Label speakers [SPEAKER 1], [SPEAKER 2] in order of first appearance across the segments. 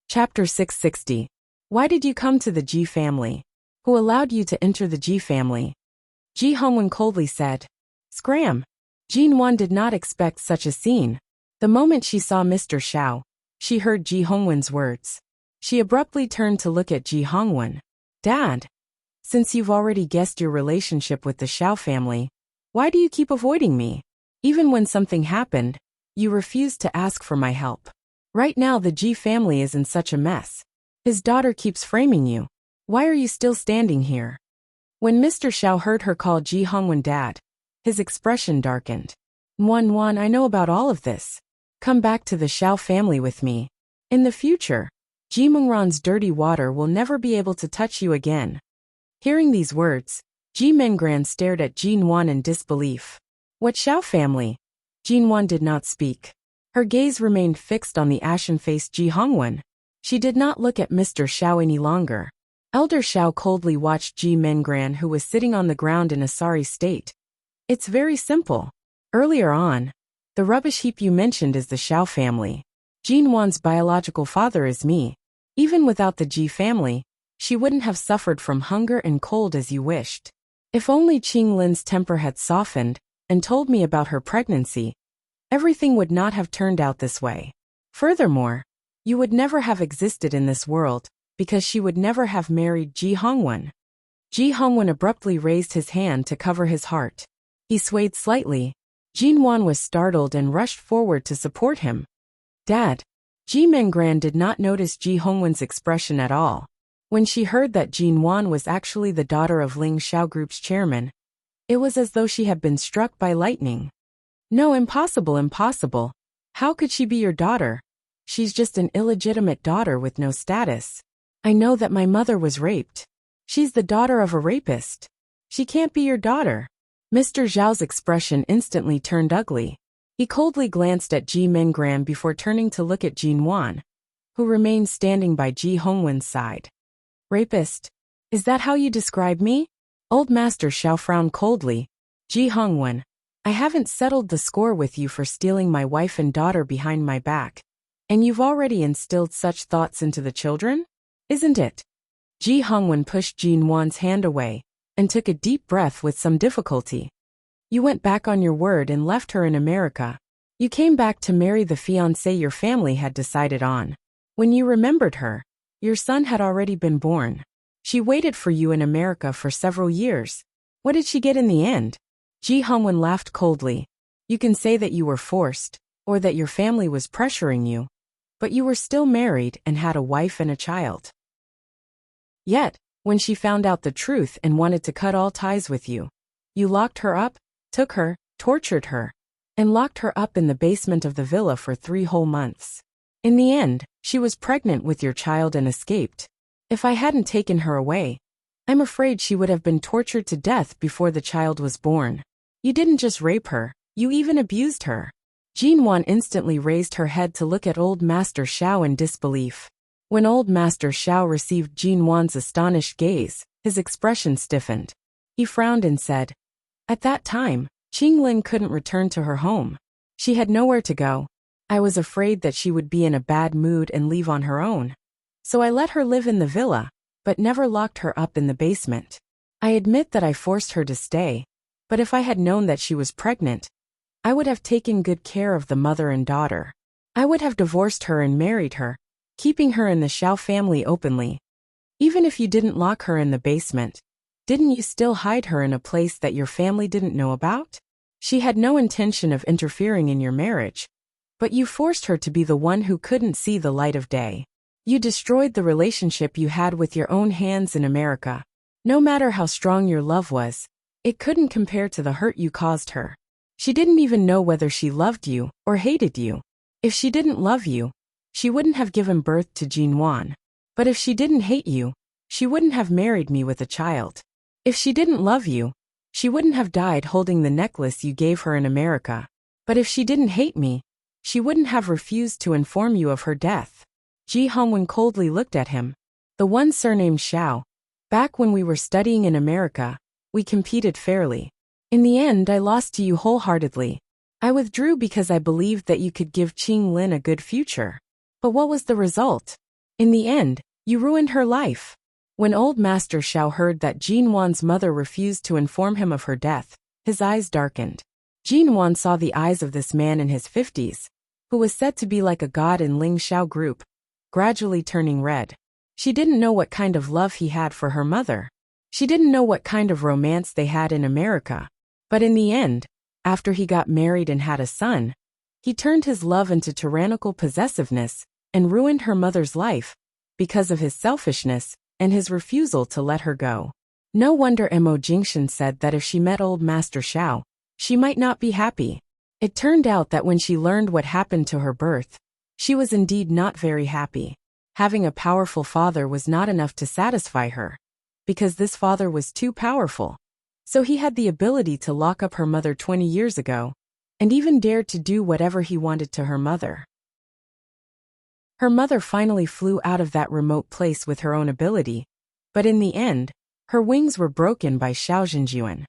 [SPEAKER 1] Chapter 660. Why did you come to the Ji family? Who allowed you to enter the Ji family? Ji Hongwen coldly said. Scram! Jinwan did not expect such a scene. The moment she saw Mr. Xiao, she heard Ji Hongwen's words. She abruptly turned to look at Ji Hongwen. Dad! Since you've already guessed your relationship with the Xiao family, why do you keep avoiding me? Even when something happened, you refused to ask for my help. Right now the Ji family is in such a mess. His daughter keeps framing you. Why are you still standing here? When Mr. Xiao heard her call Ji Hongwen dad, his expression darkened. Wan, I know about all of this. Come back to the Xiao family with me. In the future, Ji Mengran's dirty water will never be able to touch you again. Hearing these words, Ji Mengran stared at Jinwan in disbelief. What Xiao family? Jinwan did not speak. Her gaze remained fixed on the ashen-faced Ji Hongwen. She did not look at Mr. Xiao any longer. Elder Xiao coldly watched Ji Mengran, who was sitting on the ground in a sorry state. It's very simple. Earlier on, the rubbish heap you mentioned is the Xiao family. Jinwan's biological father is me. Even without the Ji family, she wouldn't have suffered from hunger and cold as you wished. If only Qing Lin's temper had softened and told me about her pregnancy, everything would not have turned out this way. Furthermore, you would never have existed in this world, because she would never have married Ji Hongwen. Ji Hongwen abruptly raised his hand to cover his heart. He swayed slightly. Jinwan was startled and rushed forward to support him. Dad! Ji Mengran did not notice Ji Hongwen's expression at all. When she heard that Jinwan was actually the daughter of Ling Xiao Group's chairman, it was as though she had been struck by lightning. No, impossible. How could she be your daughter? She's just an illegitimate daughter with no status. I know that my mother was raped. She's the daughter of a rapist. She can't be your daughter. Mr. Zhao's expression instantly turned ugly. He coldly glanced at Ji Mengran before turning to look at Jinwan, who remained standing by Ji Hongwen's side. Rapist? Is that how you describe me? Old Master Xiao frowned coldly. Ji Hongwen, I haven't settled the score with you for stealing my wife and daughter behind my back. And you've already instilled such thoughts into the children? Isn't it? Ji Hongwen pushed Jinwan's hand away and took a deep breath with some difficulty. You went back on your word and left her in America. You came back to marry the fiancé your family had decided on. When you remembered her, your son had already been born. She waited for you in America for several years. What did she get in the end? Ji Hongwen laughed coldly. You can say that you were forced, or that your family was pressuring you, but you were still married and had a wife and a child. Yet, when she found out the truth and wanted to cut all ties with you, you locked her up, took her, tortured her, and locked her up in the basement of the villa for 3 whole months. In the end, she was pregnant with your child and escaped. If I hadn't taken her away, I'm afraid she would have been tortured to death before the child was born. You didn't just rape her, you even abused her. Jinwan instantly raised her head to look at Old Master Xiao in disbelief. When Old Master Xiao received Jinwan's astonished gaze, his expression stiffened. He frowned and said, At that time, Qinglin couldn't return to her home. She had nowhere to go. I was afraid that she would be in a bad mood and leave on her own. So I let her live in the villa, but never locked her up in the basement. I admit that I forced her to stay, but if I had known that she was pregnant, I would have taken good care of the mother and daughter. I would have divorced her and married her, keeping her in the Xiao family openly. Even if you didn't lock her in the basement, didn't you still hide her in a place that your family didn't know about? She had no intention of interfering in your marriage, but you forced her to be the one who couldn't see the light of day. You destroyed the relationship you had with your own hands in America. No matter how strong your love was, it couldn't compare to the hurt you caused her. She didn't even know whether she loved you or hated you. If she didn't love you, she wouldn't have given birth to Jinwan. But if she didn't hate you, she wouldn't have married me with a child. If she didn't love you, she wouldn't have died holding the necklace you gave her in America. But if she didn't hate me, she wouldn't have refused to inform you of her death. Ji Hongwen coldly looked at him. The one surnamed Xiao. Back when we were studying in America, we competed fairly. In the end, I lost to you wholeheartedly. I withdrew because I believed that you could give Qing Lin a good future. But what was the result? In the end, you ruined her life. When old Master Xiao heard that Jin Wan's mother refused to inform him of her death, his eyes darkened. Jin Wan saw the eyes of this man in his 50s, who was said to be like a god in Ling Xiao group, gradually turning red. She didn't know what kind of love he had for her mother. She didn't know what kind of romance they had in America. But in the end, after he got married and had a son, he turned his love into tyrannical possessiveness and ruined her mother's life because of his selfishness and his refusal to let her go. No wonder Mo Jingxian said that if she met old Master Xiao, she might not be happy. It turned out that when she learned what happened to her birth, she was indeed not very happy. Having a powerful father was not enough to satisfy her, because this father was too powerful. So he had the ability to lock up her mother 20 years ago, and even dared to do whatever he wanted to her mother. Her mother finally flew out of that remote place with her own ability, but in the end, her wings were broken by Xiao Zhenjuan.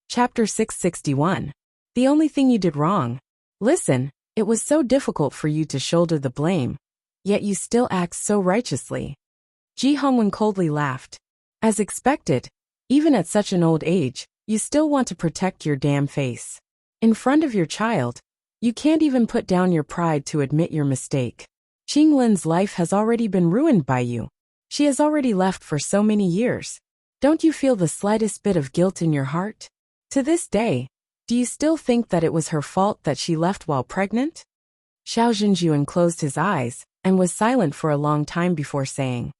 [SPEAKER 1] Chapter 661. The only thing you did wrong. Listen, it was so difficult for you to shoulder the blame, yet you still act so righteously. Ji Hongwen coldly laughed. As expected, even at such an old age, you still want to protect your damn face. In front of your child, you can't even put down your pride to admit your mistake. Qinglin's life has already been ruined by you. She has already left for so many years. Don't you feel the slightest bit of guilt in your heart? To this day, do you still think that it was her fault that she left while pregnant? Xiao Zhenjuan closed his eyes and was silent for a long time before saying,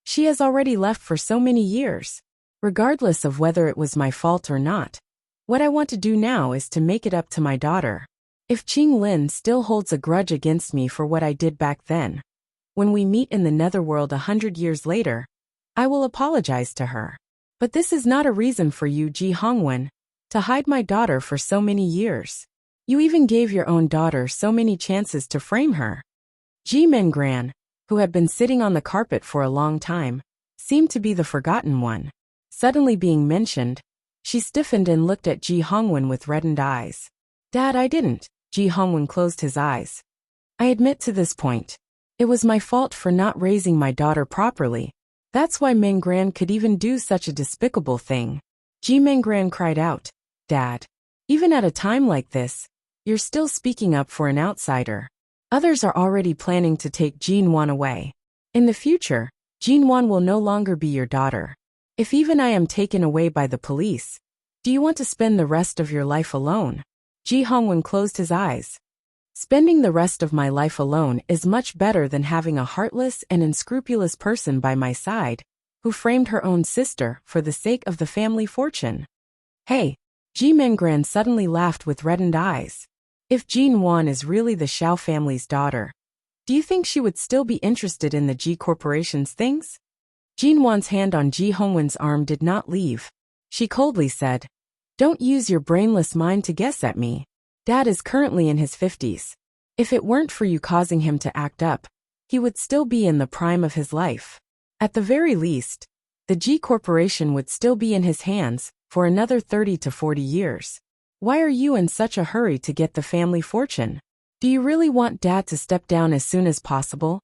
[SPEAKER 1] "She has already left for so many years. Regardless of whether it was my fault or not, what I want to do now is to make it up to my daughter. If Qinglin still holds a grudge against me for what I did back then, when we meet in the netherworld 100 years later, I will apologize to her. But this is not a reason for you, Ji Hongwen, to hide my daughter for so many years. You even gave your own daughter so many chances to frame her." Ji Mengran, who had been sitting on the carpet for a long time, seemed to be the forgotten one. Suddenly being mentioned, she stiffened and looked at Ji Hongwen with reddened eyes. "Dad, I didn't." Ji Hongwen closed his eyes. "I admit to this point. It was my fault for not raising my daughter properly. That's why Mengran could even do such a despicable thing." Ji Mengran cried out, "Dad, even at a time like this, you're still speaking up for an outsider. Others are already planning to take Jin Wan away. In the future, Jin Wan will no longer be your daughter. If even I am taken away by the police, do you want to spend the rest of your life alone?" Ji Hongwen closed his eyes. "Spending the rest of my life alone is much better than having a heartless and unscrupulous person by my side, who framed her own sister for the sake of the family fortune." "Hey!" Ji Mengran suddenly laughed with reddened eyes. "If Jin Wan is really the Xiao family's daughter, do you think she would still be interested in the Ji Corporation's things?" Jin Wan's hand on Ji Hongwen's arm did not leave. She coldly said, "Don't use your brainless mind to guess at me. Dad is currently in his 50s. If it weren't for you causing him to act up, he would still be in the prime of his life. At the very least, the G Corporation would still be in his hands for another 30 to 40 years. Why are you in such a hurry to get the family fortune? Do you really want Dad to step down as soon as possible?"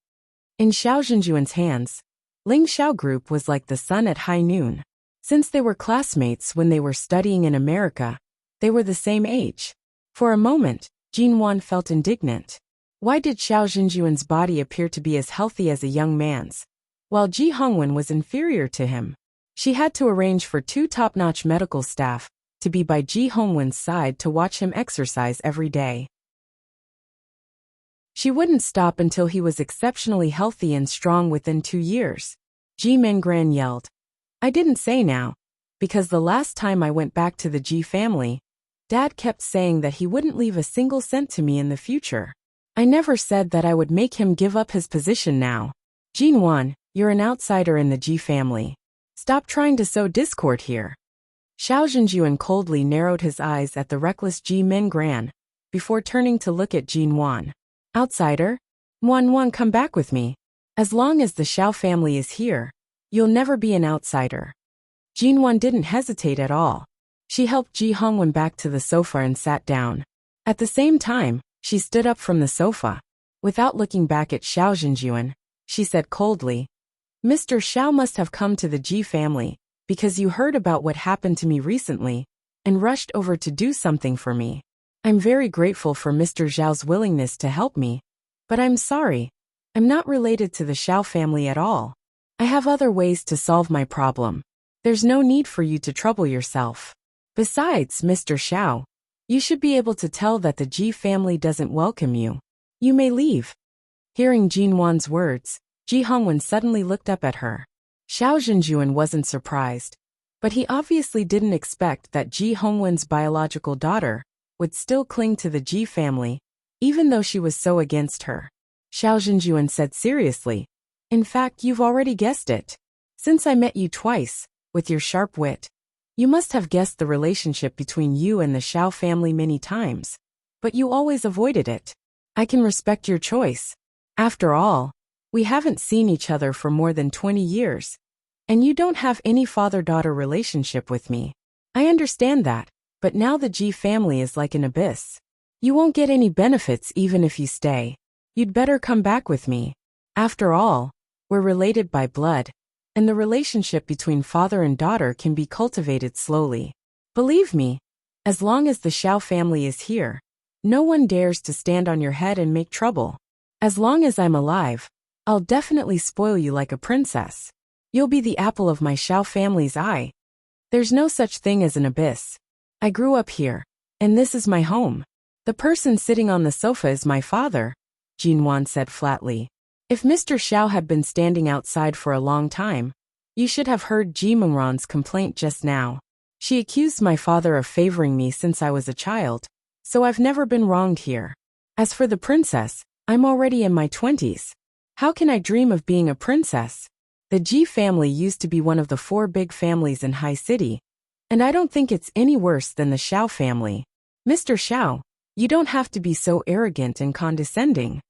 [SPEAKER 1] In Xiao Zhenjuan's hands, Ling Xiao Group was like the sun at high noon. Since they were classmates when they were studying in America, they were the same age. For a moment, Jin Wan felt indignant. Why did Xiao Zhenjuan's body appear to be as healthy as a young man's, while Ji Hongwen was inferior to him? She had to arrange for 2 top-notch medical staff to be by Ji Hongwen's side to watch him exercise every day. She wouldn't stop until he was exceptionally healthy and strong within 2 years. Ji Mengran yelled, "I didn't say now, because the last time I went back to the Ji family, Dad kept saying that he wouldn't leave a single cent to me in the future. I never said that I would make him give up his position now. Jin Wan, you're an outsider in the Ji family. Stop trying to sow discord here." Xiao Zhenjuan coldly narrowed his eyes at the reckless Ji Mengran, before turning to look at Jin Wan. "Outsider? Wan, come back with me. As long as the Xiao family is here, you'll never be an outsider." Jin Wan didn't hesitate at all. She helped Ji Hongwen back to the sofa and sat down. At the same time, she stood up from the sofa. Without looking back at Xiao Zhenjuan, she said coldly, Mr. Xiao must have come to the Ji family, because you heard about what happened to me recently, and rushed over to do something for me. I'm very grateful for Mr. Zhao's willingness to help me, but I'm sorry, I'm not related to the Xiao family at all. I have other ways to solve my problem. There's no need for you to trouble yourself. Besides, Mr. Xiao, you should be able to tell that the Ji family doesn't welcome you. You may leave. Hearing Jin Wan's words, Ji Hongwen suddenly looked up at her. Xiao Zhenjuan wasn't surprised, but he obviously didn't expect that Ji Hongwen's biological daughter would still cling to the Ji family, even though she was so against her. Xiao Zhenjuan said seriously, in fact, you've already guessed it. Since I met you twice, with your sharp wit, you must have guessed the relationship between you and the Xiao family many times, but you always avoided it. I can respect your choice. After all, we haven't seen each other for more than 20 years, and you don't have any father-daughter relationship with me. I understand that, but now the Ji family is like an abyss. You won't get any benefits even if you stay. You'd better come back with me. After all, we're related by blood, and the relationship between father and daughter can be cultivated slowly. Believe me, as long as the Xiao family is here, no one dares to stand on your head and make trouble. As long as I'm alive, I'll definitely spoil you like a princess. You'll be the apple of my Xiao family's eye. There's no such thing as an abyss. I grew up here, and this is my home. The person sitting on the sofa is my father, Jin Wan said flatly. If Mr. Xiao had been standing outside for a long time, you should have heard Ji Mengran's complaint just now. She accused my father of favoring me since I was a child, so I've never been wronged here. As for the princess, I'm already in my 20s. How can I dream of being a princess? The Ji family used to be one of the 4 big families in High City, and I don't think it's any worse than the Xiao family. Mr. Xiao, you don't have to be so arrogant and condescending.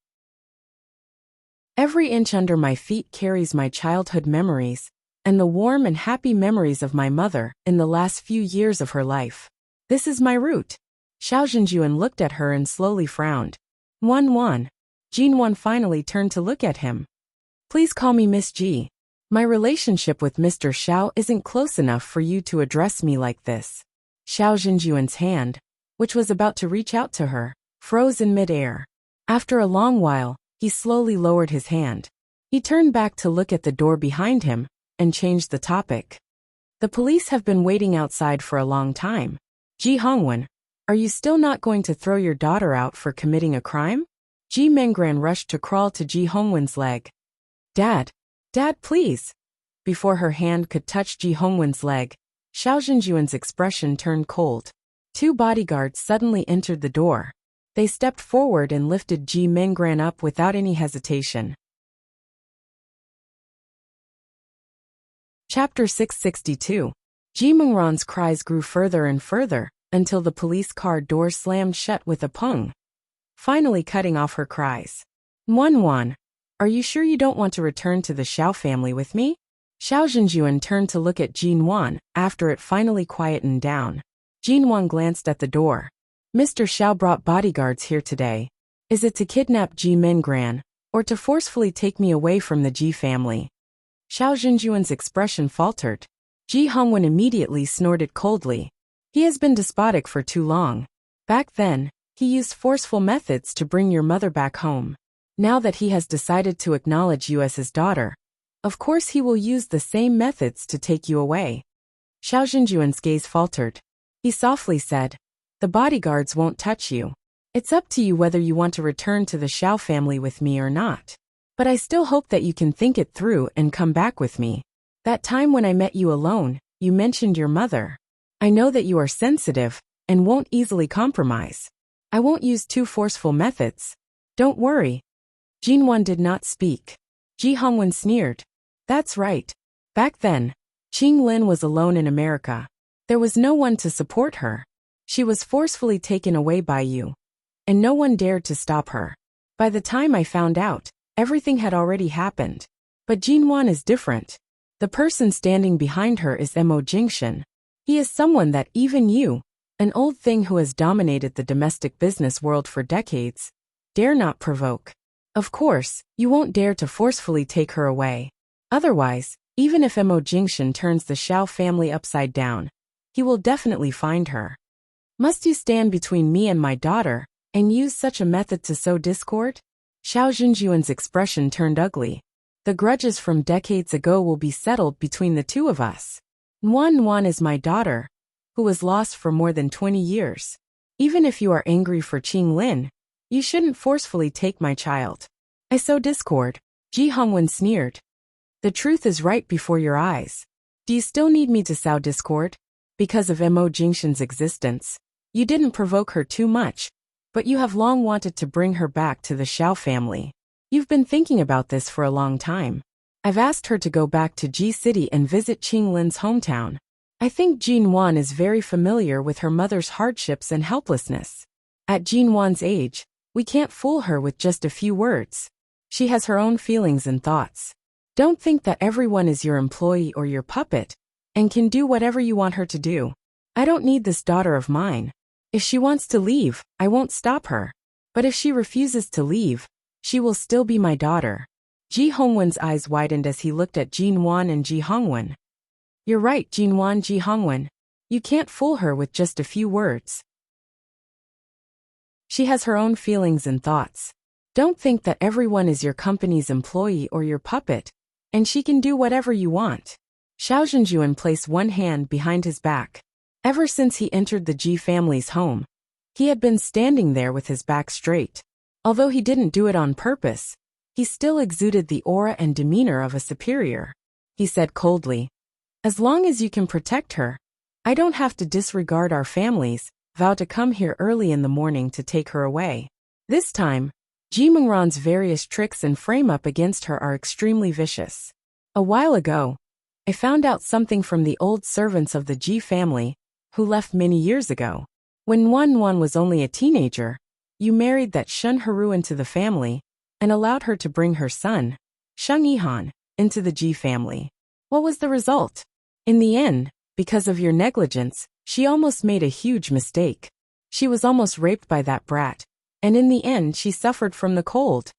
[SPEAKER 1] Every inch under my feet carries my childhood memories, and the warm and happy memories of my mother in the last few years of her life. This is my route. Xiao Zhenjuan looked at her and slowly frowned. Wan. Jin Wan finally turned to look at him. Please call me Miss Ji. My relationship with Mr. Xiao isn't close enough for you to address me like this. Xiao Zhenjuan's hand, which was about to reach out to her, froze in mid-air. After a long while, he slowly lowered his hand. He turned back to look at the door behind him, and changed the topic. The police have been waiting outside for a long time. Ji Hongwen, are you still not going to throw your daughter out for committing a crime? Ji Mengran rushed to crawl to Ji Hongwen's leg. Dad, please. Before her hand could touch Ji Hongwen's leg, Xiao Zhenjuan's expression turned cold. 2 bodyguards suddenly entered the door. They stepped forward and lifted Ji Mengran up without any hesitation. Chapter 662. Ji Mengran's cries grew further and further, until the police car door slammed shut with a pung, finally cutting off her cries. Wan, are you sure you don't want to return to the Xiao family with me? Xiao Zhenjuan turned to look at Jin Wan after it finally quietened down. Jin Wan glanced at the door. Mr. Xiao brought bodyguards here today. Is it to kidnap Ji Mengran, or to forcefully take me away from the Ji family? Xiao Zhenjuan's expression faltered. Ji Hongwen immediately snorted coldly. He has been despotic for too long. Back then, he used forceful methods to bring your mother back home. Now that he has decided to acknowledge you as his daughter, of course he will use the same methods to take you away. Xiao Zhenjuan's gaze faltered. He softly said, the bodyguards won't touch you. It's up to you whether you want to return to the Xiao family with me or not. But I still hope that you can think it through and come back with me. That time when I met you alone, you mentioned your mother. I know that you are sensitive and won't easily compromise. I won't use too forceful methods. Don't worry. Jin Wan did not speak. Ji Hongwen sneered. That's right. Back then, Qing Lin was alone in America. There was no one to support her. She was forcefully taken away by you, and no one dared to stop her. By the time I found out, everything had already happened. But Jin Wan is different. The person standing behind her is Mo Jingshan. He is someone that even you, an old thing who has dominated the domestic business world for decades, dare not provoke. Of course, you won't dare to forcefully take her away. Otherwise, even if Mo Jingshan turns the Xiao family upside down, he will definitely find her. Must you stand between me and my daughter, and use such a method to sow discord? Xiao Zhenjuan's expression turned ugly. The grudges from decades ago will be settled between the two of us. Nuan is my daughter, who was lost for more than 20 years. Even if you are angry for Qing Lin, you shouldn't forcefully take my child. I sow discord, Ji Hongwen sneered. The truth is right before your eyes. Do you still need me to sow discord? Because of Mo Jingshan's existence, you didn't provoke her too much, but you have long wanted to bring her back to the Xiao family. You've been thinking about this for a long time. I've asked her to go back to Ji City and visit Qing Lin's hometown. I think Jin Wan is very familiar with her mother's hardships and helplessness. At Jin Wan's age, we can't fool her with just a few words. She has her own feelings and thoughts. Don't think that everyone is your employee or your puppet, and can do whatever you want her to do. I don't need this daughter of mine. If she wants to leave, I won't stop her. But if she refuses to leave, she will still be my daughter. Ji Hongwen's eyes widened as he looked at Jin Wan and Ji Hongwen. You're right, Jin Wan, Ji Hongwen. You can't fool her with just a few words. She has her own feelings and thoughts. Don't think that everyone is your company's employee or your puppet, and she can do whatever you want. Xiao Zhenjuan placed one hand behind his back. Ever since he entered the Ji family's home, he had been standing there with his back straight. Although he didn't do it on purpose, he still exuded the aura and demeanor of a superior. He said coldly, as long as you can protect her, I don't have to disregard our families, vow to come here early in the morning to take her away. This time, Ji Mengran's various tricks and frame-up against her are extremely vicious. A while ago, I found out something from the old servants of the Ji family, who left many years ago. When Nuan was only a teenager, you married that Shun Haru into the family, and allowed her to bring her son, Sheng Yihan, into the Ji family. What was the result? In the end, because of your negligence, she almost made a huge mistake. She was almost raped by that brat, and in the end she suffered from the cold.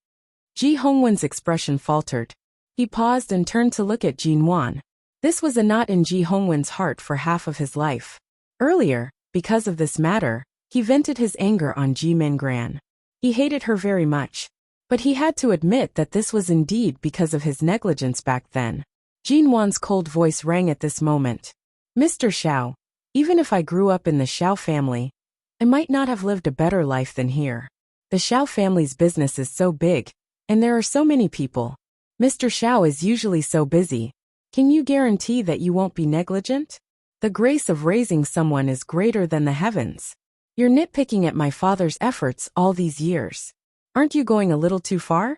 [SPEAKER 1] Ji Hongwen's expression faltered. He paused and turned to look at Jin Wan. This was a knot in Ji Hongwen's heart for half of his life. Earlier, because of this matter, he vented his anger on Ji Mengran. He hated her very much, but he had to admit that this was indeed because of his negligence back then. Jin Wan's cold voice rang at this moment. Mr. Xiao, even if I grew up in the Xiao family, I might not have lived a better life than here. The Xiao family's business is so big, and there are so many people. Mr. Xiao is usually so busy. Can you guarantee that you won't be negligent? The grace of raising someone is greater than the heavens. You're nitpicking at my father's efforts all these years. Aren't you going a little too far?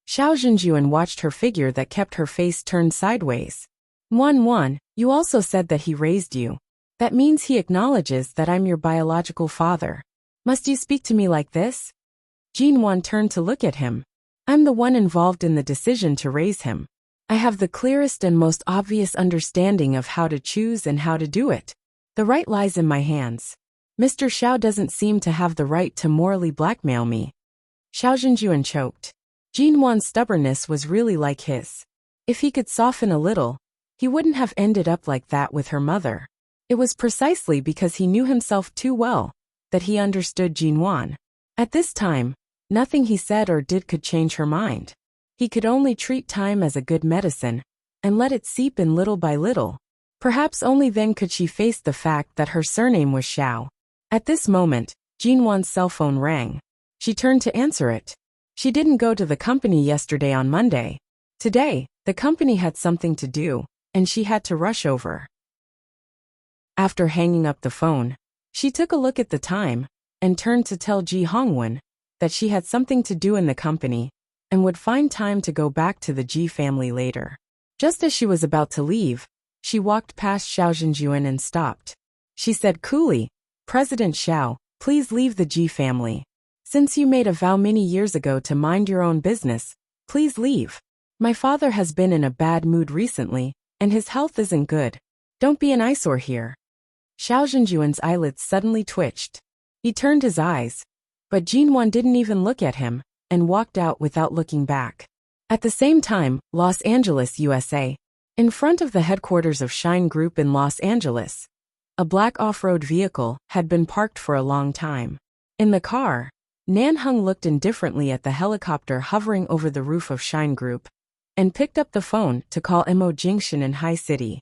[SPEAKER 1] Xiao Zhenjuan watched her figure that kept her face turned sideways. Nuan, you also said that he raised you. That means he acknowledges that I'm your biological father. Must you speak to me like this? Jin Wan turned to look at him. I'm the one involved in the decision to raise him. I have the clearest and most obvious understanding of how to choose and how to do it. The right lies in my hands. Mr. Xiao doesn't seem to have the right to morally blackmail me. Xiao Zhenjuan choked. Jin Wan's stubbornness was really like his. If he could soften a little, he wouldn't have ended up like that with her mother. It was precisely because he knew himself too well that he understood Jin Wan. At this time, nothing he said or did could change her mind. He could only treat time as a good medicine, and let it seep in little by little. Perhaps only then could she face the fact that her surname was Xiao. At this moment, Jin Wan's cell phone rang. She turned to answer it. She didn't go to the company yesterday on Monday. Today, the company had something to do, and she had to rush over. After hanging up the phone, she took a look at the time, and turned to tell Ji Hongwen that she had something to do in the company, and would find time to go back to the Ji family later. Just as she was about to leave, she walked past Xiao Zhenjuan and stopped. She said coolly, President Xiao, please leave the Ji family. Since you made a vow many years ago to mind your own business, please leave. My father has been in a bad mood recently, and his health isn't good. Don't be an eyesore here. Xiao Zhenjuan's eyelids suddenly twitched. He turned his eyes, but Jin Wan didn't even look at him. and walked out without looking back. At the same time, Los Angeles, USA. In front of the headquarters of Shine Group in Los Angeles, a black off-road vehicle had been parked for a long time. In the car, Nan Hung looked indifferently at the helicopter hovering over the roof of Shine Group and picked up the phone to call Mo Jingshan in High City.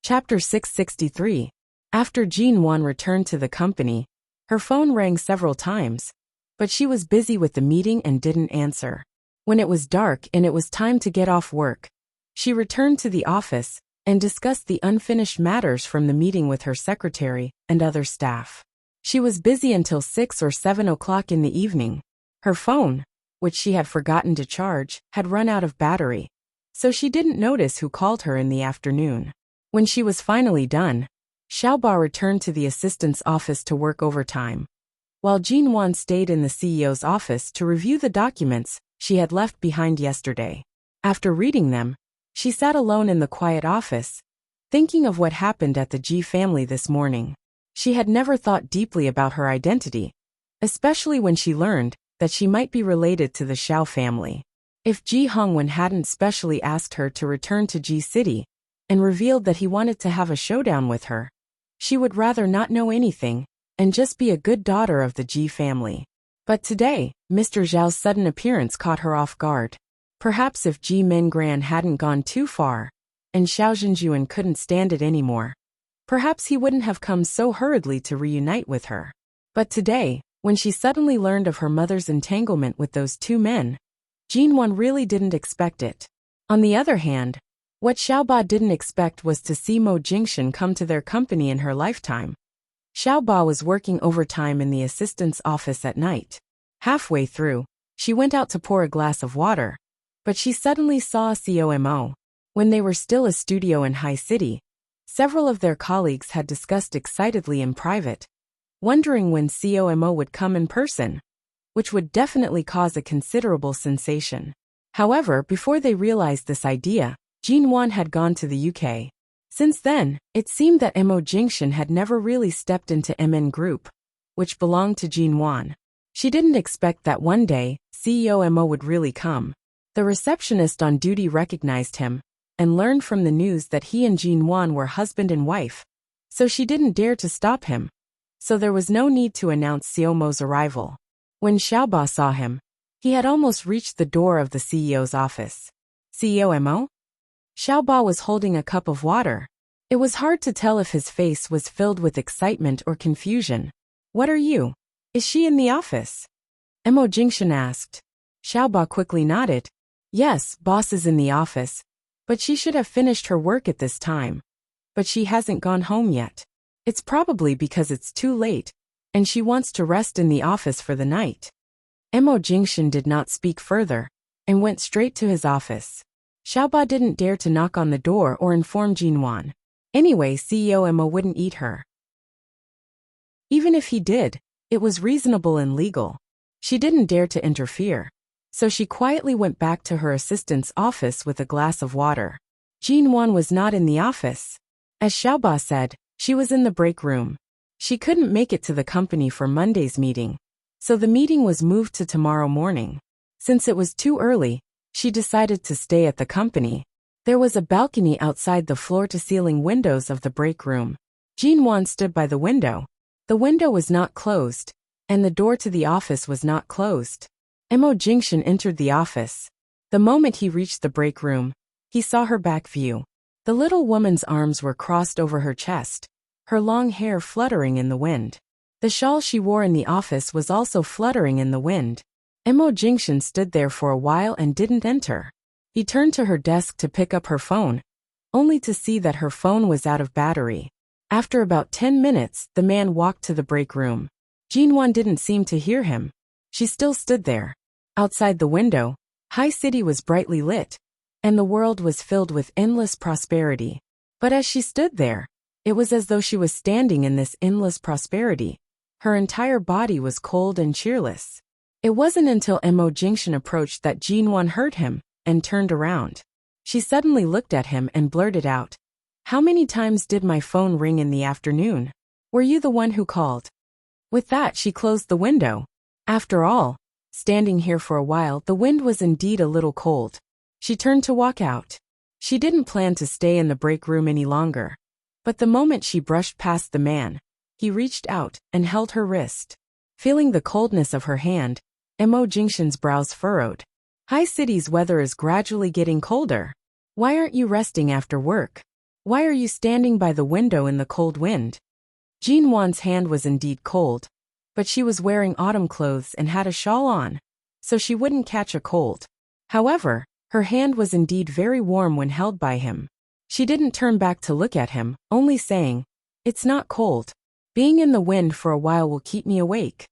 [SPEAKER 1] Chapter 663. After Jin Wan returned to the company, her phone rang several times, but she was busy with the meeting and didn't answer. When it was dark and it was time to get off work, she returned to the office and discussed the unfinished matters from the meeting with her secretary and other staff. She was busy until 6 or 7 o'clock in the evening. Her phone, which she had forgotten to charge, had run out of battery, so she didn't notice who called her in the afternoon. When she was finally done, Xiaoba returned to the assistant's office to work overtime, while Jin Wan stayed in the CEO's office to review the documents she had left behind yesterday. After reading them, she sat alone in the quiet office, thinking of what happened at the Ji family this morning. She had never thought deeply about her identity, especially when she learned that she might be related to the Xiao family. If Ji Hongwen hadn't specially asked her to return to Ji City and revealed that he wanted to have a showdown with her, she would rather not know anything and just be a good daughter of the Ji family. But today, Mr. Zhao's sudden appearance caught her off guard. Perhaps if Ji Mingran hadn't gone too far, and Xiao Zhenjuan couldn't stand it anymore, perhaps he wouldn't have come so hurriedly to reunite with her. But today, when she suddenly learned of her mother's entanglement with those two men, Jin Wan really didn't expect it. On the other hand, what Xiaoba didn't expect was to see Mo Jingshan come to their company in her lifetime. Xiaoba was working overtime in the assistant's office at night. Halfway through, she went out to pour a glass of water, but she suddenly saw COMO. When they were still a studio in High City, several of their colleagues had discussed excitedly in private, wondering when COMO would come in person, which would definitely cause a considerable sensation. However, before they realized this idea, Jin Wan had gone to the UK. Since then, it seemed that Mo Jingshan had never really stepped into MN Group, which belonged to Jin Wan. She didn't expect that one day, CEO Mo would really come. The receptionist on duty recognized him and learned from the news that he and Jin Wan were husband and wife, so she didn't dare to stop him. So there was no need to announce COMO's arrival. When Xiaoba saw him, he had almost reached the door of the CEO's office. CEO Mo? Xiaoba was holding a cup of water. It was hard to tell if his face was filled with excitement or confusion. What are you? Is she in the office? Mo Jingshan asked. Xiaoba quickly nodded. Yes, boss is in the office, but she should have finished her work at this time. But she hasn't gone home yet. It's probably because it's too late, and she wants to rest in the office for the night. Mo Jingshan did not speak further, and went straight to his office. Xiaoba didn't dare to knock on the door or inform Jin Wan. Anyway, CEO Mo wouldn't eat her. Even if he did, it was reasonable and legal. She didn't dare to interfere, so she quietly went back to her assistant's office with a glass of water. Jin Wan was not in the office. As Xiaoba said, she was in the break room. She couldn't make it to the company for Monday's meeting, so the meeting was moved to tomorrow morning. Since it was too early, she decided to stay at the company. There was a balcony outside the floor-to-ceiling windows of the break room. Jin Wan stood by the window. The window was not closed, and the door to the office was not closed. Mo Jingshan entered the office. The moment he reached the break room, he saw her back view. The little woman's arms were crossed over her chest, her long hair fluttering in the wind. The shawl she wore in the office was also fluttering in the wind. Mo Jingshan stood there for a while and didn't enter. He turned to her desk to pick up her phone, only to see that her phone was out of battery. After about 10 minutes, the man walked to the break room. Jin Wan didn't seem to hear him. She still stood there. Outside the window, High City was brightly lit, and the world was filled with endless prosperity. But as she stood there, it was as though she was standing in this endless prosperity. Her entire body was cold and cheerless. It wasn't until Mo Jingshan approached that Jin Wan heard him and turned around. She suddenly looked at him and blurted out, "How many times did my phone ring in the afternoon? Were you the one who called?" With that, she closed the window, After all, standing here for a while, the wind was indeed a little cold. She turned to walk out. She didn't plan to stay in the break room any longer. But the moment she brushed past the man, he reached out and held her wrist. Feeling the coldness of her hand, Mo Jingshan's brows furrowed. High City's weather is gradually getting colder. Why aren't you resting after work? Why are you standing by the window in the cold wind? Jin Wan's hand was indeed cold, but she was wearing autumn clothes and had a shawl on, so she wouldn't catch a cold. However, her hand was indeed very warm when held by him. She didn't turn back to look at him, only saying, "It's not cold. Being in the wind for a while will keep me awake."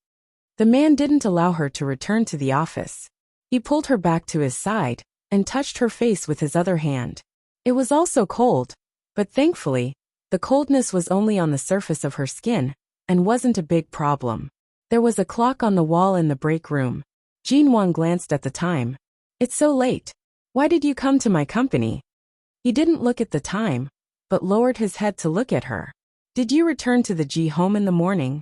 [SPEAKER 1] The man didn't allow her to return to the office. He pulled her back to his side and touched her face with his other hand. It was also cold, but thankfully, the coldness was only on the surface of her skin and wasn't a big problem. There was a clock on the wall in the break room. Jin Wan glanced at the time. "It's so late. Why did you come to my company?" He didn't look at the time, but lowered his head to look at her. "Did you return to the Ji home in the morning?"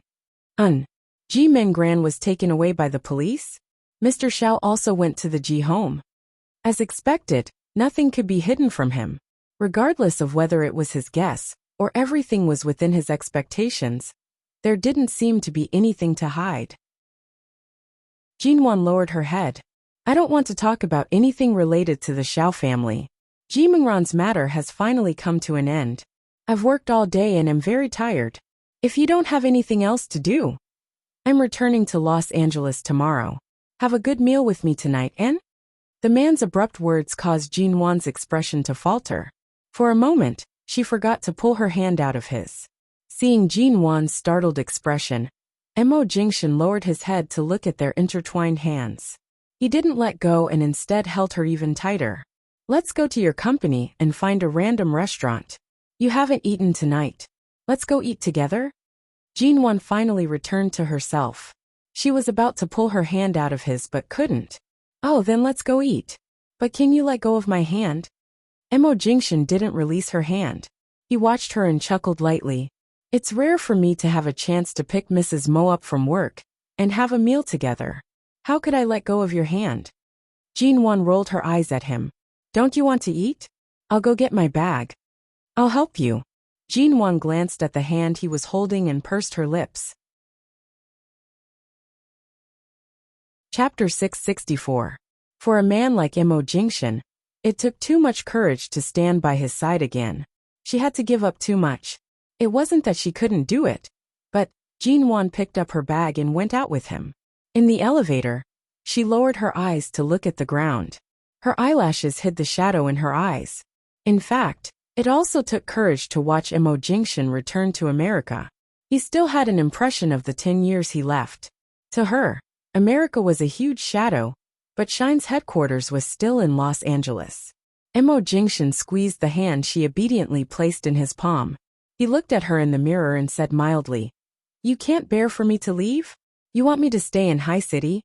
[SPEAKER 1] Ji Mingran was taken away by the police? Mr. Xiao also went to the Ji home. As expected, nothing could be hidden from him. Regardless of whether it was his guess, or everything was within his expectations, there didn't seem to be anything to hide. Jinwan lowered her head. "I don't want to talk about anything related to the Xiao family. Ji Mingran's matter has finally come to an end. I've worked all day and am very tired. If you don't have anything else to do, I'm returning to Los Angeles tomorrow. Have a good meal with me tonight, and?" The man's abrupt words caused Jin Wan's expression to falter. For a moment, she forgot to pull her hand out of his. Seeing Jin Wan's startled expression, Mo Jingshan lowered his head to look at their intertwined hands. He didn't let go and instead held her even tighter. "Let's go to your company and find a random restaurant. You haven't eaten tonight. Let's go eat together?" Jin Wan finally returned to herself. She was about to pull her hand out of his but couldn't. "Oh, then let's go eat. But can you let go of my hand?" Mo Jingshan didn't release her hand. He watched her and chuckled lightly. "It's rare for me to have a chance to pick Mrs. Mo up from work and have a meal together. How could I let go of your hand?" Jin Wan rolled her eyes at him. "Don't you want to eat? I'll go get my bag." "I'll help you." Jin Wan glanced at the hand he was holding and pursed her lips. Chapter 664. For a man like Mo Jingshan, it took too much courage to stand by his side again. She had to give up too much. It wasn't that she couldn't do it, but Jin Wan picked up her bag and went out with him. In the elevator, she lowered her eyes to look at the ground. Her eyelashes hid the shadow in her eyes. In fact, it also took courage to watch Mo Jingshan return to America. He still had an impression of the 10 years he left. To her, America was a huge shadow, but Shine's headquarters was still in Los Angeles. Mo Jingshan squeezed the hand she obediently placed in his palm. He looked at her in the mirror and said mildly, "You can't bear for me to leave? You want me to stay in High City?"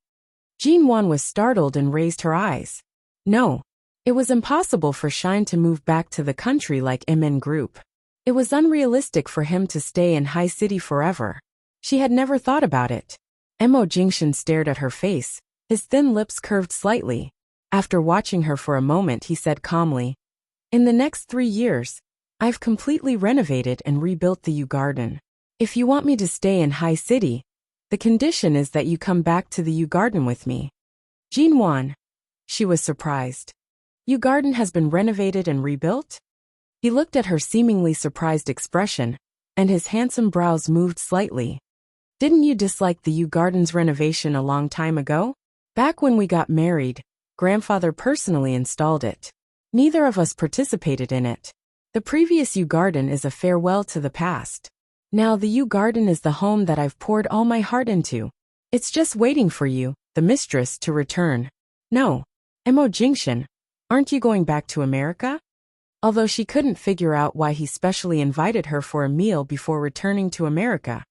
[SPEAKER 1] Jin Wan was startled and raised her eyes. No. It was impossible for Shine to move back to the country like MN Group. It was unrealistic for him to stay in High City forever. She had never thought about it. Mo Jingshan stared at her face, his thin lips curved slightly. After watching her for a moment, he said calmly, "In the next 3 years, I've completely renovated and rebuilt the U Garden. If you want me to stay in High City, the condition is that you come back to the U Garden with me." Jin Wan. She was surprised. "U Garden has been renovated and rebuilt?" He looked at her seemingly surprised expression, and his handsome brows moved slightly. "Didn't you dislike the U Garden's renovation a long time ago? Back when we got married, Grandfather personally installed it. Neither of us participated in it. The previous U Garden is a farewell to the past. Now the U Garden is the home that I've poured all my heart into. It's just waiting for you, the mistress, to return." "No. Mo Jingshan, aren't you going back to America?" Although she couldn't figure out why he specially invited her for a meal before returning to America,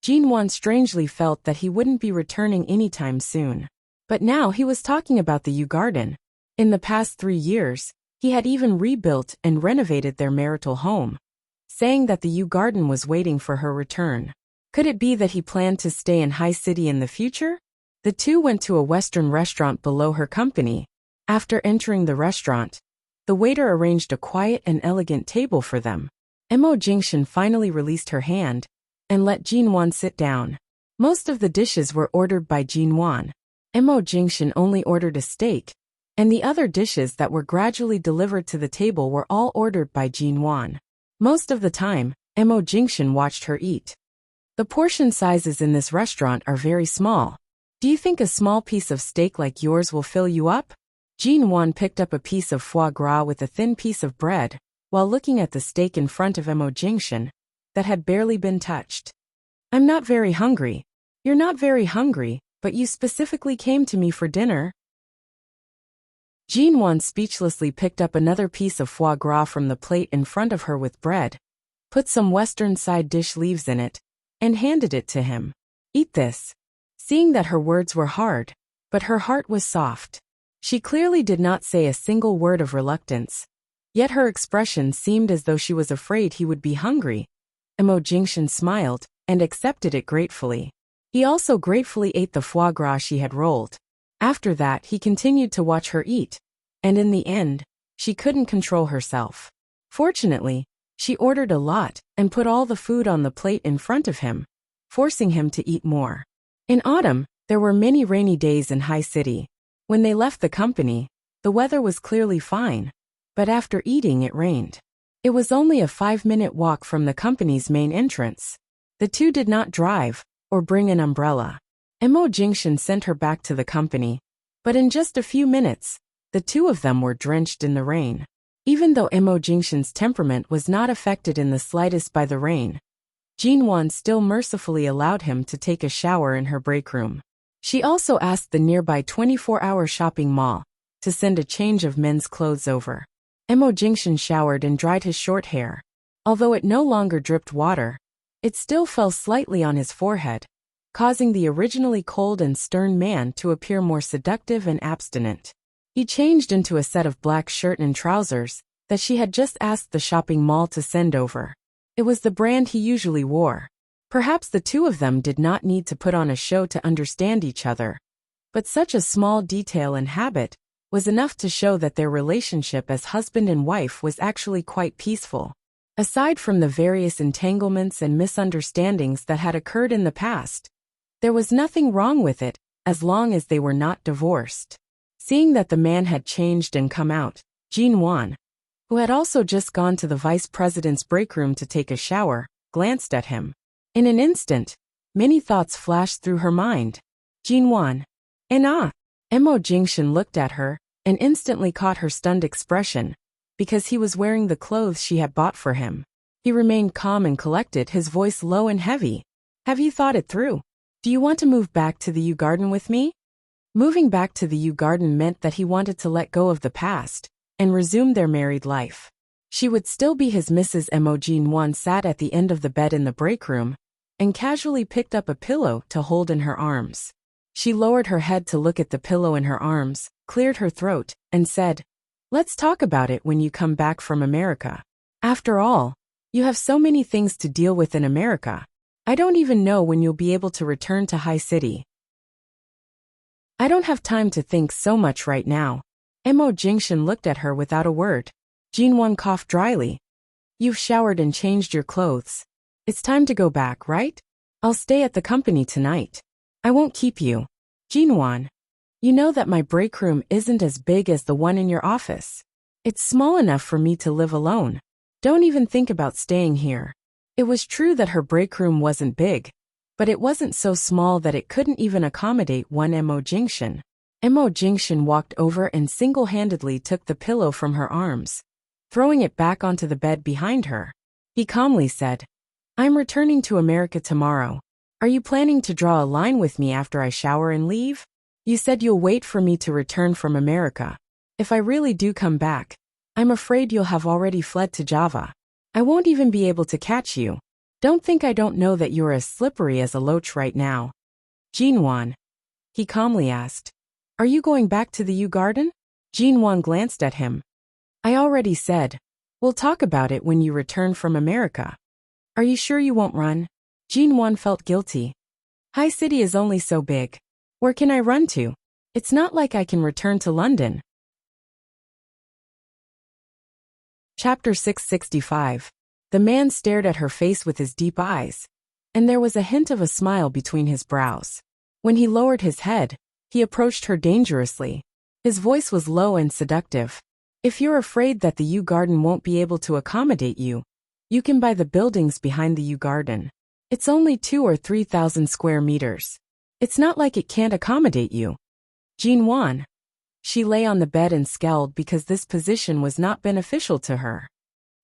[SPEAKER 1] Jin Wan strangely felt that he wouldn't be returning anytime soon. But now he was talking about the U Garden. In the past 3 years, he had even rebuilt and renovated their marital home, saying that the U Garden was waiting for her return. Could it be that he planned to stay in High City in the future? The two went to a Western restaurant below her company. After entering the restaurant, the waiter arranged a quiet and elegant table for them. Mo Jingshan finally released her hand and let Jinwan sit down. Most of the dishes were ordered by Jinwan. Mo Jingshan only ordered a steak, and the other dishes that were gradually delivered to the table were all ordered by Jinwan. Most of the time, Mo Jingshan watched her eat. The portion sizes in this restaurant are very small. Do you think a small piece of steak like yours will fill you up? Jinwan picked up a piece of foie gras with a thin piece of bread, while looking at the steak in front of Mo Jingshan that had barely been touched. I'm not very hungry. You're not very hungry, but you specifically came to me for dinner. Jinwan speechlessly picked up another piece of foie gras from the plate in front of her with bread, put some Western side dish leaves in it, and handed it to him. Eat this. Seeing that her words were hard, but her heart was soft. She clearly did not say a single word of reluctance, yet her expression seemed as though she was afraid he would be hungry. Mo Jingshan smiled and accepted it gratefully. He also gratefully ate the foie gras she had rolled. After that he continued to watch her eat, and in the end, she couldn't control herself. Fortunately, she ordered a lot and put all the food on the plate in front of him, forcing him to eat more. In autumn, there were many rainy days in High City. When they left the company, the weather was clearly fine, but after eating it rained. It was only a 5-minute walk from the company's main entrance. The two did not drive or bring an umbrella. Mo Jingshan sent her back to the company, but in just a few minutes, the two of them were drenched in the rain. Even though Mo Jingshan's temperament was not affected in the slightest by the rain, Jinwan still mercifully allowed him to take a shower in her break room. She also asked the nearby 24-hour shopping mall to send a change of men's clothes over. Mo Jingshan showered and dried his short hair. Although it no longer dripped water, it still fell slightly on his forehead, causing the originally cold and stern man to appear more seductive and abstinent. He changed into a set of black shirt and trousers that she had just asked the shopping mall to send over. It was the brand he usually wore. Perhaps the two of them did not need to put on a show to understand each other, but such a small detail and habit was enough to show that their relationship as husband and wife was actually quite peaceful. Aside from the various entanglements and misunderstandings that had occurred in the past, there was nothing wrong with it, as long as they were not divorced. Seeing that the man had changed and come out, Jinwan, who had also just gone to the vice president's break room to take a shower, glanced at him. In an instant, many thoughts flashed through her mind. Jinwan. Mo Jingshan looked at her and instantly caught her stunned expression, because he was wearing the clothes she had bought for him. He remained calm and collected, his voice low and heavy. Have you thought it through? Do you want to move back to the U Garden with me? Moving back to the U Garden meant that he wanted to let go of the past and resume their married life. She would still be his Mrs. Mo. Jinwan sat at the end of the bed in the break room and casually picked up a pillow to hold in her arms. She lowered her head to look at the pillow in her arms, cleared her throat, and said, "Let's talk about it when you come back from America. After all, you have so many things to deal with in America. I don't even know when you'll be able to return to High City. I don't have time to think so much right now." Mo Jingshan looked at her without a word. Jinwan coughed dryly. "You've showered and changed your clothes. It's time to go back, right? I'll stay at the company tonight. I won't keep you." Jinwan, you know that my break room isn't as big as the one in your office. It's small enough for me to live alone. Don't even think about staying here. It was true that her break room wasn't big, but it wasn't so small that it couldn't even accommodate one Mo Jingshan. Mo Jingshan walked over and single-handedly took the pillow from her arms, throwing it back onto the bed behind her. He calmly said, "I'm returning to America tomorrow. Are you planning to draw a line with me after I shower and leave? You said you'll wait for me to return from America. If I really do come back, I'm afraid you'll have already fled to Java. I won't even be able to catch you. Don't think I don't know that you're as slippery as a loach right now." Jinwan, he calmly asked, "Are you going back to the U Garden?" Jinwan glanced at him. "I already said, we'll talk about it when you return from America. Are you sure you won't run?" Jinwan felt guilty. High City is only so big. Where can I run to? It's not like I can return to London. Chapter 665. The man stared at her face with his deep eyes, and there was a hint of a smile between his brows. When he lowered his head, he approached her dangerously. His voice was low and seductive. If you're afraid that the Yew Garden won't be able to accommodate you, you can buy the buildings behind the Yew Garden. It's only 2,000 or 3,000 square meters. It's not like it can't accommodate you. Jean Wan. She lay on the bed and scowled because this position was not beneficial to her.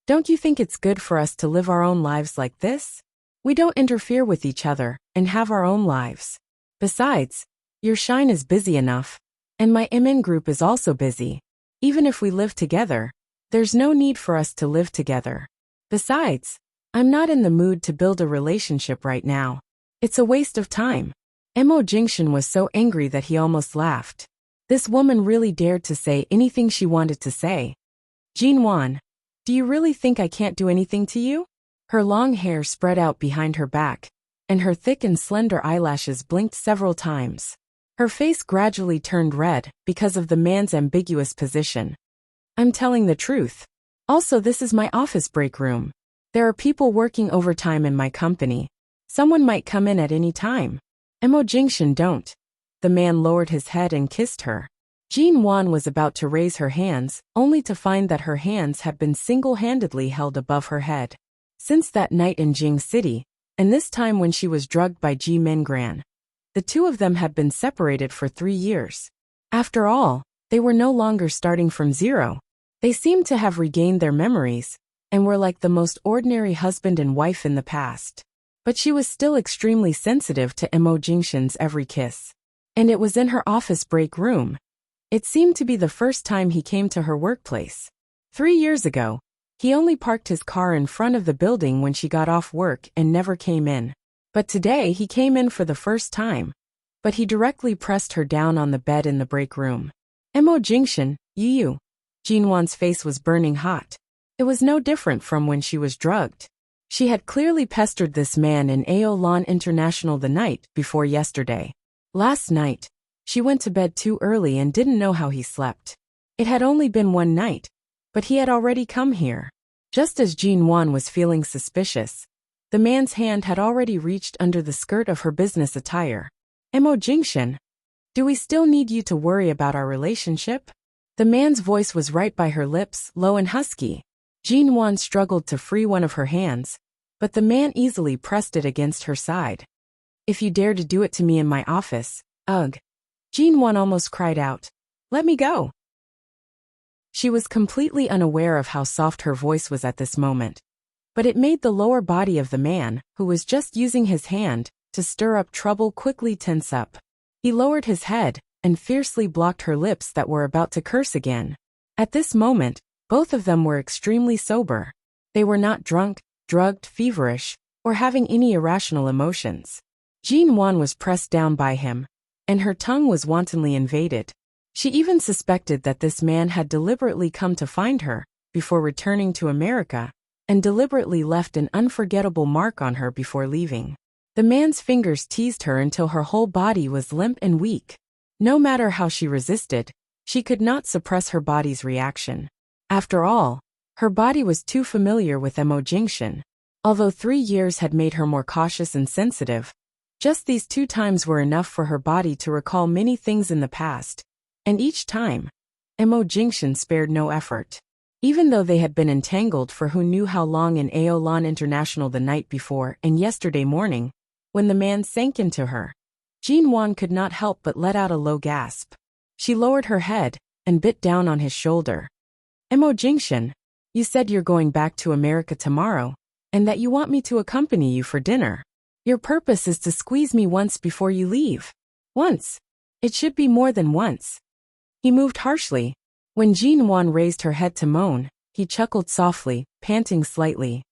[SPEAKER 1] Don't you think it's good for us to live our own lives like this? We don't interfere with each other and have our own lives. Besides, your Shine is busy enough, and my MN group is also busy. Even if we live together, there's no need for us to live together. Besides, I'm not in the mood to build a relationship right now. It's a waste of time. Mo Jingshan was so angry that he almost laughed. This woman really dared to say anything she wanted to say. Jean Wan, do you really think I can't do anything to you? Her long hair spread out behind her back, and her thick and slender eyelashes blinked several times. Her face gradually turned red because of the man's ambiguous position. I'm telling the truth. Also, this is my office break room. There are people working overtime in my company. Someone might come in at any time. Mo Jingshan don't. The man lowered his head and kissed her. Jean Wan was about to raise her hands, only to find that her hands had been single-handedly held above her head. Since that night in Jing City, and this time when she was drugged by Ji Mingran, the two of them had been separated for 3 years. After all, they were no longer starting from zero. They seemed to have regained their memories, and were like the most ordinary husband and wife in the past. But she was still extremely sensitive to Mo Jingshan's every kiss. And it was in her office break room. It seemed to be the first time he came to her workplace. 3 years ago, he only parked his car in front of the building when she got off work and never came in. But today he came in for the first time. But he directly pressed her down on the bed in the break room. Mo Jingshan, you. Jean Wan's face was burning hot. It was no different from when she was drugged. She had clearly pestered this man in Aolan International the night before yesterday. Last night, she went to bed too early and didn't know how he slept. It had only been one night, but he had already come here. Just as Jean Wan was feeling suspicious, the man's hand had already reached under the skirt of her business attire. Mo Jingshan, do we still need you to worry about our relationship? The man's voice was right by her lips, low and husky. Jean Wan struggled to free one of her hands, but the man easily pressed it against her side. If you dare to do it to me in my office, ugh. Jean Wan almost cried out, let me go. She was completely unaware of how soft her voice was at this moment. But it made the lower body of the man, who was just using his hand to stir up trouble, quickly tense up. He lowered his head and fiercely blocked her lips that were about to curse again. At this moment, both of them were extremely sober. They were not drunk, drugged, feverish, or having any irrational emotions. Jean Wan was pressed down by him, and her tongue was wantonly invaded. She even suspected that this man had deliberately come to find her, before returning to America, and deliberately left an unforgettable mark on her before leaving. The man's fingers teased her until her whole body was limp and weak. No matter how she resisted, she could not suppress her body's reaction. After all, her body was too familiar with Mo Jingshan. Although 3 years had made her more cautious and sensitive, just these 2 times were enough for her body to recall many things in the past. And each time, Mo Jingshan spared no effort. Even though they had been entangled for who knew how long in Aolan International the night before and yesterday morning, when the man sank into her, Jean Wan could not help but let out a low gasp. She lowered her head and bit down on his shoulder. Mo Jingshan, you said you're going back to America tomorrow, and that you want me to accompany you for dinner. Your purpose is to squeeze me once before you leave. Once. It should be more than once. He moved harshly. When Jean Wan raised her head to moan, he chuckled softly, panting slightly.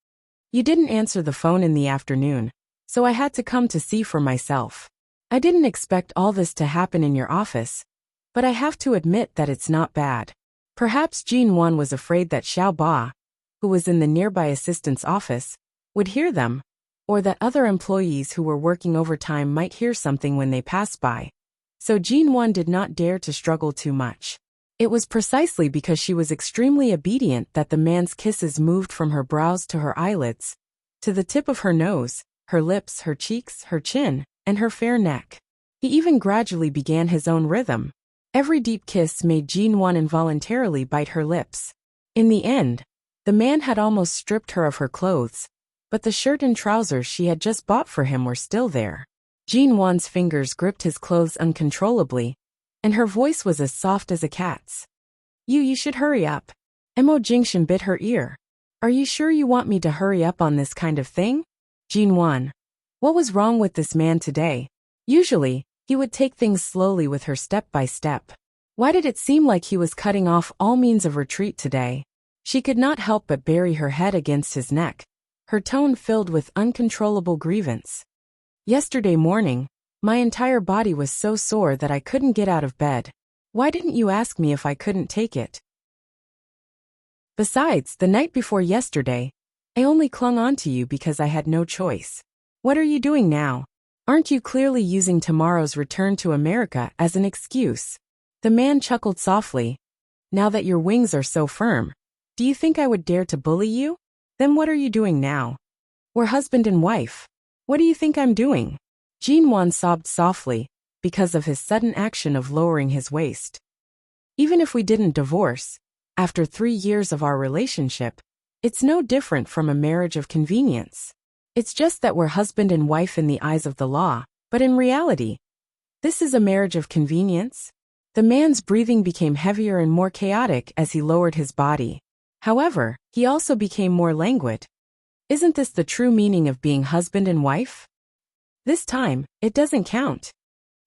[SPEAKER 1] You didn't answer the phone in the afternoon, so I had to come to see for myself. I didn't expect all this to happen in your office, but I have to admit that it's not bad. Perhaps Jean Wan was afraid that Xiao Ba, who was in the nearby assistant's office, would hear them, or that other employees who were working overtime might hear something when they passed by. So Jin-won did not dare to struggle too much. It was precisely because she was extremely obedient that the man's kisses moved from her brows to her eyelids, to the tip of her nose, her lips, her cheeks, her chin, and her fair neck. He even gradually began his own rhythm. Every deep kiss made Jin-won involuntarily bite her lips. In the end, the man had almost stripped her of her clothes, but the shirt and trousers she had just bought for him were still there. Jin-won's fingers gripped his clothes uncontrollably, and her voice was as soft as a cat's. You should hurry up. Mo Jingshan bit her ear. Are you sure you want me to hurry up on this kind of thing? Jin-won. What was wrong with this man today? Usually, he would take things slowly with her step by step. Why did it seem like he was cutting off all means of retreat today? She could not help but bury her head against his neck, her tone filled with uncontrollable grievance. Yesterday morning, my entire body was so sore that I couldn't get out of bed. Why didn't you ask me if I couldn't take it? Besides, the night before yesterday, I only clung on to you because I had no choice. What are you doing now? Aren't you clearly using tomorrow's return to America as an excuse? The man chuckled softly. Now that your wings are so firm, do you think I would dare to bully you? Then what are you doing now? We're husband and wife. What do you think I'm doing? Jin-won sobbed softly, because of his sudden action of lowering his waist. Even if we didn't divorce, after 3 years of our relationship, it's no different from a marriage of convenience. It's just that we're husband and wife in the eyes of the law, but in reality, this is a marriage of convenience. The man's breathing became heavier and more chaotic as he lowered his body. However, he also became more languid. Isn't this the true meaning of being husband and wife? This time, it doesn't count.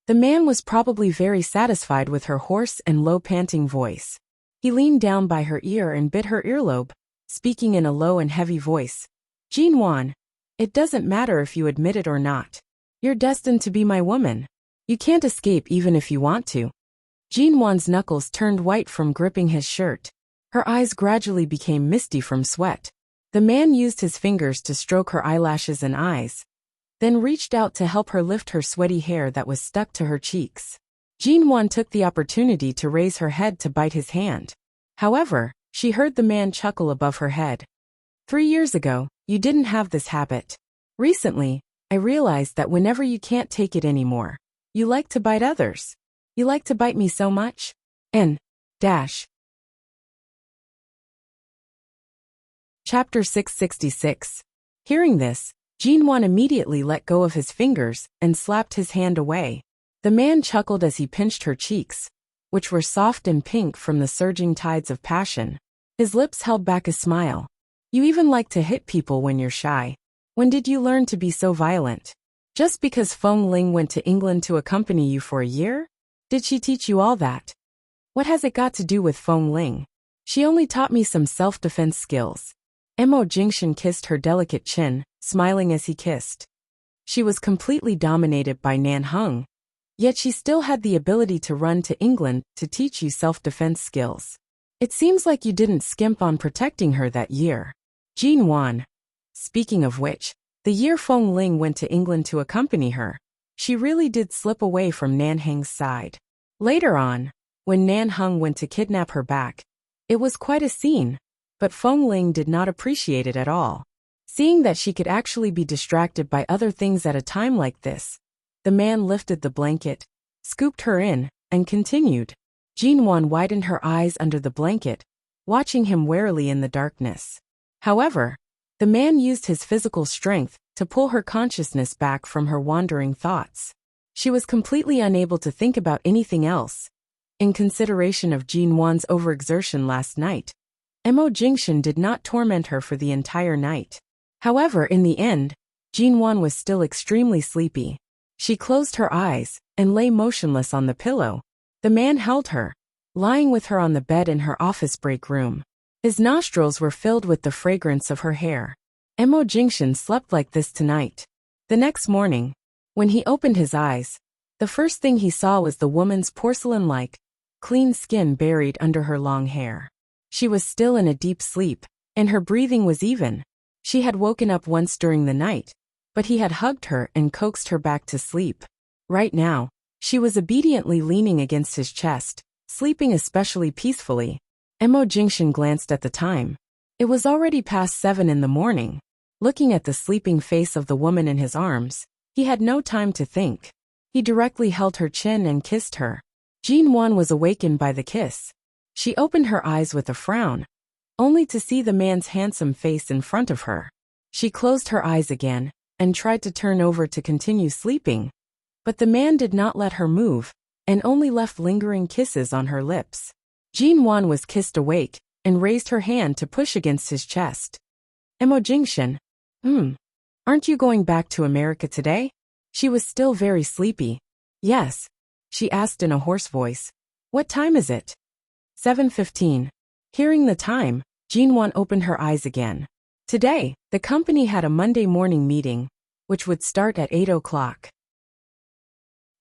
[SPEAKER 1] The man was probably very satisfied with her hoarse and low panting voice. He leaned down by her ear and bit her earlobe, speaking in a low and heavy voice. Jin-won, it doesn't matter if you admit it or not. You're destined to be my woman. You can't escape even if you want to. Jin-won's knuckles turned white from gripping his shirt. Her eyes gradually became misty from sweat. The man used his fingers to stroke her eyelashes and eyes, then reached out to help her lift her sweaty hair that was stuck to her cheeks. Jin-won took the opportunity to raise her head to bite his hand. However, she heard the man chuckle above her head. 3 years ago, you didn't have this habit. Recently, I realized that whenever you can't take it anymore, you like to bite others. You like to bite me so much? Chapter 666. Hearing this, Jin-won immediately let go of his fingers and slapped his hand away. The man chuckled as he pinched her cheeks, which were soft and pink from the surging tides of passion. His lips held back a smile. You even like to hit people when you're shy. When did you learn to be so violent? Just because Feng Ling went to England to accompany you for a year? Did she teach you all that? What has it got to do with Feng Ling? She only taught me some self-defense skills. Mo Jingshan kissed her delicate chin, smiling as he kissed. She was completely dominated by Nan Hung, yet she still had the ability to run to England to teach you self-defense skills. It seems like you didn't skimp on protecting her that year. Jin-won. Speaking of which, the year Feng Ling went to England to accompany her, she really did slip away from Nan Heng's side. Later on, when Nan Hung went to kidnap her back, it was quite a scene, but Feng Ling did not appreciate it at all. Seeing that she could actually be distracted by other things at a time like this, the man lifted the blanket, scooped her in, and continued. Jin-won widened her eyes under the blanket, watching him warily in the darkness. However, the man used his physical strength to pull her consciousness back from her wandering thoughts. She was completely unable to think about anything else. In consideration of Jin-won's overexertion last night, Mo Jingshan did not torment her for the entire night. However, in the end, Jin-won was still extremely sleepy. She closed her eyes and lay motionless on the pillow. The man held her, lying with her on the bed in her office break room. His nostrils were filled with the fragrance of her hair. Mo Jingshan slept like this tonight. The next morning, when he opened his eyes, the first thing he saw was the woman's porcelain-like, clean skin buried under her long hair. She was still in a deep sleep, and her breathing was even. She had woken up once during the night, but he had hugged her and coaxed her back to sleep. Right now, She was obediently leaning against his chest, sleeping especially peacefully. Mo Jingshan glanced at the time. It was already past 7 in the morning. Looking at the sleeping face of the woman in his arms, he had no time to think. He directly held her chin and kissed her. Jin Wan was awakened by the kiss. She opened her eyes with a frown, only to see the man's handsome face in front of her. She closed her eyes again and tried to turn over to continue sleeping, but the man did not let her move and only left lingering kisses on her lips. Jin Wan was kissed awake and raised her hand to push against his chest. Mo Jingshan, aren't you going back to America today? She was still very sleepy. Yes, she asked in a hoarse voice. What time is it? 7:15. Hearing the time, Jin Wan opened her eyes again. Today, the company had a Monday morning meeting, which would start at 8 o'clock.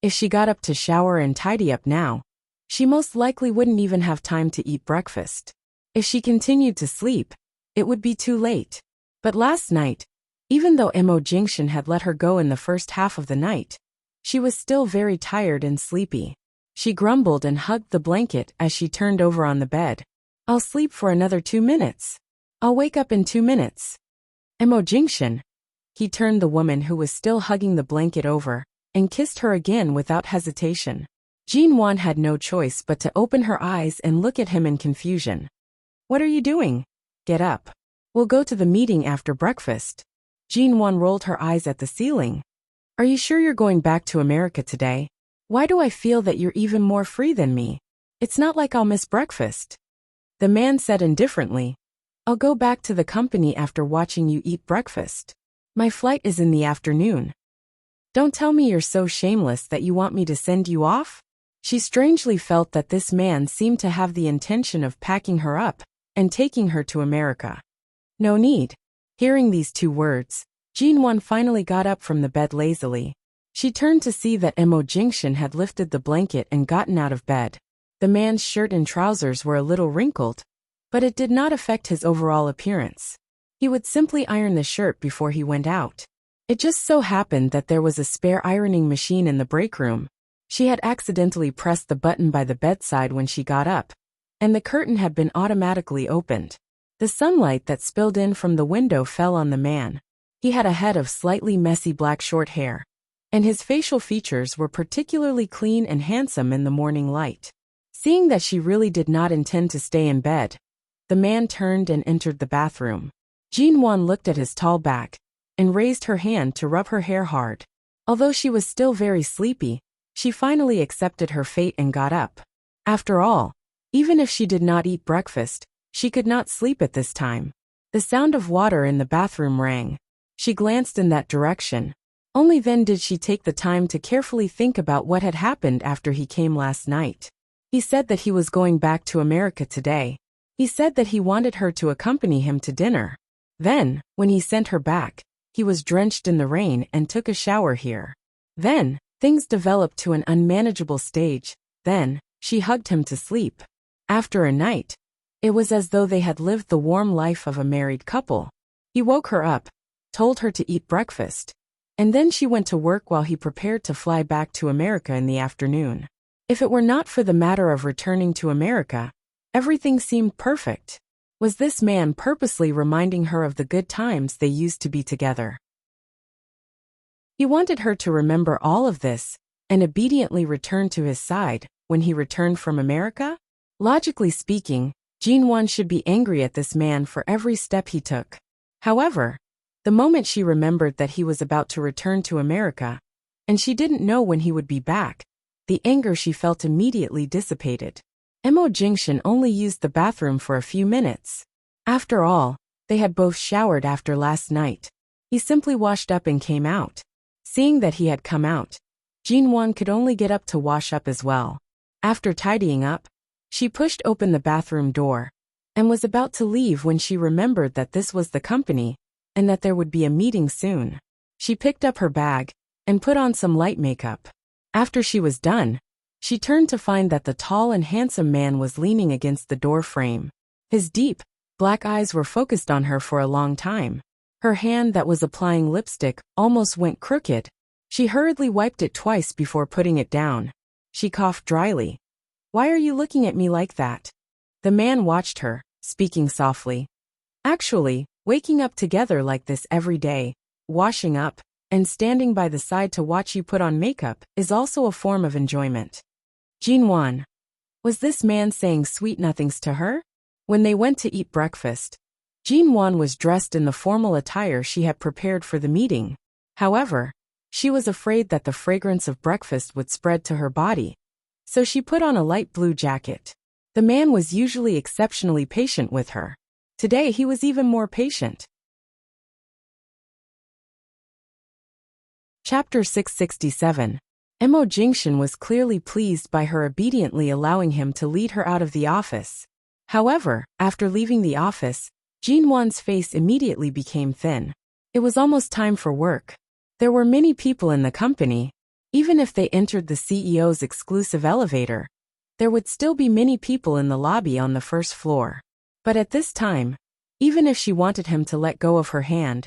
[SPEAKER 1] If she got up to shower and tidy up now, she most likely wouldn't even have time to eat breakfast. If she continued to sleep, it would be too late. But last night, even though Mo Jingshan had let her go in the first half of the night, she was still very tired and sleepy. She grumbled and hugged the blanket as she turned over on the bed. I'll sleep for another 2 minutes. I'll wake up in 2 minutes. Mo Jingshan. He turned the woman who was still hugging the blanket over and kissed her again without hesitation. Jin Wan had no choice but to open her eyes and look at him in confusion. What are you doing? Get up. We'll go to the meeting after breakfast. Jin Wan rolled her eyes at the ceiling. Are you sure you're going back to America today? Why do I feel that you're even more free than me? It's not like I'll miss breakfast. The man said indifferently. I'll go back to the company after watching you eat breakfast. My flight is in the afternoon. Don't tell me you're so shameless that you want me to send you off? She strangely felt that this man seemed to have the intention of packing her up and taking her to America. No need. Hearing these 2 words, Jin Wan finally got up from the bed lazily. She turned to see that Mo Jingshan had lifted the blanket and gotten out of bed. The man's shirt and trousers were a little wrinkled, but it did not affect his overall appearance. He would simply iron the shirt before he went out. It just so happened that there was a spare ironing machine in the break room. She had accidentally pressed the button by the bedside when she got up, and the curtain had been automatically opened. The sunlight that spilled in from the window fell on the man. He had a head of slightly messy black short hair, and his facial features were particularly clean and handsome in the morning light. Seeing that she really did not intend to stay in bed, the man turned and entered the bathroom. Jin Wan looked at his tall back and raised her hand to rub her hair hard. Although she was still very sleepy, she finally accepted her fate and got up. After all, even if she did not eat breakfast, she could not sleep at this time. The sound of water in the bathroom rang. She glanced in that direction. Only then did she take the time to carefully think about what had happened after he came last night. He said that he was going back to America today. He said that he wanted her to accompany him to dinner. Then, when he sent her back, he was drenched in the rain and took a shower here. Then, things developed to an unmanageable stage. Then, she hugged him to sleep. After a night, it was as though they had lived the warm life of a married couple. He woke her up, told her to eat breakfast, and then she went to work while he prepared to fly back to America in the afternoon. If it were not for the matter of returning to America, everything seemed perfect. Was this man purposely reminding her of the good times they used to be together? He wanted her to remember all of this and obediently return to his side when he returned from America? Logically speaking, Jin Wan should be angry at this man for every step he took. However, the moment she remembered that he was about to return to America, and she didn't know when he would be back, the anger she felt immediately dissipated. Mo Jingshan only used the bathroom for a few minutes. After all, they had both showered after last night. He simply washed up and came out. Seeing that he had come out, Jin Wan could only get up to wash up as well. After tidying up, she pushed open the bathroom door and was about to leave when she remembered that this was the company and that there would be a meeting soon. She picked up her bag and put on some light makeup. After she was done, she turned to find that the tall and handsome man was leaning against the door frame. His deep, black eyes were focused on her for a long time. Her hand that was applying lipstick almost went crooked. She hurriedly wiped it twice before putting it down. She coughed dryly. Why are you looking at me like that? The man watched her, speaking softly. Actually, waking up together like this every day, washing up, and standing by the side to watch you put on makeup is also a form of enjoyment. Jinwan. Was this man saying sweet nothings to her? When they went to eat breakfast, Jinwan was dressed in the formal attire she had prepared for the meeting. However, she was afraid that the fragrance of breakfast would spread to her body, so she put on a light blue jacket. The man was usually exceptionally patient with her. Today he was even more patient. Chapter 667. Mo Jingshan was clearly pleased by her obediently allowing him to lead her out of the office. However, after leaving the office, Jinwan's face immediately became thin. It was almost time for work. There were many people in the company. Even if they entered the CEO's exclusive elevator, there would still be many people in the lobby on the first floor. But at this time, even if she wanted him to let go of her hand,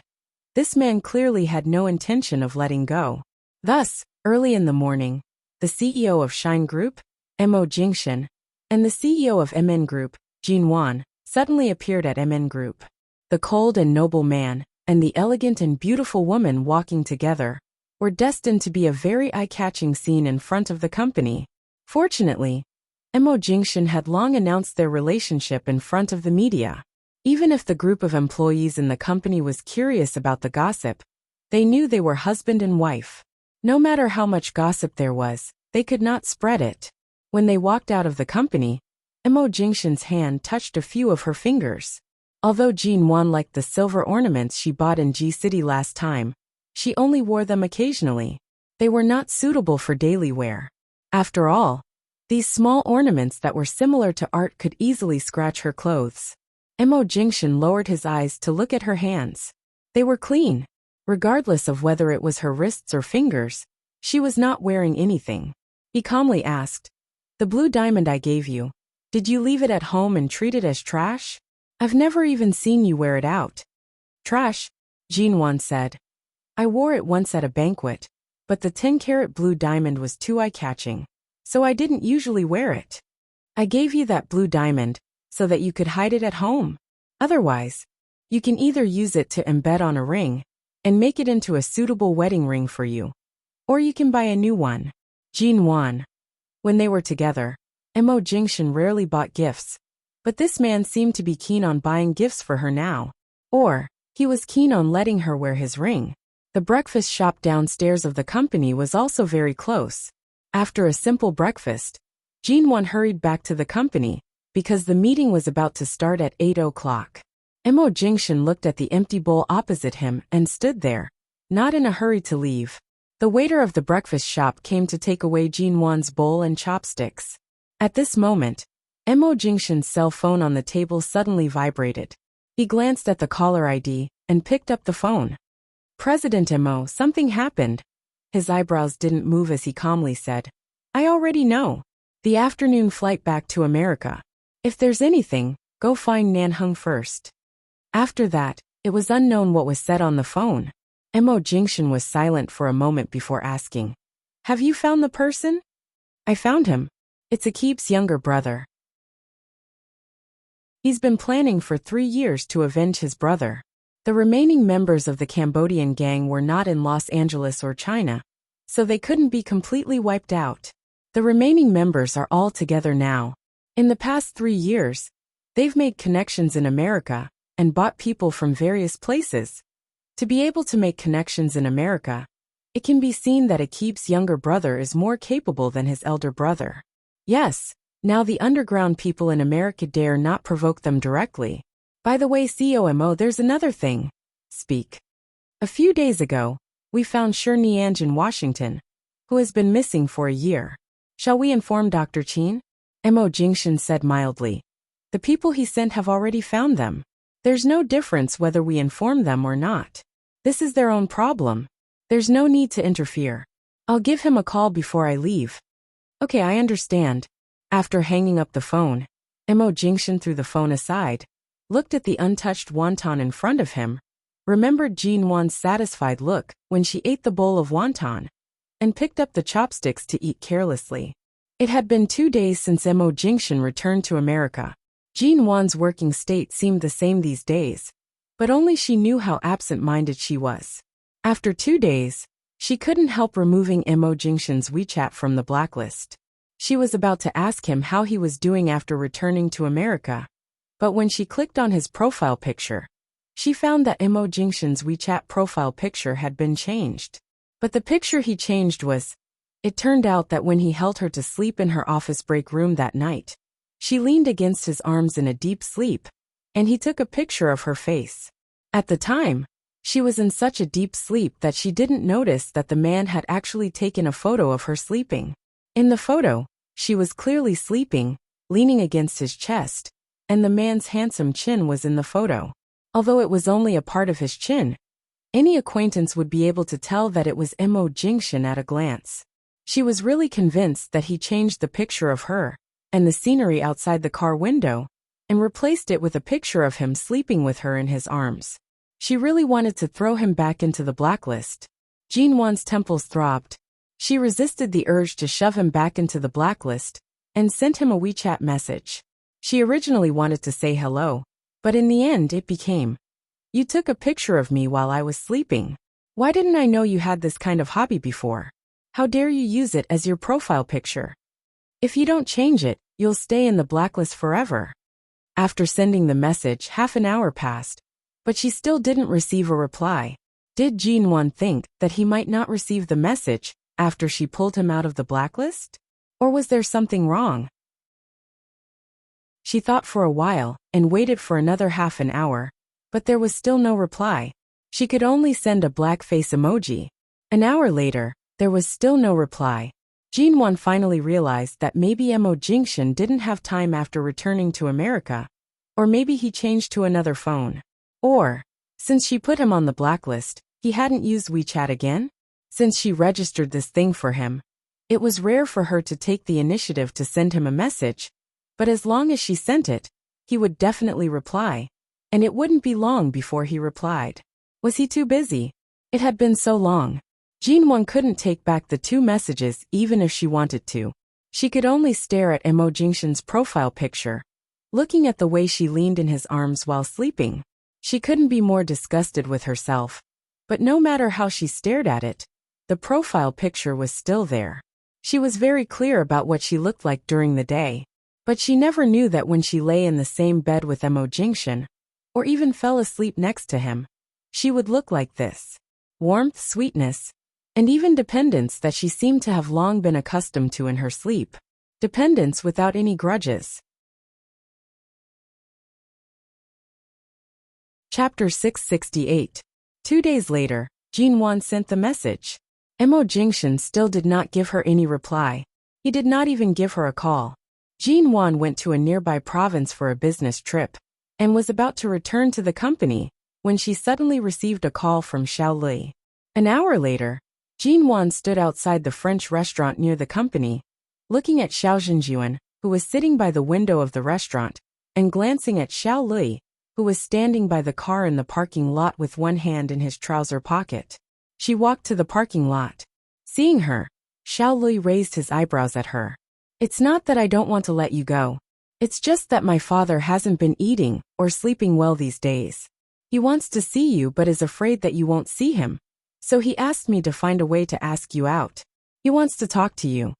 [SPEAKER 1] this man clearly had no intention of letting go. Thus, early in the morning, the CEO of Shine Group, Mo Jingshan, and the CEO of MN Group, Jinwan, suddenly appeared at MN Group. The cold and noble man, and the elegant and beautiful woman walking together, were destined to be a very eye-catching scene in front of the company. Fortunately, Mo Jingshan had long announced their relationship in front of the media. Even if the group of employees in the company was curious about the gossip, they knew they were husband and wife. No matter how much gossip there was, they could not spread it. When they walked out of the company, Mo Jingshan's hand touched a few of her fingers. Although Jinwan liked the silver ornaments she bought in G City last time, she only wore them occasionally. They were not suitable for daily wear. After all, these small ornaments that were similar to art could easily scratch her clothes. Mo Jingshan lowered his eyes to look at her hands. They were clean. Regardless of whether it was her wrists or fingers, she was not wearing anything. He calmly asked, "The blue diamond I gave you, did you leave it at home and treat it as trash? I've never even seen you wear it out." "Trash," Jinwan said. "I wore it once at a banquet, but the 10-carat blue diamond was too eye-catching, so I didn't usually wear it. I gave you that blue diamond so that you could hide it at home. Otherwise, you can either use it to embed on a ring and make it into a suitable wedding ring for you, or you can buy a new one." Jinwan. When they were together, Mo Jingshan rarely bought gifts, but this man seemed to be keen on buying gifts for her now. Or, he was keen on letting her wear his ring. The breakfast shop downstairs of the company was also very close. After a simple breakfast, Jinwan hurried back to the company, because the meeting was about to start at 8 o'clock. Mo Jingshan looked at the empty bowl opposite him and stood there, not in a hurry to leave. The waiter of the breakfast shop came to take away Jinwan's bowl and chopsticks. At this moment, Mo Jingshan's cell phone on the table suddenly vibrated. He glanced at the caller ID and picked up the phone. "President Mo, something happened." His eyebrows didn't move as he calmly said, "I already know. The afternoon flight back to America. If there's anything, go find Nanheng first." After that, it was unknown what was said on the phone. Mo Jingshan was silent for a moment before asking, "Have you found the person?" "I found him. It's Akib's younger brother. He's been planning for 3 years to avenge his brother." The remaining members of the Cambodian gang were not in Los Angeles or China, so they couldn't be completely wiped out. The remaining members are all together now. In the past 3 years, they've made connections in America and bought people from various places. To be able to make connections in America, it can be seen that Akib's younger brother is more capable than his elder brother. Yes, now the underground people in America dare not provoke them directly. By the way, COMO, there's another thing. Speak. A few days ago, we found Shi Nianj in Washington, who has been missing for a year. Shall we inform Dr. Qin? Mo Jingshan said mildly. The people he sent have already found them. There's no difference whether we inform them or not. This is their own problem. There's no need to interfere. I'll give him a call before I leave. Okay, I understand. After hanging up the phone, Mo Jingshan threw the phone aside, looked at the untouched wonton in front of him, remembered Jinwan's satisfied look when she ate the bowl of wonton, and picked up the chopsticks to eat carelessly. It had been 2 days since Mo Jingshan returned to America. Jin Wan's working state seemed the same these days, but only she knew how absent-minded she was. After 2 days, she couldn't help removing Mo Jingshan's WeChat from the blacklist. She was about to ask him how he was doing after returning to America, but when she clicked on his profile picture, she found that Mo Jingshan's WeChat profile picture had been changed. But the picture he changed was, it turned out that when he held her to sleep in her office break room that night, she leaned against his arms in a deep sleep, and he took a picture of her face. At the time, she was in such a deep sleep that she didn't notice that the man had actually taken a photo of her sleeping. In the photo, she was clearly sleeping, leaning against his chest, and the man's handsome chin was in the photo. Although it was only a part of his chin, any acquaintance would be able to tell that it was Mo Jingshan at a glance. She was really convinced that he changed the picture of her and the scenery outside the car window and replaced it with a picture of him sleeping with her in his arms. She really wanted to throw him back into the blacklist. Jin Wan's temples throbbed. She resisted the urge to shove him back into the blacklist and sent him a WeChat message. She originally wanted to say hello, but in the end it became, "You took a picture of me while I was sleeping. Why didn't I know you had this kind of hobby before? How dare you use it as your profile picture? If you don't change it, you'll stay in the blacklist forever." After sending the message, half an hour passed, but she still didn't receive a reply. Did Jin Wan think that he might not receive the message after she pulled him out of the blacklist? Or was there something wrong? She thought for a while and waited for another half an hour, but there was still no reply. She could only send a black face emoji. An hour later, there was still no reply. Jin Wan finally realized that maybe Mo Jingshan didn't have time after returning to America, or maybe he changed to another phone. Or, since she put him on the blacklist, he hadn't used WeChat again? Since she registered this thing for him, it was rare for her to take the initiative to send him a message, but as long as she sent it, he would definitely reply, and it wouldn't be long before he replied. Was he too busy? It had been so long. Jin Wan couldn't take back the 2 messages even if she wanted to. She could only stare at Mo Jingshan's profile picture, looking at the way she leaned in his arms while sleeping. She couldn't be more disgusted with herself. But no matter how she stared at it, the profile picture was still there. She was very clear about what she looked like during the day, but she never knew that when she lay in the same bed with Mo Jingshan, or even fell asleep next to him, she would look like this. Warmth, sweetness, and even dependence that she seemed to have long been accustomed to in her sleep. Dependence without any grudges. Chapter 668. 2 days later, Jin Wan sent the message. Mo Jingshan still did not give her any reply. He did not even give her a call. Jin Wan went to a nearby province for a business trip, and was about to return to the company, when she suddenly received a call from Xiao Li. An hour later, Jin Wan stood outside the French restaurant near the company, looking at Xiao Zhenjuan, who was sitting by the window of the restaurant, and glancing at Xiao Li, who was standing by the car in the parking lot with one hand in his trouser pocket. She walked to the parking lot. Seeing her, Xiao Li raised his eyebrows at her. "It's not that I don't want to let you go. It's just that my father hasn't been eating or sleeping well these days. He wants to see you but is afraid that you won't see him. So he asked me to find a way to ask you out. He wants to talk to you."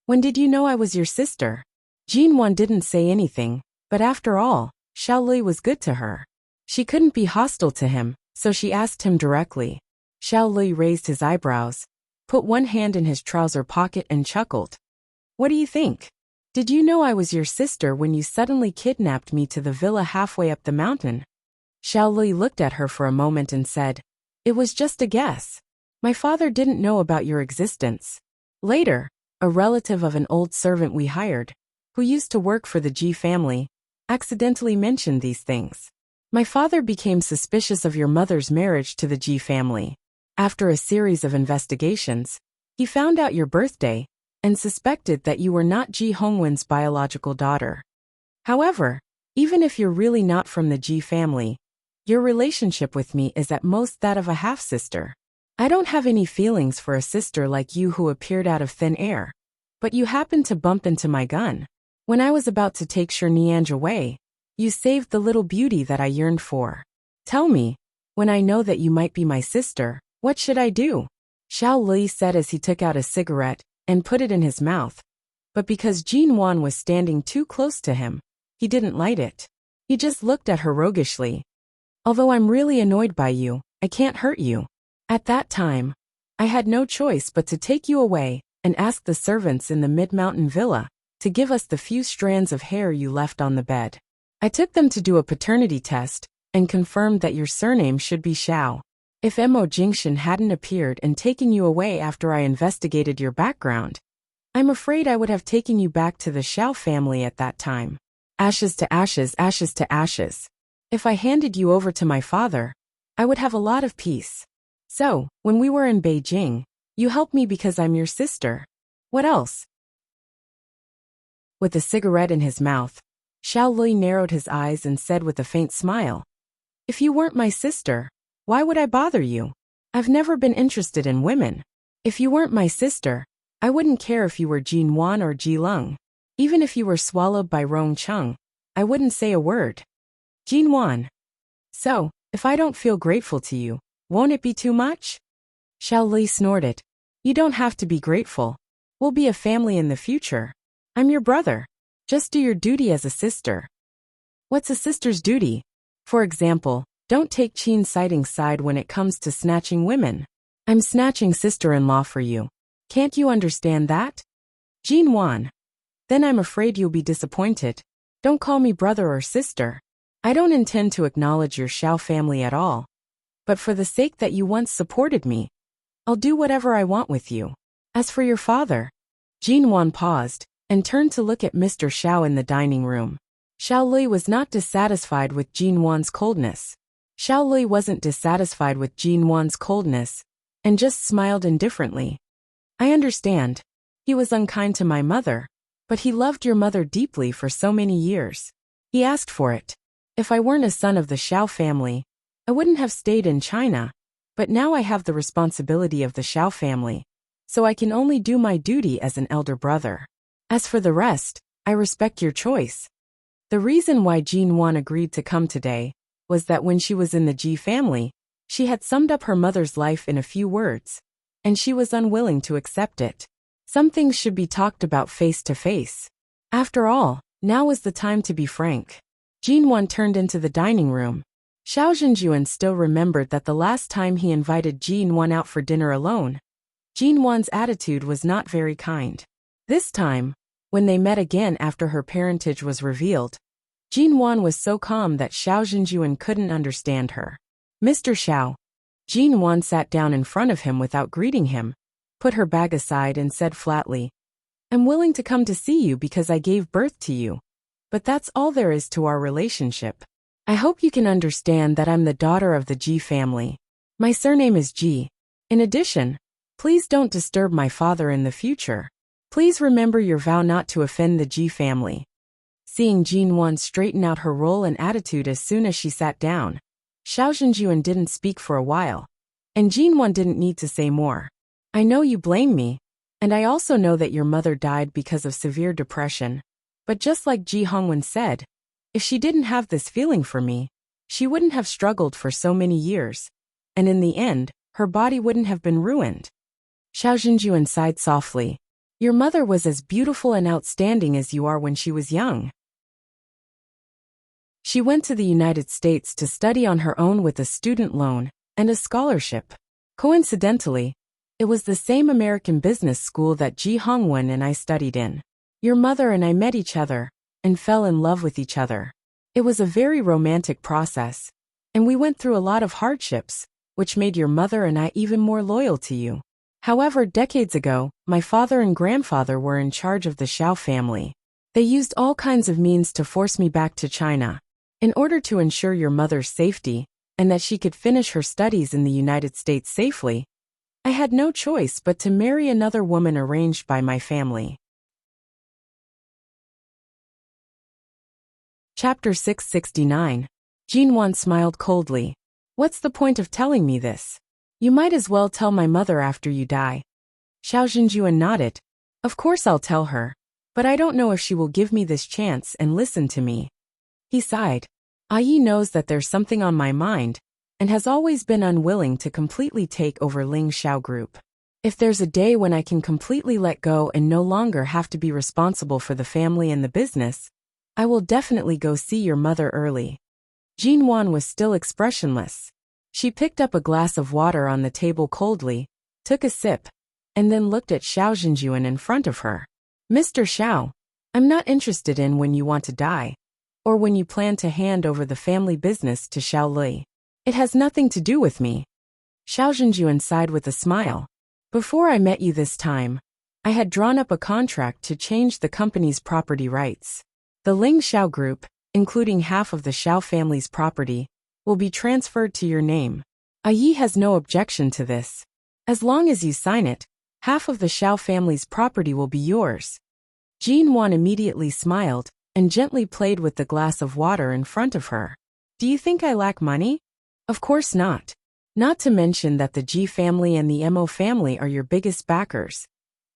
[SPEAKER 1] "When did you know I was your sister?" Jin Wan didn't say anything, but after all, Xiao Li was good to her. She couldn't be hostile to him, so she asked him directly. Xiao Li raised his eyebrows, put one hand in his trouser pocket and chuckled. "What do you think? Did you know I was your sister when you suddenly kidnapped me to the villa halfway up the mountain?" Xiao Li looked at her for a moment and said, "It was just a guess. My father didn't know about your existence." Later, a relative of an old servant we hired, who used to work for the Ji family, accidentally mentioned these things. "My father became suspicious of your mother's marriage to the Ji family. After a series of investigations, he found out your birthday and suspected that you were not Ji Hongwen's biological daughter. However, even if you're really not from the Ji family, your relationship with me is at most that of a half-sister. I don't have any feelings for a sister like you who appeared out of thin air. But you happened to bump into my gun. When I was about to take Shirnianj away, you saved the little beauty that I yearned for. Tell me, when I know that you might be my sister, what should I do? Xiao Li said as he took out a cigarette and put it in his mouth. But because Jin Wan was standing too close to him, he didn't light it. He just looked at her roguishly. Although I'm really annoyed by you, I can't hurt you. At that time, I had no choice but to take you away and ask the servants in the mid-mountain villa to give us the few strands of hair you left on the bed. I took them to do a paternity test and confirmed that your surname should be Xiao. If Mo Jingshan hadn't appeared and taken you away after I investigated your background, I'm afraid I would have taken you back to the Xiao family at that time. Ashes to ashes, ashes to ashes. If I handed you over to my father, I would have a lot of peace. So, when we were in Beijing, you helped me because I'm your sister. What else? With a cigarette in his mouth, Xiao Lui narrowed his eyes and said with a faint smile, If you weren't my sister, why would I bother you? I've never been interested in women. If you weren't my sister, I wouldn't care if you were Jin Wan or Ji Leng. Even if you were swallowed by Rong Chung, I wouldn't say a word. Jin Wan. So, if I don't feel grateful to you, won't it be too much? Xiao Li snorted. You don't have to be grateful. We'll be a family in the future. I'm your brother. Just do your duty as a sister. What's a sister's duty? For example, don't take Qin's side when it comes to snatching women. I'm snatching sister-in-law for you. Can't you understand that? Jin Wan. Then I'm afraid you'll be disappointed. Don't call me brother or sister. I don't intend to acknowledge your Xiao family at all. But for the sake that you once supported me, I'll do whatever I want with you. As for your father, Jin Wan paused and turned to look at Mr. Xiao in the dining room. Xiao Lui was not dissatisfied with Jin Wan's coldness. Xiao Lui wasn't dissatisfied with Jin Wan's coldness and just smiled indifferently. I understand. He was unkind to my mother, but he loved your mother deeply for so many years. He asked for it. If I weren't a son of the Xiao family, I wouldn't have stayed in China, but now I have the responsibility of the Xiao family, so I can only do my duty as an elder brother. As for the rest, I respect your choice. The reason why Jin Wan agreed to come today was that when she was in the Ji family, she had summed up her mother's life in a few words, and she was unwilling to accept it. Some things should be talked about face to face. After all, now was the time to be frank. Jin Wan turned into the dining room. Xiao Zhenjuan still remembered that the last time he invited Jin Wan out for dinner alone, Jin Wan's attitude was not very kind. This time, when they met again after her parentage was revealed, Jin Wan was so calm that Xiao Zhenjuan couldn't understand her. Mr. Xiao. Jin Wan sat down in front of him without greeting him, put her bag aside and said flatly, I'm willing to come to see you because I gave birth to you. But that's all there is to our relationship. I hope you can understand that I'm the daughter of the Ji family. My surname is Ji. In addition, please don't disturb my father in the future. Please remember your vow not to offend the Ji family. Seeing Jin Wan straighten out her role and attitude as soon as she sat down, Xiao Zhenjuan didn't speak for a while, and Jin Wan didn't need to say more. I know you blame me, and I also know that your mother died because of severe depression. But just like Ji Hongwen said, if she didn't have this feeling for me, she wouldn't have struggled for so many years, and in the end, her body wouldn't have been ruined. Xiao Zhenjuan sighed softly. Your mother was as beautiful and outstanding as you are when she was young. She went to the United States to study on her own with a student loan and a scholarship. Coincidentally, it was the same American business school that Ji Hongwen and I studied in. Your mother and I met each other and fell in love with each other. It was a very romantic process, and we went through a lot of hardships, which made your mother and I even more loyal to you. However, decades ago, my father and grandfather were in charge of the Xiao family. They used all kinds of means to force me back to China. In order to ensure your mother's safety, and that she could finish her studies in the United States safely, I had no choice but to marry another woman arranged by my family. Chapter 669. Jin Wan smiled coldly. What's the point of telling me this? You might as well tell my mother after you die. Xiao Zhenjuan nodded. Of course I'll tell her, but I don't know if she will give me this chance and listen to me. He sighed. Yi knows that there's something on my mind, and has always been unwilling to completely take over Ling Xiao Group. If there's a day when I can completely let go and no longer have to be responsible for the family and the business, I will definitely go see your mother early. Jin Wan was still expressionless. She picked up a glass of water on the table coldly, took a sip, and then looked at Xiao Zhenjuan in front of her. Mr. Xiao, I'm not interested in when you want to die, or when you plan to hand over the family business to Xiao Li. It has nothing to do with me. Xiao Zhenjuan sighed with a smile. Before I met you this time, I had drawn up a contract to change the company's property rights. The Ling Xiao Group, including half of the Xiao family's property, will be transferred to your name. Yi has no objection to this. As long as you sign it, half of the Xiao family's property will be yours. Jin Wan immediately smiled and gently played with the glass of water in front of her. Do you think I lack money? Of course not. Not to mention that the Ji family and the Mo family are your biggest backers.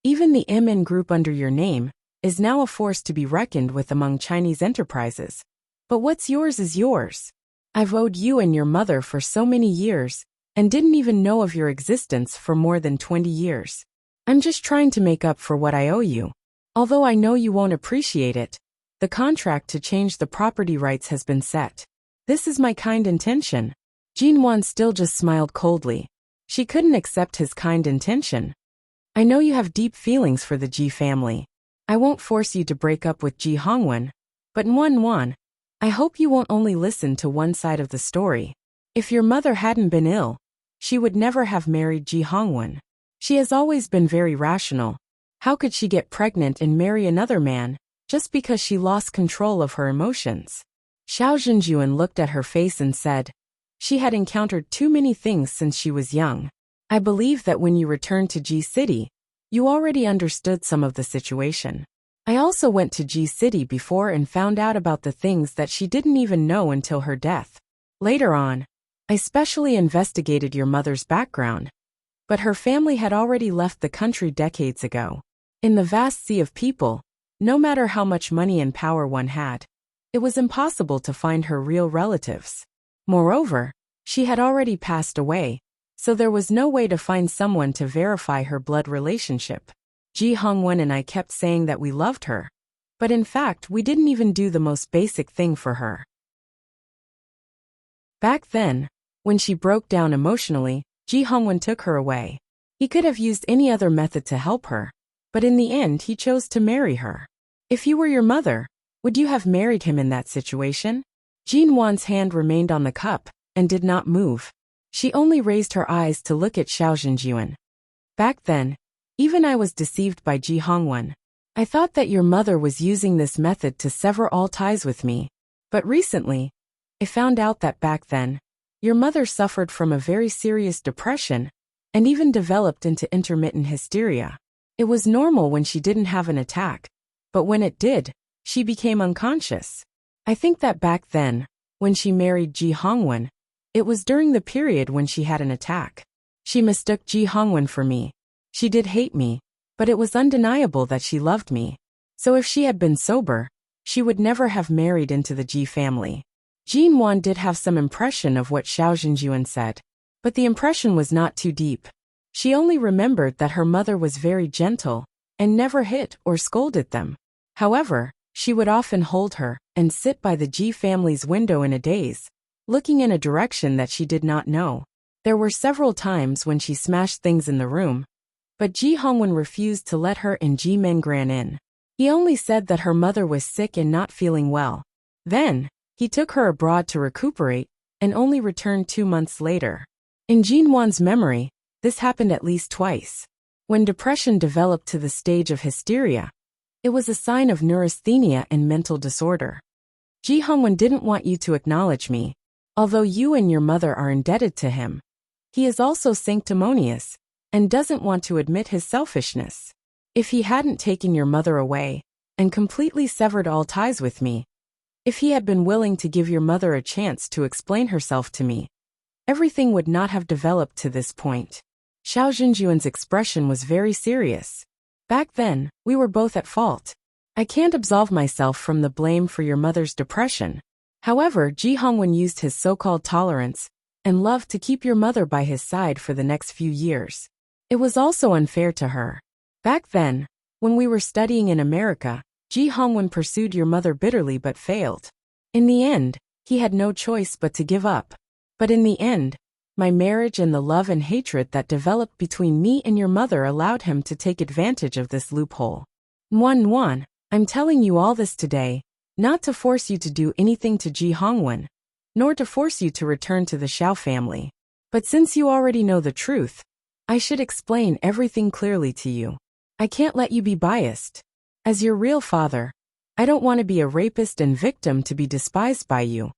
[SPEAKER 1] Even the MN Group under your name is now a force to be reckoned with among Chinese enterprises. But what's yours is yours. I've owed you and your mother for so many years, and didn't even know of your existence for more than 20 years. I'm just trying to make up for what I owe you. Although I know you won't appreciate it, the contract to change the property rights has been set. This is my kind intention. Jin Wan still just smiled coldly. She couldn't accept his kind intention. I know you have deep feelings for the Ji family. I won't force you to break up with Ji Hongwen, but Wan, I hope you won't only listen to one side of the story. If your mother hadn't been ill, she would never have married Ji Hongwen. She has always been very rational. How could she get pregnant and marry another man, just because she lost control of her emotions? Xiao Zhenjuan looked at her face and said, she had encountered too many things since she was young. I believe that when you returned to Ji City, you already understood some of the situation. I also went to Ji City before and found out about the things that she didn't even know until her death. Later on, I specially investigated your mother's background, but her family had already left the country decades ago. In the vast sea of people, no matter how much money and power one had, it was impossible to find her real relatives. Moreover, she had already passed away, so there was no way to find someone to verify her blood relationship. Ji Hongwen and I kept saying that we loved her, but in fact we didn't even do the most basic thing for her. Back then, when she broke down emotionally, Ji Hongwen took her away. He could have used any other method to help her, but in the end he chose to marry her. If you were your mother, would you have married him in that situation? Jin Wan's hand remained on the cup, and did not move. She only raised her eyes to look at Xiao Zhenjuan. Back then, even I was deceived by Ji Hongwen. I thought that your mother was using this method to sever all ties with me. But recently, I found out that back then, your mother suffered from a very serious depression, and even developed into intermittent hysteria. It was normal when she didn't have an attack, but when it did, she became unconscious. I think that back then, when she married Ji Hongwen, it was during the period when she had an attack. She mistook Ji Hongwen for me. She did hate me, but it was undeniable that she loved me. So if she had been sober, she would never have married into the Ji family. Jin Wan did have some impression of what Xiao Zhenjuan said, but the impression was not too deep. She only remembered that her mother was very gentle, and never hit or scolded them. However, she would often hold her and sit by the Ji family's window in a daze, looking in a direction that she did not know. There were several times when she smashed things in the room, but Ji Hongwen refused to let her and Ji Mengran in. He only said that her mother was sick and not feeling well. Then, he took her abroad to recuperate, and only returned 2 months later. In Jin Wan's memory, this happened at least twice. When depression developed to the stage of hysteria, it was a sign of neurasthenia and mental disorder. Ji Hongwen didn't want you to acknowledge me. Although you and your mother are indebted to him, he is also sanctimonious, and doesn't want to admit his selfishness. If he hadn't taken your mother away, and completely severed all ties with me, if he had been willing to give your mother a chance to explain herself to me, everything would not have developed to this point. Xiao Zhenjuan's expression was very serious. Back then, we were both at fault. I can't absolve myself from the blame for your mother's depression. However, Ji Hongwen used his so-called tolerance and love to keep your mother by his side for the next few years. It was also unfair to her. Back then, when we were studying in America, Ji Hongwen pursued your mother bitterly but failed. In the end, he had no choice but to give up. But in the end, my marriage and the love and hatred that developed between me and your mother allowed him to take advantage of this loophole. Nuan, I'm telling you all this today, not to force you to do anything to Ji Hongwen, nor to force you to return to the Xiao family. But since you already know the truth, I should explain everything clearly to you. I can't let you be biased. As your real father, I don't want to be a rapist and victim to be despised by you.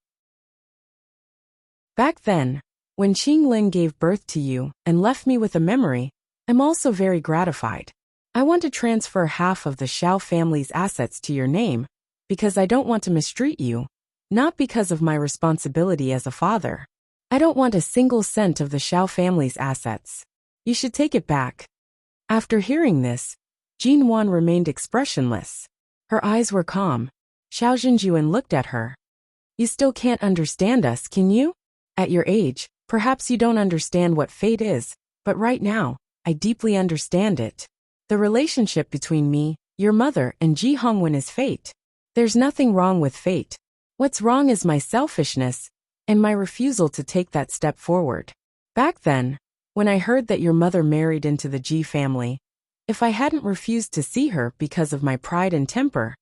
[SPEAKER 1] Back then, when Qing Lin gave birth to you and left me with a memory, I'm also very gratified. I want to transfer half of the Xiao family's assets to your name, because I don't want to mistreat you, not because of my responsibility as a father. I don't want a single cent of the Xiao family's assets. You should take it back. After hearing this, Jin Wan remained expressionless. Her eyes were calm. Xiao Zhenjuan looked at her. You still can't understand us, can you? At your age, perhaps you don't understand what fate is, but right now, I deeply understand it. The relationship between me, your mother, and Ji Hongwen is fate. There's nothing wrong with fate. What's wrong is my selfishness and my refusal to take that step forward. Back then, when I heard that your mother married into the Ji family, if I hadn't refused to see her because of my pride and temper,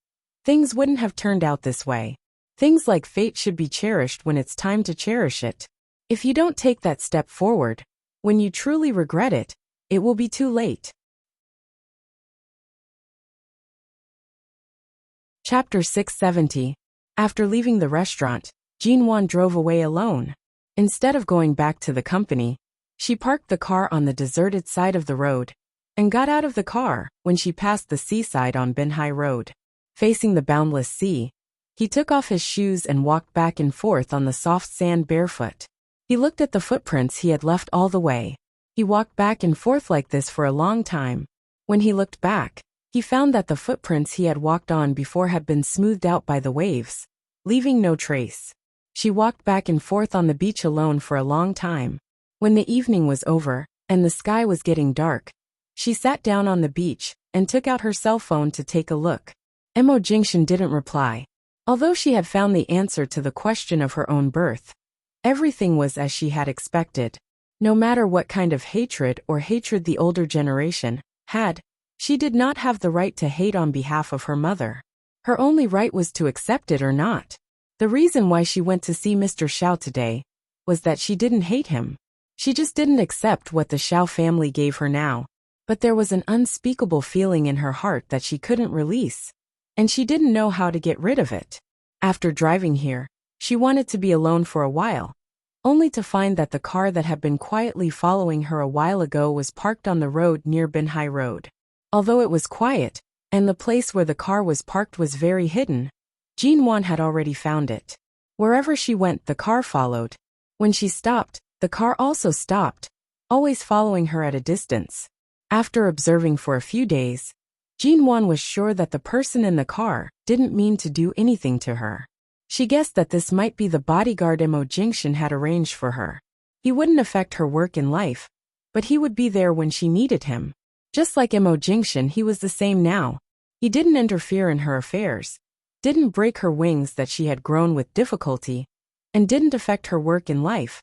[SPEAKER 1] things wouldn't have turned out this way. Things like fate should be cherished when it's time to cherish it. If you don't take that step forward, when you truly regret it, it will be too late. Chapter 670. After leaving the restaurant, Jin Wan drove away alone. Instead of going back to the company, she parked the car on the deserted side of the road and got out of the car when she passed the seaside on Binhai Road. Facing the boundless sea, he took off his shoes and walked back and forth on the soft sand barefoot. He looked at the footprints he had left all the way. He walked back and forth like this for a long time. When he looked back, he found that the footprints he had walked on before had been smoothed out by the waves, leaving no trace. She walked back and forth on the beach alone for a long time. When the evening was over, and the sky was getting dark, she sat down on the beach and took out her cell phone to take a look. Mo Jingshan didn't reply. Although she had found the answer to the question of her own birth, everything was as she had expected. No matter what kind of hatred the older generation had, she did not have the right to hate on behalf of her mother. Her only right was to accept it or not. The reason why she went to see Mr. Xiao today was that she didn't hate him. She just didn't accept what the Xiao family gave her now. But there was an unspeakable feeling in her heart that she couldn't release, and she didn't know how to get rid of it. After driving here, she wanted to be alone for a while, only to find that the car that had been quietly following her a while ago was parked on the road near Binhai Road. Although it was quiet, and the place where the car was parked was very hidden, Jin Wan had already found it. Wherever she went, the car followed. When she stopped, the car also stopped, always following her at a distance. After observing for a few days, Jin Wan was sure that the person in the car didn't mean to do anything to her. She guessed that this might be the bodyguard Mo Jingshan had arranged for her. He wouldn't affect her work in life, but he would be there when she needed him. Just like Mo Jingshan, he was the same now. He didn't interfere in her affairs, didn't break her wings that she had grown with difficulty, and didn't affect her work in life.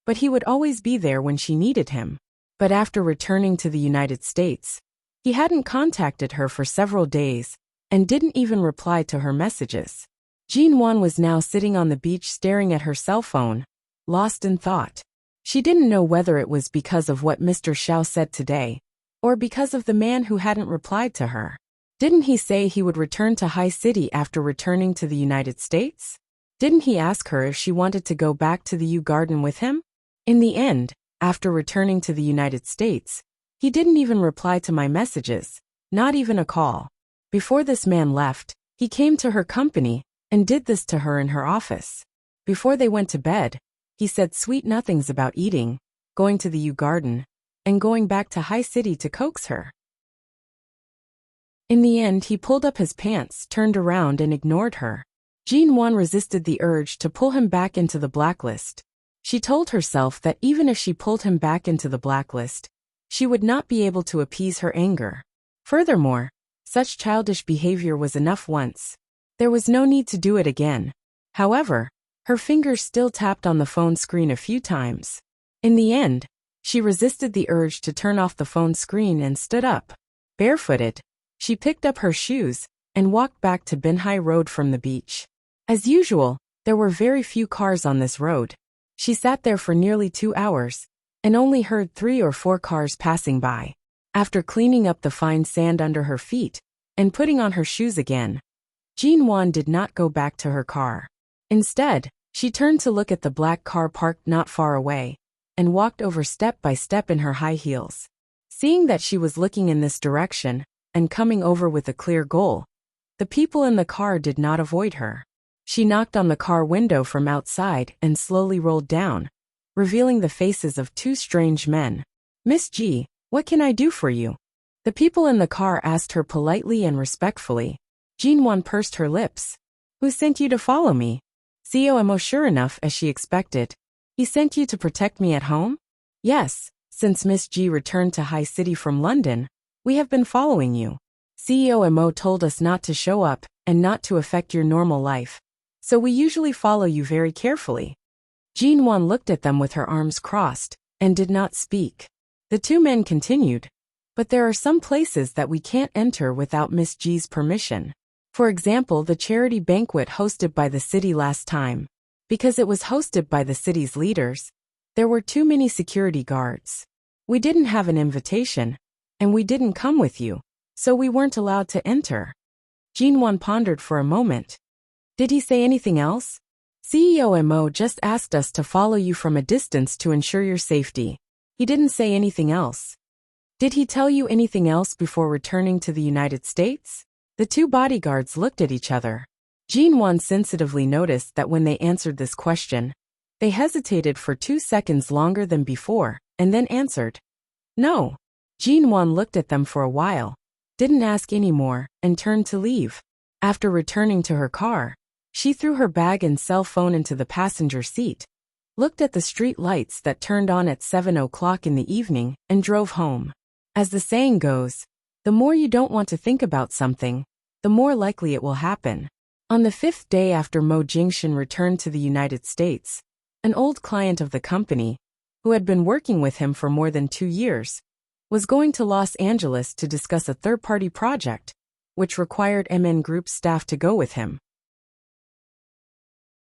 [SPEAKER 1] But he would always be there when she needed him. But after returning to the United States, he hadn't contacted her for several days and didn't even reply to her messages. Jin Wan was now sitting on the beach staring at her cell phone, lost in thought. She didn't know whether it was because of what Mr. Xiao said today, or because of the man who hadn't replied to her. Didn't he say he would return to High City after returning to the United States? Didn't he ask her if she wanted to go back to the Yew Garden with him? In the end, after returning to the United States, he didn't even reply to my messages, not even a call. Before this man left, he came to her company and did this to her in her office. Before they went to bed, He said sweet nothings about eating, going to the U Garden, and going back to High City to coax her. In the end, he pulled up his pants, turned around, and ignored her. Jean Wan resisted the urge to pull him back into the blacklist. She told herself that even if she pulled him back into the blacklist, she would not be able to appease her anger. Furthermore, such childish behavior was enough once. There was no need to do it again. However, her fingers still tapped on the phone screen a few times. In the end, she resisted the urge to turn off the phone screen and stood up. Barefooted, she picked up her shoes and walked back to Binhai Road from the beach. As usual, there were very few cars on this road. She sat there for nearly 2 hours and only heard 3 or 4 cars passing by. After cleaning up the fine sand under her feet and putting on her shoes again, Jean Wan did not go back to her car. Instead, she turned to look at the black car parked not far away and walked over step by step in her high heels. Seeing that she was looking in this direction and coming over with a clear goal, the people in the car did not avoid her. She knocked on the car window from outside and slowly rolled down, revealing the faces of 2 strange men. "Miss G, what can I do for you?" The people in the car asked her politely and respectfully. Jean Wan pursed her lips. "Who sent you to follow me?" "COMO, sure enough, as she expected. He sent you to protect me at home?" "Yes, since Miss G returned to High City from London, we have been following you. COMO told us not to show up and not to affect your normal life, so we usually follow you very carefully." Jean Wan looked at them with her arms crossed and did not speak. The 2 men continued, "But there are some places that we can't enter without Miss G's permission. For example, the charity banquet hosted by the city last time. Because it was hosted by the city's leaders, there were too many security guards. We didn't have an invitation, and we didn't come with you, so we weren't allowed to enter." Jean Wan pondered for a moment. "Did he say anything else?" "COMO just asked us to follow you from a distance to ensure your safety. He didn't say anything else." "Did he tell you anything else before returning to the United States?" The 2 bodyguards looked at each other. Jean Wan sensitively noticed that when they answered this question, they hesitated for 2 seconds longer than before, and then answered, "No." Jean Wan looked at them for a while, didn't ask any more, and turned to leave. After returning to her car, she threw her bag and cell phone into the passenger seat, looked at the street lights that turned on at 7 o'clock in the evening, and drove home. As the saying goes, the more you don't want to think about something, the more likely it will happen. On the 5th day after Mo Jingshan returned to the United States, an old client of the company, who had been working with him for more than 2 years, was going to Los Angeles to discuss a third-party project, which required MN Group staff to go with him.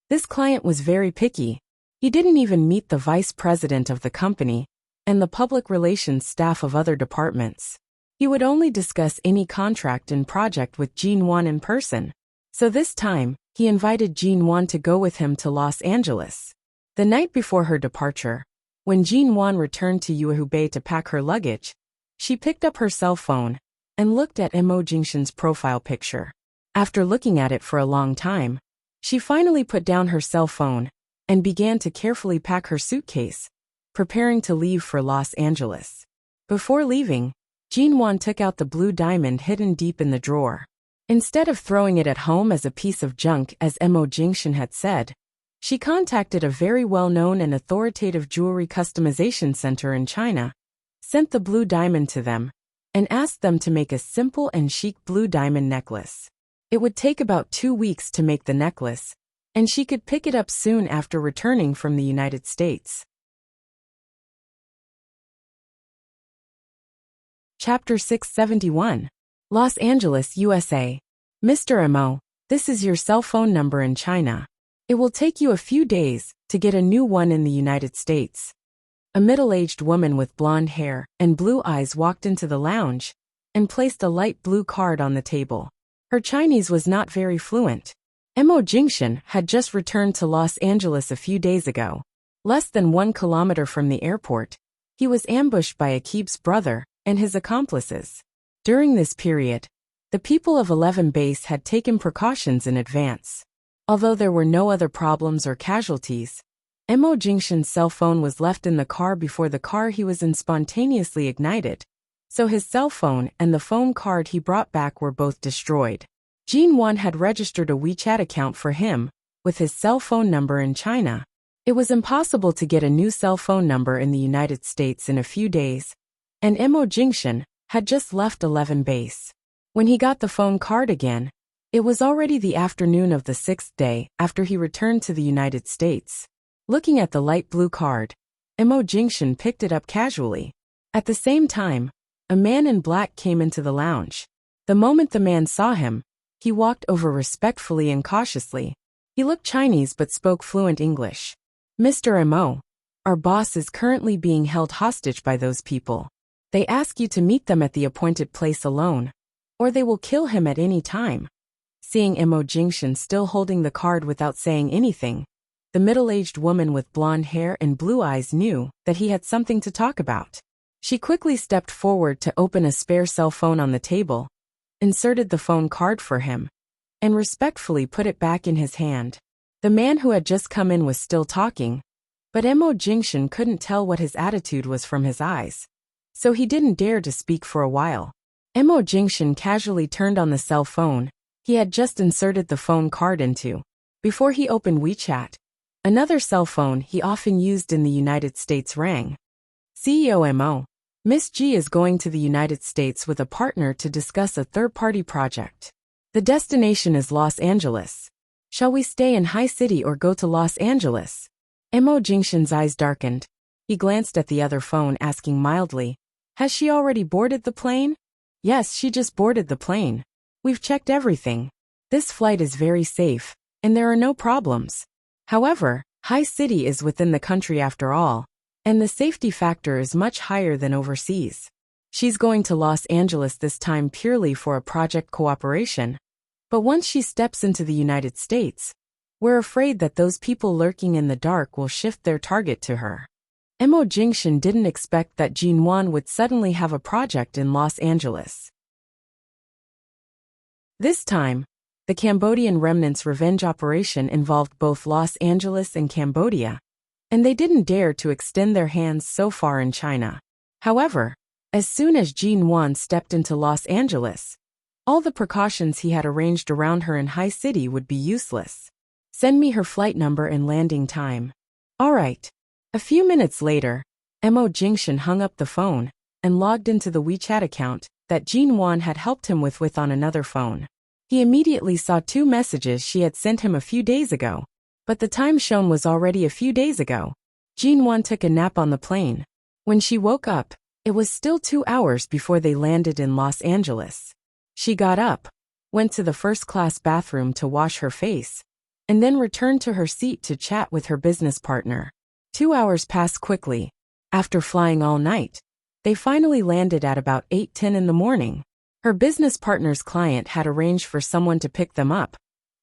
[SPEAKER 1] This client was very picky. He didn't even meet the vice president of the company and the public relations staff of other departments. He would only discuss any contract and project with Jean Wan in person. So this time, he invited Jean Wan to go with him to Los Angeles. The night before her departure, when Jean Wan returned to Yuehubei to pack her luggage, she picked up her cell phone and looked at Mo Jingshan's profile picture. After looking at it for a long time, she finally put down her cell phone and began to carefully pack her suitcase, preparing to leave for Los Angeles. Before leaving, Jean Wan took out the blue diamond hidden deep in the drawer. Instead of throwing it at home as a piece of junk as Mo Jingshan had said, she contacted a very well-known and authoritative jewelry customization center in China, sent the blue diamond to them, and asked them to make a simple and chic blue diamond necklace. It would take about 2 weeks to make the necklace, and she could pick it up soon after returning from the United States. Chapter 671. Los Angeles, USA. Mr. Mo, this is your cell phone number in China. It will take you a few days to get a new one in the United States. A middle-aged woman with blonde hair and blue eyes walked into the lounge and placed a light blue card on the table. Her Chinese was not very fluent. Mo Jingshan had just returned to Los Angeles a few days ago. Less than 1 kilometer from the airport, he was ambushed by Akib's brother and his accomplices. During this period, the people of 11 Base had taken precautions in advance. Although there were no other problems or casualties, Mo Jingshan's cell phone was left in the car before the car he was in spontaneously ignited, so his cell phone and the phone card he brought back were both destroyed. Jin Wan had registered a WeChat account for him, with his cell phone number in China. It was impossible to get a new cell phone number in the United States in a few days, and Mo Jingshan had just left 11 base. When he got the phone card again, it was already the afternoon of the 6th day after he returned to the United States. Looking at the light blue card, Mo Jingshan picked it up casually. At the same time, a man in black came into the lounge. The moment the man saw him, he walked over respectfully and cautiously. He looked Chinese but spoke fluent English. Mr. Mo, our boss is currently being held hostage by those people. They ask you to meet them at the appointed place alone, or they will kill him at any time. Seeing Mo Jingshan still holding the card without saying anything, the middle-aged woman with blonde hair and blue eyes knew that he had something to talk about. She quickly stepped forward to open a spare cell phone on the table, inserted the phone card for him, and respectfully put it back in his hand. The man who had just come in was still talking, but Mo Jingshan couldn't tell what his attitude was from his eyes, so he didn't dare to speak for a while. Mo Jingshan casually turned on the cell phone he had just inserted the phone card into. Before he opened WeChat, another cell phone he often used in the United States rang. CEO Mo, Miss G is going to the United States with a partner to discuss a third-party project. The destination is Los Angeles. Shall we stay in High City or go to Los Angeles? Mo Jingshan's eyes darkened. He glanced at the other phone, asking mildly, has she already boarded the plane? Yes, she just boarded the plane. We've checked everything. This flight is very safe, and there are no problems. However, High City is within the country after all, and the safety factor is much higher than overseas. She's going to Los Angeles this time purely for a project cooperation. But once she steps into the United States, we're afraid that those people lurking in the dark will shift their target to her. Mo Jingshan didn't expect that Jin Wan would suddenly have a project in Los Angeles. This time, the Cambodian remnants' revenge operation involved both Los Angeles and Cambodia, and they didn't dare to extend their hands so far in China. However, as soon as Jin Wan stepped into Los Angeles, all the precautions he had arranged around her in High City would be useless. Send me her flight number and landing time. All right. A few minutes later, Mo Jingshan hung up the phone and logged into the WeChat account that Jin Wan had helped him with on another phone. He immediately saw 2 messages she had sent him a few days ago, but the time shown was already a few days ago. Jin Wan took a nap on the plane. When she woke up, it was still 2 hours before they landed in Los Angeles. She got up, went to the first-class bathroom to wash her face, and then returned to her seat to chat with her business partner. 2 hours passed quickly. After flying all night, they finally landed at about 8:10 in the morning. Her business partner's client had arranged for someone to pick them up,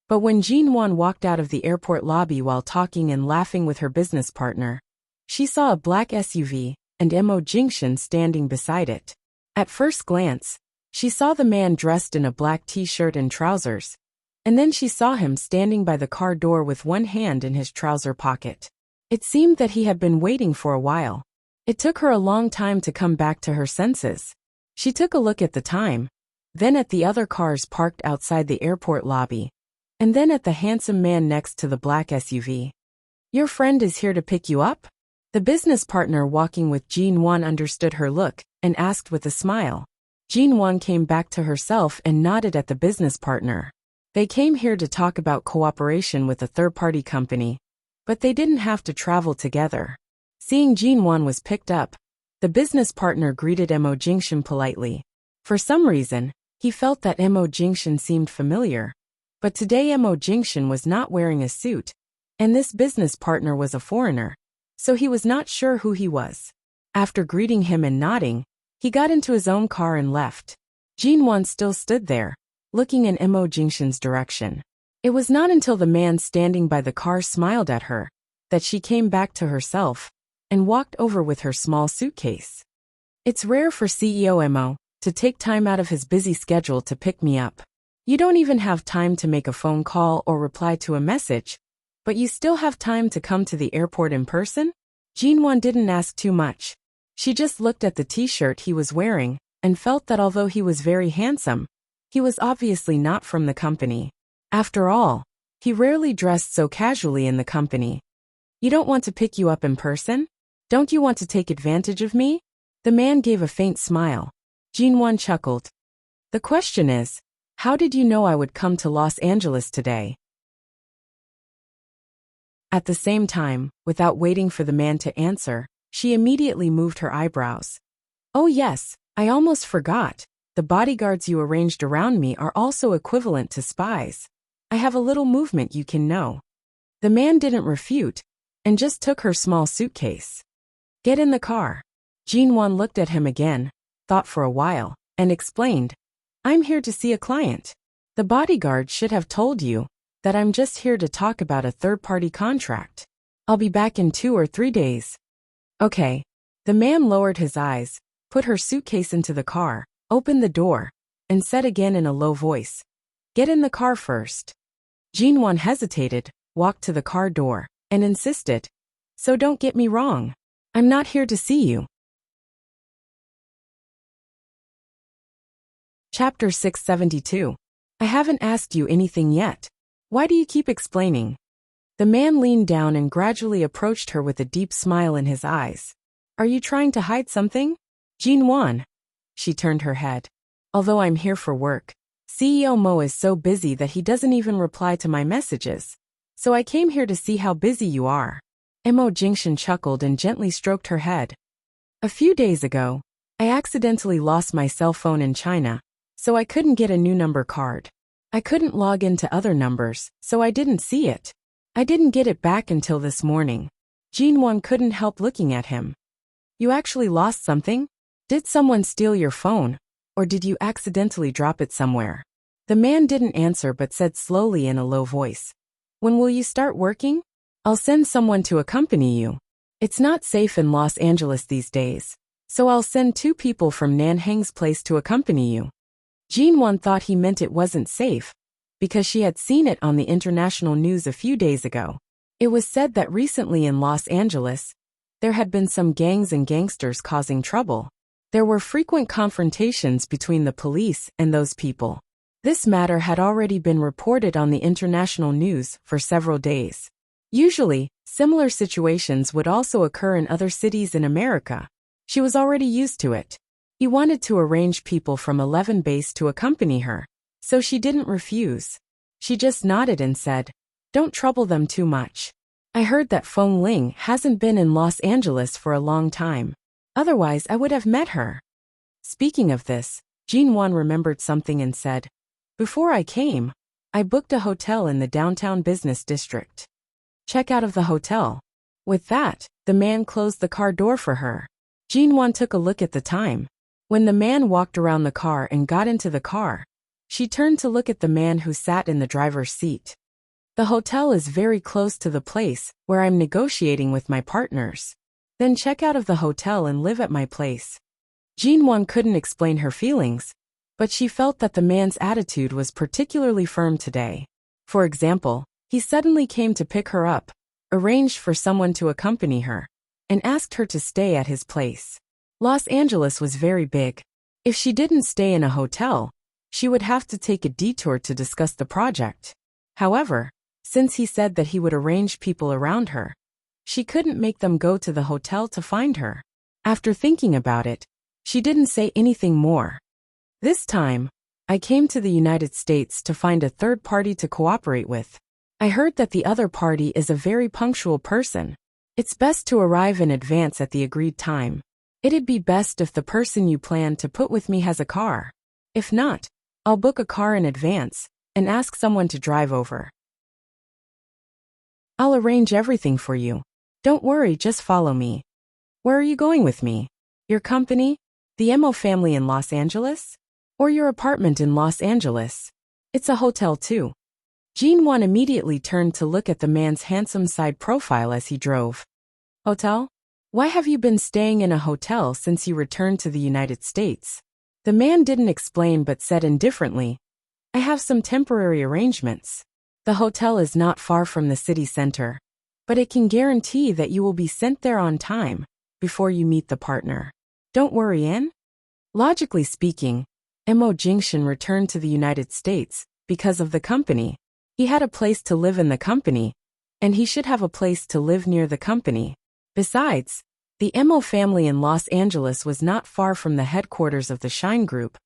[SPEAKER 1] but when Jin Wan walked out of the airport lobby while talking and laughing with her business partner, she saw a black SUV and Mo Jingshan standing beside it. At first glance, she saw the man dressed in a black t-shirt and trousers, and then she saw him standing by the car door with one hand in his trouser pocket. It seemed that he had been waiting for a while. It took her a long time to come back to her senses. She took a look at the time, then at the other cars parked outside the airport lobby, and then at the handsome man next to the black SUV. Your friend is here to pick you up? The business partner walking with Jin Wan understood her look and asked with a smile. Jin Wan came back to herself and nodded at the business partner. They came here to talk about cooperation with a third-party company, but they didn't have to travel together. Seeing Jin Wan was picked up, the business partner greeted Mo Jingshan politely. For some reason, he felt that Mo Jingshan seemed familiar, but today Mo Jingshan was not wearing a suit, and this business partner was a foreigner, so he was not sure who he was. After greeting him and nodding, he got into his own car and left. Jin Wan still stood there, looking in Mo Jingshan's direction. It was not until the man standing by the car smiled at her that she came back to herself and walked over with her small suitcase. It's rare for CEO Mo to take time out of his busy schedule to pick me up. You don't even have time to make a phone call or reply to a message, But you still have time to come to the airport in person? Jinwon didn't ask too much. She just looked at the t-shirt he was wearing and felt that although he was very handsome, he was obviously not from the company. After all, he rarely dressed so casually in the company. You don't want to pick you up in person? Don't you want to take advantage of me? The man gave a faint smile. Jinwon chuckled. The question is, how did you know I would come to Los Angeles today? At the same time, without waiting for the man to answer, she immediately moved her eyebrows. Oh yes, I almost forgot. The bodyguards you arranged around me are also equivalent to spies. I have a little movement you can know. The man didn't refute, and just took her small suitcase. Get in the car. Jinwon looked at him again, thought for a while, and explained. I'm here to see a client. The bodyguard should have told you that I'm just here to talk about a third-party contract. I'll be back in 2 or 3 days. Okay. The man lowered his eyes, put her suitcase into the car, opened the door, and said again in a low voice, Get in the car first. Jinwon hesitated, walked to the car door, and insisted, So don't get me wrong. I'm not here to see you. Chapter 672. I haven't asked you anything yet. Why do you keep explaining? The man leaned down and gradually approached her with a deep smile in his eyes. Are you trying to hide something? Jinwon. She turned her head. Although I'm here for work, CEO Mo is so busy that he doesn't even reply to my messages. So I came here to see how busy you are. Mo Jingshan chuckled and gently stroked her head. A few days ago, I accidentally lost my cell phone in China, so I couldn't get a new number card. I couldn't log into other numbers, so I didn't see it. I didn't get it back until this morning. Jinwon couldn't help looking at him. You actually lost something? Did someone steal your phone? Or did you accidentally drop it somewhere? The man didn't answer but said slowly in a low voice. When will you start working? I'll send someone to accompany you. It's not safe in Los Angeles these days, so I'll send 2 people from Nanhang's place to accompany you. Jinwon thought he meant it wasn't safe, because she had seen it on the international news a few days ago. It was said that recently in Los Angeles, there had been some gangs and gangsters causing trouble. There were frequent confrontations between the police and those people. This matter had already been reported on the international news for several days. Usually, similar situations would also occur in other cities in America. She was already used to it. He wanted to arrange people from 11 Base to accompany her, so she didn't refuse. She just nodded and said, Don't trouble them too much. I heard that Feng Ling hasn't been in Los Angeles for a long time. Otherwise, I would have met her. Speaking of this, Jinwon remembered something and said, Before I came, I booked a hotel in the downtown business district. Check out of the hotel. With that, the man closed the car door for her. Jinwon took a look at the time. When the man walked around the car and got into the car, she turned to look at the man who sat in the driver's seat. The hotel is very close to the place where I'm negotiating with my partners. Then check out of the hotel and live at my place. Jinwon couldn't explain her feelings, but she felt that the man's attitude was particularly firm today. For example, he suddenly came to pick her up, arranged for someone to accompany her, and asked her to stay at his place. Los Angeles was very big. If she didn't stay in a hotel, she would have to take a detour to discuss the project. However, since he said that he would arrange people around her, she couldn't make them go to the hotel to find her. After thinking about it, she didn't say anything more. This time, I came to the United States to find a third party to cooperate with. I heard that the other party is a very punctual person. It's best to arrive in advance at the agreed time. It'd be best if the person you plan to put with me has a car. If not, I'll book a car in advance and ask someone to drive over. I'll arrange everything for you. Don't worry, just follow me. Where are you going with me? Your company? The Mo family in Los Angeles? Or your apartment in Los Angeles? It's a hotel too. Jinwon immediately turned to look at the man's handsome side profile as he drove. Hotel? Why have you been staying in a hotel since you returned to the United States? The man didn't explain but said indifferently, I have some temporary arrangements. The hotel is not far from the city center, but it can guarantee that you will be sent there on time before you meet the partner. Don't worry, in? Logically speaking, Mo Jingshan returned to the United States because of the company. He had a place to live in the company, and he should have a place to live near the company. Besides, the Mo family in Los Angeles was not far from the headquarters of the Shine Group,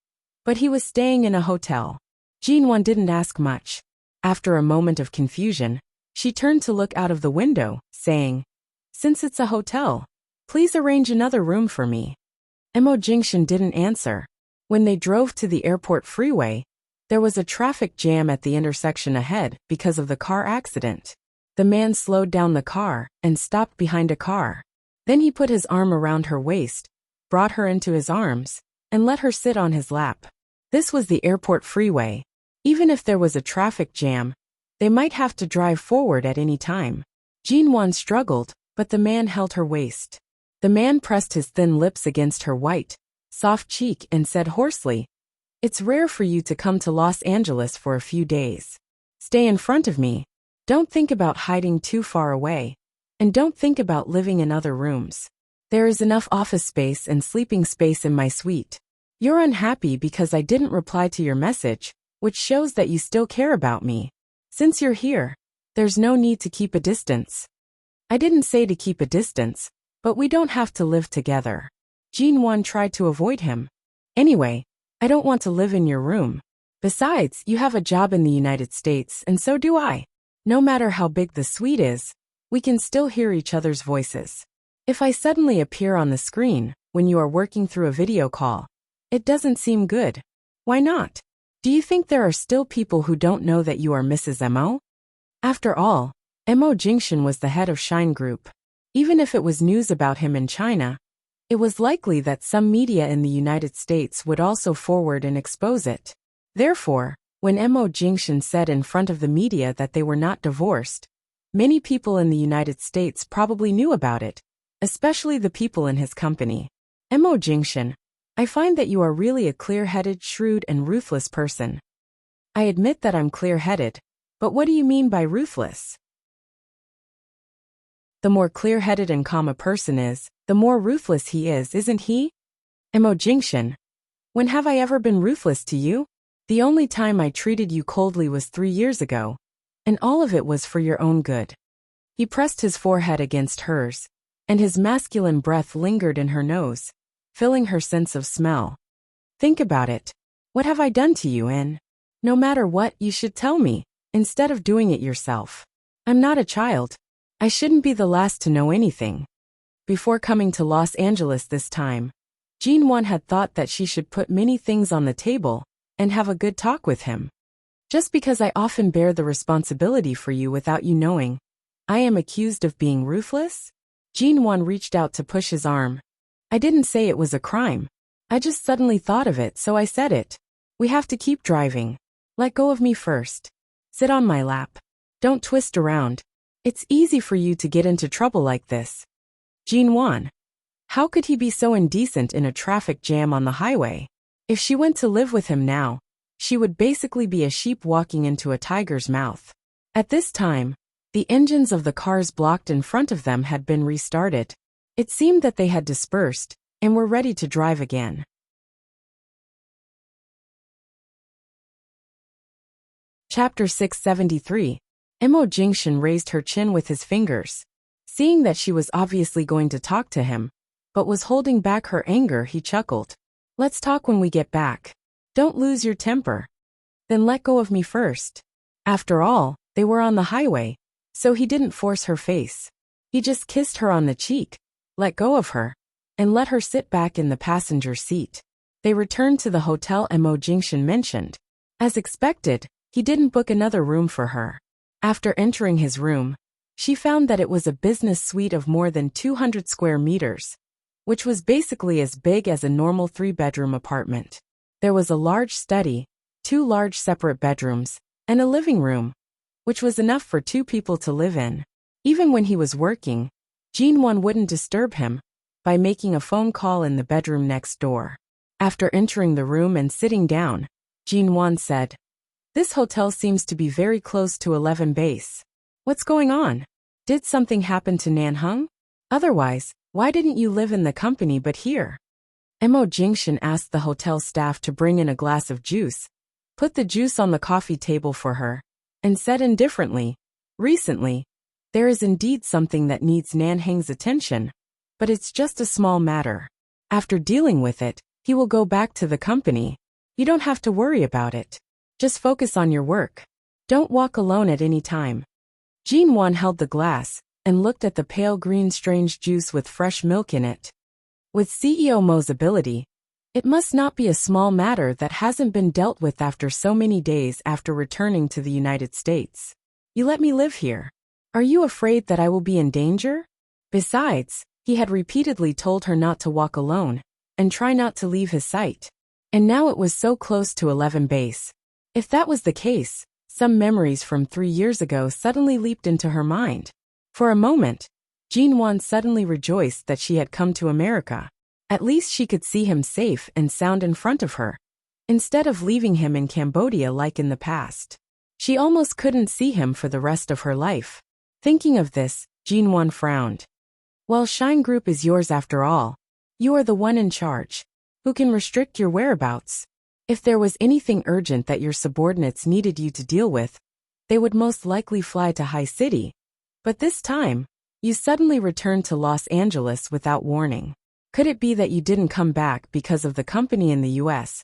[SPEAKER 1] but he was staying in a hotel. Jinwon didn't ask much. After a moment of confusion, she turned to look out of the window, saying, "Since it's a hotel, please arrange another room for me." Mo Jingshan didn't answer. When they drove to the airport freeway, there was a traffic jam at the intersection ahead because of the car accident. The man slowed down the car and stopped behind a car. Then he put his arm around her waist, brought her into his arms, and let her sit on his lap. This was the airport freeway. Even if there was a traffic jam, they might have to drive forward at any time. Jinwon struggled, but the man held her waist. The man pressed his thin lips against her white, soft cheek and said hoarsely, "It's rare for you to come to Los Angeles for a few days. Stay in front of me. Don't think about hiding too far away. And don't think about living in other rooms. There is enough office space and sleeping space in my suite. You're unhappy because I didn't reply to your message, which shows that you still care about me. Since you're here, there's no need to keep a distance." I didn't say to keep a distance, but we don't have to live together. Jinwon tried to avoid him. Anyway, I don't want to live in your room. Besides, you have a job in the United States and so do I. No matter how big the suite is, we can still hear each other's voices. If I suddenly appear on the screen when you are working through a video call, it doesn't seem good. Why not? Do you think there are still people who don't know that you are Mrs. Mo? After all, Mo Jingshan was the head of Shine Group. Even if it was news about him in China, it was likely that some media in the United States would also forward and expose it. Therefore, when Mo Jingshan said in front of the media that they were not divorced, many people in the United States probably knew about it, especially the people in his company. Mo Jingshan, I find that you are really a clear-headed, shrewd, and ruthless person. I admit that I'm clear-headed, but what do you mean by ruthless? The more clear-headed and calm a person is, the more ruthless he is, isn't he? Mo Jingshan, when have I ever been ruthless to you? The only time I treated you coldly was 3 years ago, and all of it was for your own good. He pressed his forehead against hers, and his masculine breath lingered in her nose, filling her sense of smell. Think about it. What have I done to you, and no matter what, you should tell me, instead of doing it yourself. I'm not a child. I shouldn't be the last to know anything. Before coming to Los Angeles this time, Jinwon had thought that she should put many things on the table and have a good talk with him. Just because I often bear the responsibility for you without you knowing, I am accused of being ruthless? Jinwon reached out to push his arm. I didn't say it was a crime. I just suddenly thought of it, so I said it. We have to keep driving. Let go of me first. Sit on my lap. Don't twist around. It's easy for you to get into trouble like this. Jinwon. How could he be so indecent in a traffic jam on the highway? If she went to live with him now, she would basically be a sheep walking into a tiger's mouth. At this time, the engines of the cars blocked in front of them had been restarted. It seemed that they had dispersed and were ready to drive again. Chapter 673. Mo Jingshan raised her chin with his fingers. Seeing that she was obviously going to talk to him, but was holding back her anger, he chuckled. Let's talk when we get back. Don't lose your temper. Then let go of me first. After all, they were on the highway, so he didn't force her face. He just kissed her on the cheek, let go of her, and let her sit back in the passenger seat. They returned to the hotel Mo Jingshan mentioned. As expected, he didn't book another room for her. After entering his room, she found that it was a business suite of more than 200 square meters, which was basically as big as a normal 3-bedroom apartment. There was a large study, 2 large separate bedrooms, and a living room, which was enough for 2 people to live in. Even when he was working, Jinwon wouldn't disturb him by making a phone call in the bedroom next door. After entering the room and sitting down, Jinwon said, This hotel seems to be very close to 11 base. What's going on? Did something happen to Nanheng? Otherwise, why didn't you live in the company but here? Mo Jingshan asked the hotel staff to bring in a glass of juice, put the juice on the coffee table for her, and said indifferently, recently, there is indeed something that needs Nanheng's attention, but it's just a small matter. After dealing with it, he will go back to the company. You don't have to worry about it. Just focus on your work. Don't walk alone at any time. Jin Wan held the glass and looked at the pale green strange juice with fresh milk in it. With CEO Mo's ability, it must not be a small matter that hasn't been dealt with after so many days after returning to the United States. You let me live here. Are you afraid that I will be in danger? Besides, he had repeatedly told her not to walk alone and try not to leave his sight. And now it was so close to 11 base. If that was the case, some memories from 3 years ago suddenly leaped into her mind. For a moment, Jin Wan suddenly rejoiced that she had come to America. At least she could see him safe and sound in front of her, instead of leaving him in Cambodia like in the past. She almost couldn't see him for the rest of her life. Thinking of this, Jin Wan frowned. Well, Shine Group is yours after all. You are the one in charge. Who can restrict your whereabouts? If there was anything urgent that your subordinates needed you to deal with, they would most likely fly to High City. But this time, you suddenly returned to Los Angeles without warning. Could it be that you didn't come back because of the company in the US,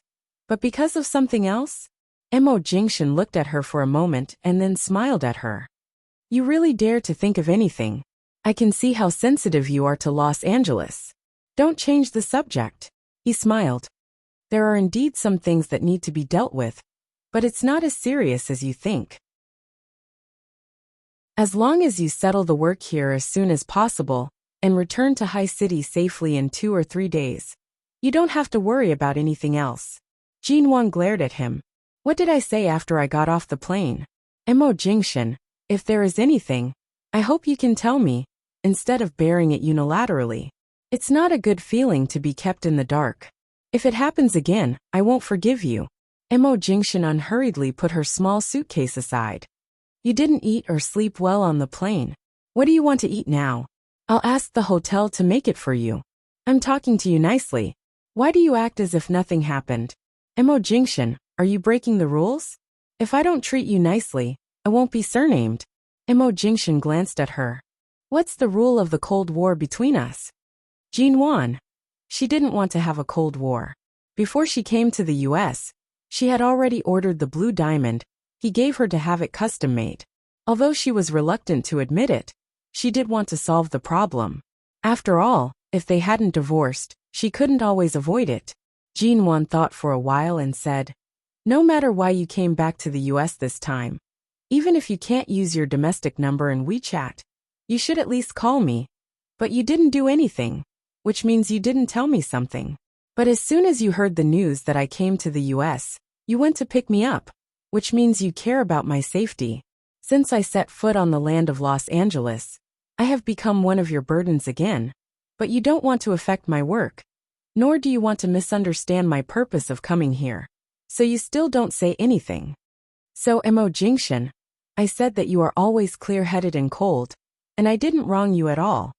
[SPEAKER 1] but because of something else? Mo Jingshan looked at her for a moment and then smiled at her. You really dare to think of anything. I can see how sensitive you are to Los Angeles. Don't change the subject. He smiled. There are indeed some things that need to be dealt with, but it's not as serious as you think. As long as you settle the work here as soon as possible and return to High City safely in 2 or 3 days, you don't have to worry about anything else. Jin Wan glared at him. What did I say after I got off the plane? Mo Jingshan, if there is anything, I hope you can tell me, instead of bearing it unilaterally. It's not a good feeling to be kept in the dark. If it happens again, I won't forgive you. Mo Jingshan unhurriedly put her small suitcase aside. You didn't eat or sleep well on the plane. What do you want to eat now? I'll ask the hotel to make it for you. I'm talking to you nicely. Why do you act as if nothing happened? Mo Jingshan, are you breaking the rules? If I don't treat you nicely, I won't be surnamed. Mo Jingshan glanced at her. What's the rule of the Cold War between us? Jin Wan. She didn't want to have a Cold War. Before she came to the US, she had already ordered the blue diamond he gave her to have it custom-made. Although she was reluctant to admit it, she did want to solve the problem. After all, if they hadn't divorced, she couldn't always avoid it. Jin Wan thought for a while and said, no matter why you came back to the US this time, even if you can't use your domestic number in WeChat, you should at least call me. But you didn't do anything, which means you didn't tell me something. But as soon as you heard the news that I came to the US, you went to pick me up, which means you care about my safety. Since I set foot on the land of Los Angeles, I have become one of your burdens again, but you don't want to affect my work, nor do you want to misunderstand my purpose of coming here, so you still don't say anything. So Mo Jingshan, I said that you are always clear-headed and cold, and I didn't wrong you at all.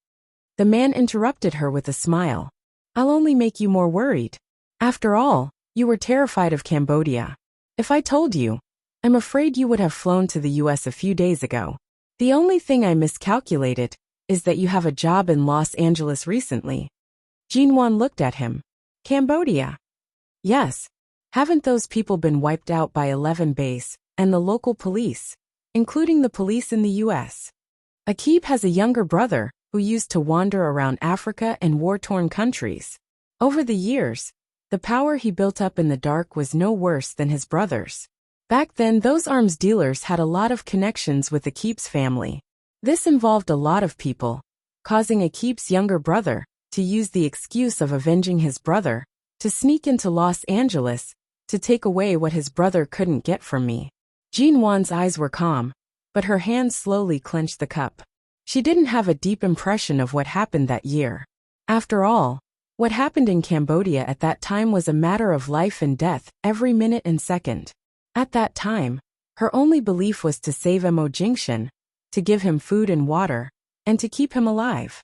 [SPEAKER 1] The man interrupted her with a smile. I'll only make you more worried. After all, you were terrified of Cambodia. If I told you, I'm afraid you would have flown to the US a few days ago. The only thing I miscalculated is that you have a job in Los Angeles recently. Jin Wan looked at him. Cambodia? Yes. Haven't those people been wiped out by 11 base and the local police, including the police in the US? Akib has a younger brother who used to wander around Africa and war-torn countries. Over the years, the power he built up in the dark was no worse than his brother's. Back then, those arms dealers had a lot of connections with Akib's family. This involved a lot of people, causing Akib's younger brother to use the excuse of avenging his brother to sneak into Los Angeles to take away what his brother couldn't get from me. Jin Wan's eyes were calm, but her hand slowly clenched the cup. She didn't have a deep impression of what happened that year. After all, what happened in Cambodia at that time was a matter of life and death every minute and second. At that time, her only belief was to save Mo Jingshan, to give him food and water, and to keep him alive.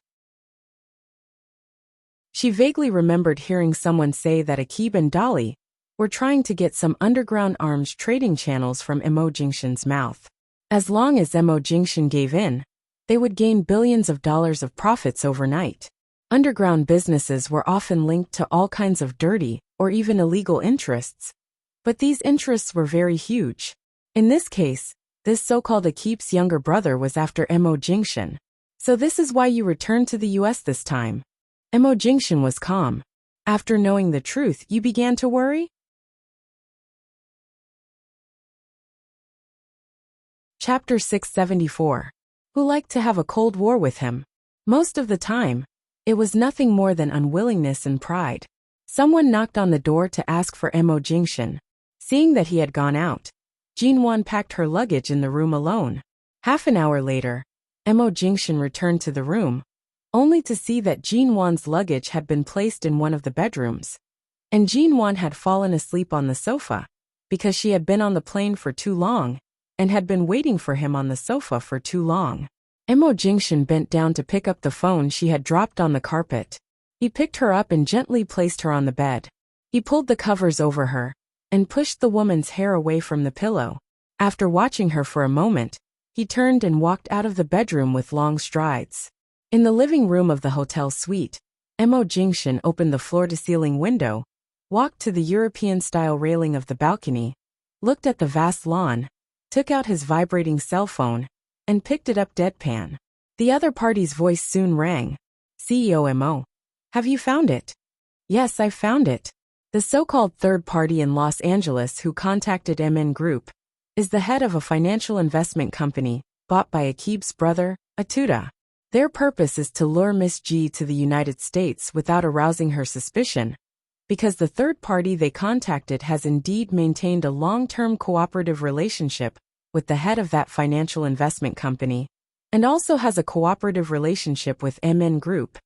[SPEAKER 1] She vaguely remembered hearing someone say that Akib and Dolly were trying to get some underground arms trading channels from Mo Jingshan's mouth. As long as Mo Jingshan gave in, they would gain billions of dollars of profits overnight. Underground businesses were often linked to all kinds of dirty or even illegal interests, but these interests were very huge. In this case, this so-called Akib's younger brother was after Mo Jingshan. So this is why you returned to the US this time. Mo Jingshan was calm. After knowing the truth, you began to worry? Chapter 674. Who liked to have a cold war with him? Most of the time, it was nothing more than unwillingness and pride. Someone knocked on the door to ask for Mo Jingshan. Seeing that he had gone out, Jinwan packed her luggage in the room alone. Half an hour later, Mo Jingshan returned to the room, only to see that Jinwan's luggage had been placed in one of the bedrooms, and Jinwan had fallen asleep on the sofa, because she had been on the plane for too long, and had been waiting for him on the sofa for too long. Mo Jingshan bent down to pick up the phone she had dropped on the carpet. He picked her up and gently placed her on the bed. He pulled the covers over her, and pushed the woman's hair away from the pillow. After watching her for a moment, he turned and walked out of the bedroom with long strides. In the living room of the hotel suite, Mo Jingshan opened the floor-to-ceiling window, walked to the European-style railing of the balcony, looked at the vast lawn, took out his vibrating cell phone, and picked it up deadpan. The other party's voice soon rang. CEO Mo. Have you found it? Yes, I found it. The so-called third party in Los Angeles who contacted MN Group is the head of a financial investment company bought by Akib's brother, Atuda. Their purpose is to lure Miss G to the United States without arousing her suspicion, because the third party they contacted has indeed maintained a long-term cooperative relationship with the head of that financial investment company, and also has a cooperative relationship with MN Group.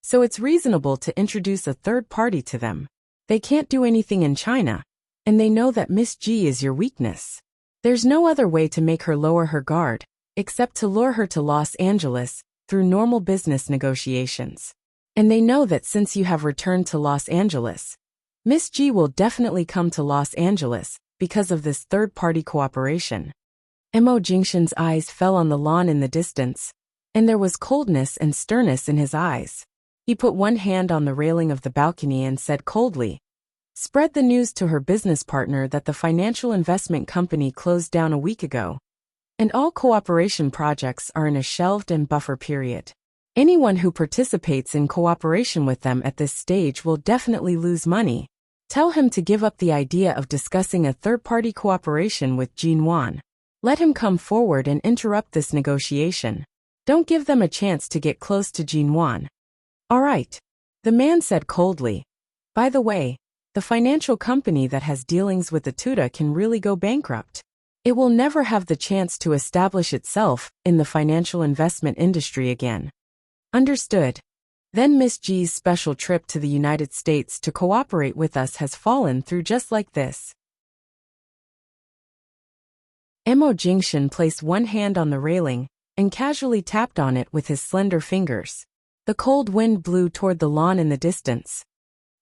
[SPEAKER 1] So it's reasonable to introduce a third party to them. They can't do anything in China, and they know that Miss G is your weakness. There's no other way to make her lower her guard, except to lure her to Los Angeles through normal business negotiations. And they know that since you have returned to Los Angeles, Miss G will definitely come to Los Angeles because of this third-party cooperation. Mo Jingshan's eyes fell on the lawn in the distance, and there was coldness and sternness in his eyes. He put one hand on the railing of the balcony and said coldly, "Spread the news to her business partner that the financial investment company closed down a week ago, and all cooperation projects are in a shelved and buffer period. Anyone who participates in cooperation with them at this stage will definitely lose money. Tell him to give up the idea of discussing a third-party cooperation with Jinwan. Let him come forward and interrupt this negotiation. Don't give them a chance to get close to Jinwan." "All right," the man said coldly. "By the way, the financial company that has dealings with the Tuda can really go bankrupt. It will never have the chance to establish itself in the financial investment industry again." "Understood. Then Miss G's special trip to the United States to cooperate with us has fallen through just like this." Mo Jingshan placed one hand on the railing and casually tapped on it with his slender fingers. The cold wind blew toward the lawn in the distance.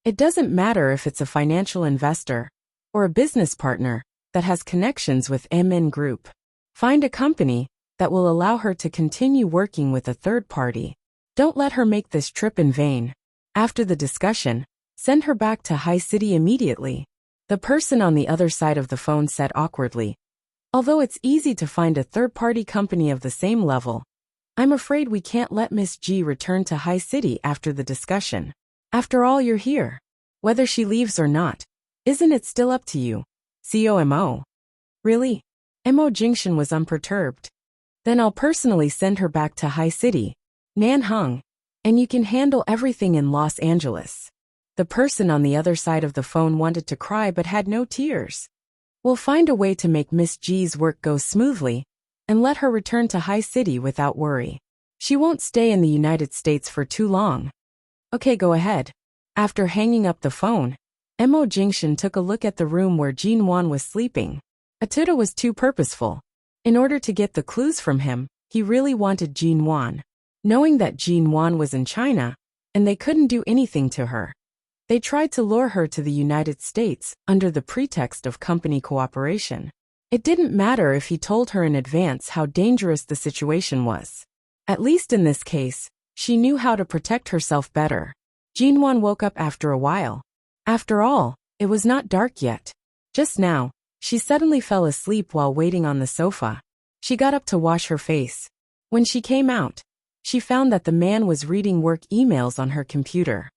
[SPEAKER 1] It doesn't matter if it's a financial investor or a business partner that has connections with MN Group. Find a company that will allow her to continue working with a third party. Don't let her make this trip in vain. After the discussion, send her back to High City immediately. The person on the other side of the phone said awkwardly, "Although it's easy to find a third-party company of the same level, I'm afraid we can't let Miss G return to High City after the discussion. After all, you're here. Whether she leaves or not, isn't it still up to you, COMO?" "Really?" Mo Jingshan was unperturbed. "Then I'll personally send her back to High City, Nanhang, and you can handle everything in Los Angeles." The person on the other side of the phone wanted to cry but had no tears. "We'll find a way to make Miss G's work go smoothly and let her return to High City without worry. She won't stay in the United States for too long." "Okay, go ahead." After hanging up the phone, Mo Jingshan took a look at the room where Jinwan was sleeping. Atuda was too purposeful. In order to get the clues from him, he really wanted Jin Wan. Knowing that Jin Wan was in China, and they couldn't do anything to her, they tried to lure her to the United States under the pretext of company cooperation. It didn't matter if he told her in advance how dangerous the situation was. At least in this case, she knew how to protect herself better. Jin Wan woke up after a while. After all, it was not dark yet. Just now, she suddenly fell asleep while waiting on the sofa. She got up to wash her face. When she came out, she found that the man was reading work emails on her computer.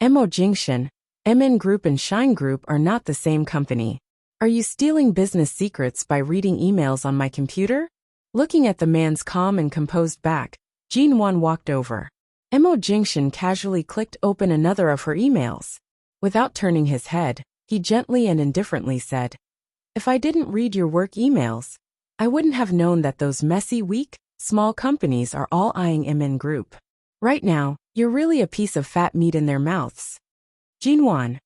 [SPEAKER 1] Mo Jingshan, MN Group and Shine Group are not the same company. Are you stealing business secrets by reading emails on my computer? Looking at the man's calm and composed back, Jin Wan walked over. Mo Jingshan casually clicked open another of her emails. Without turning his head, he gently and indifferently said, "If I didn't read your work emails, I wouldn't have known that those messy, weak, small companies are all eyeing MN Group. Right now, you're really a piece of fat meat in their mouths." Jin Wan.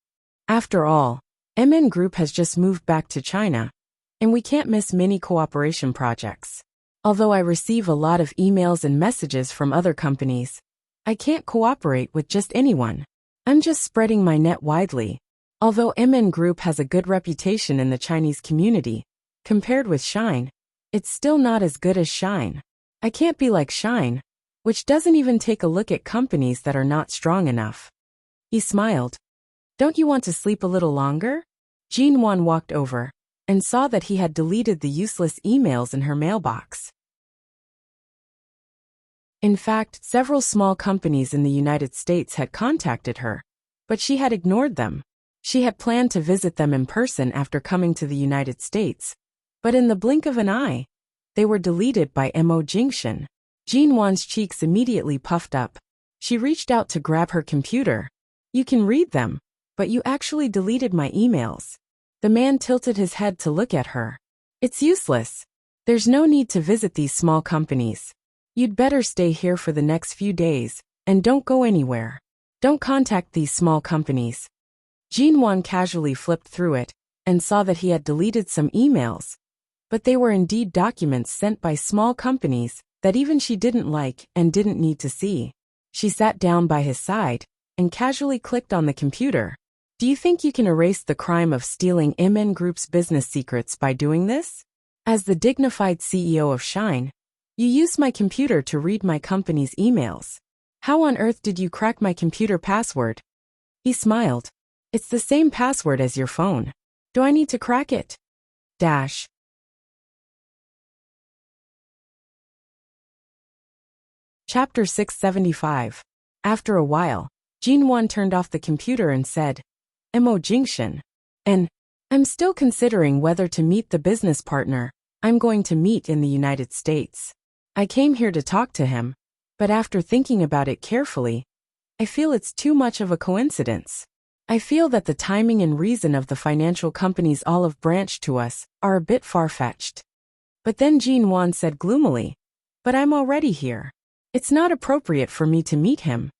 [SPEAKER 1] After all, MN Group has just moved back to China, and we can't miss many cooperation projects. Although I receive a lot of emails and messages from other companies, I can't cooperate with just anyone. I'm just spreading my net widely. Although MN Group has a good reputation in the Chinese community, compared with Shine, it's still not as good as Shine. I can't be like Shine, which doesn't even take a look at companies that are not strong enough. He smiled. Don't you want to sleep a little longer? Jin Wan walked over and saw that he had deleted the useless emails in her mailbox. In fact, several small companies in the United States had contacted her, but she had ignored them. She had planned to visit them in person after coming to the United States, but in the blink of an eye, they were deleted by Mo Jingshan. Jin Wan's cheeks immediately puffed up. She reached out to grab her computer. You can read them, but you actually deleted my emails. The man tilted his head to look at her. It's useless. There's no need to visit these small companies. You'd better stay here for the next few days, and don't go anywhere. Don't contact these small companies. Jin Wan casually flipped through it, and saw that he had deleted some emails. But they were indeed documents sent by small companies that even she didn't like and didn't need to see. She sat down by his side, and casually clicked on the computer. Do you think you can erase the crime of stealing MN Group's business secrets by doing this? As the dignified CEO of Shine, you used my computer to read my company's emails. How on earth did you crack my computer password? He smiled. It's the same password as your phone. Do I need to crack it? Dash. Chapter 675. After a while, Jin Wan turned off the computer and said, Mo Jingshan. And I'm still considering whether to meet the business partner I'm going to meet in the United States. I came here to talk to him, but after thinking about it carefully, I feel it's too much of a coincidence. I feel that the timing and reason of the financial company's olive branch to us are a bit far-fetched. But then Jin Wan said gloomily, but I'm already here. It's not appropriate for me to meet him.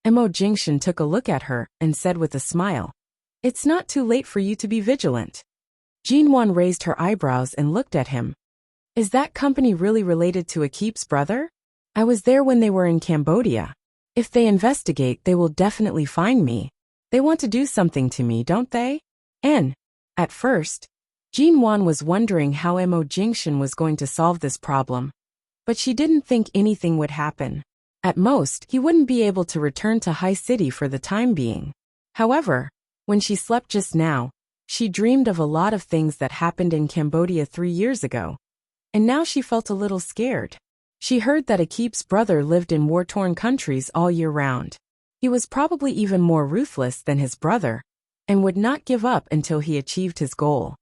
[SPEAKER 1] Mo Jingshan took a look at her and said with a smile, it's not too late for you to be vigilant. Jin Wan raised her eyebrows and looked at him. Is that company really related to Akip's brother? I was there when they were in Cambodia. If they investigate, they will definitely find me. They want to do something to me, don't they? At first, Jin Wan was wondering how Mo Jingshan was going to solve this problem. But she didn't think anything would happen. At most, he wouldn't be able to return to High City for the time being. However, when she slept just now, she dreamed of a lot of things that happened in Cambodia 3 years ago. And now she felt a little scared. She heard that Akip's brother lived in war-torn countries all year round. He was probably even more ruthless than his brother, and would not give up until he achieved his goal.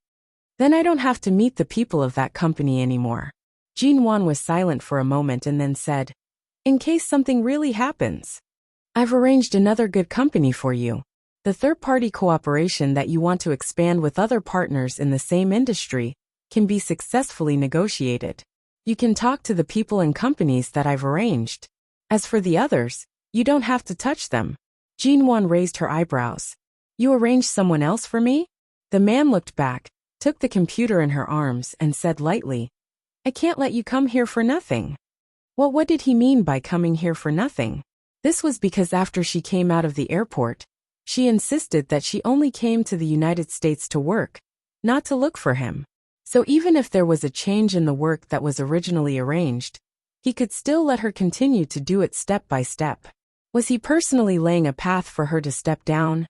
[SPEAKER 1] Then I don't have to meet the people of that company anymore. Jin Wan was silent for a moment and then said, in case something really happens, I've arranged another good company for you. The third-party cooperation that you want to expand with other partners in the same industry can be successfully negotiated. You can talk to the people and companies that I've arranged. As for the others, you don't have to touch them. Jin Wan raised her eyebrows. You arranged someone else for me? The man looked back, took the computer in her arms and said lightly, "I can't let you come here for nothing." Well, what did he mean by coming here for nothing? This was because after she came out of the airport, she insisted that she only came to the United States to work, not to look for him. So even if there was a change in the work that was originally arranged, he could still let her continue to do it step by step. Was he personally laying a path for her to step down?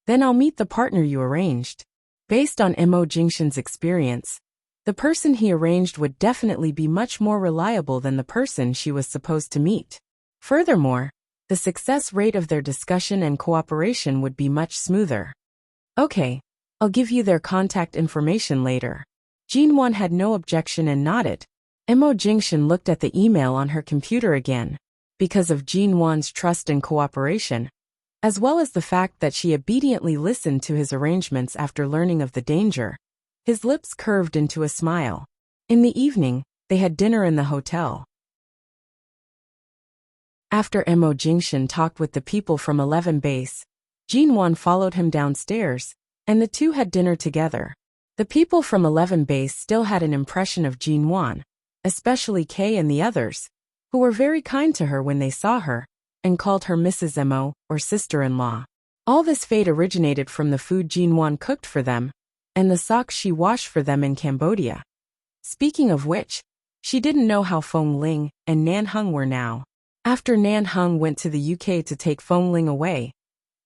[SPEAKER 1] Then I'll meet the partner you arranged. Based on Mo Jingshan's experience, the person he arranged would definitely be much more reliable than the person she was supposed to meet. Furthermore, the success rate of their discussion and cooperation would be much smoother. Okay, I'll give you their contact information later. Jinwon had no objection and nodded. Mo Jingshan looked at the email on her computer again, because of Jinwon's trust and cooperation, as well as the fact that she obediently listened to his arrangements after learning of the danger. His lips curved into a smile. In the evening, they had dinner in the hotel. After Mo Jingshan talked with the people from 11 Base, Jinwon followed him downstairs, and the two had dinner together. The people from 11 Base still had an impression of Jinwon, especially Kay and the others, who were very kind to her when they saw her, and called her Mrs. Mo, or sister-in-law. All this fate originated from the food Jinwon cooked for them, and the socks she washed for them in Cambodia. Speaking of which, she didn't know how Fong Ling and Nan Hung were now. After Nan Hung went to the UK to take Fong Ling away,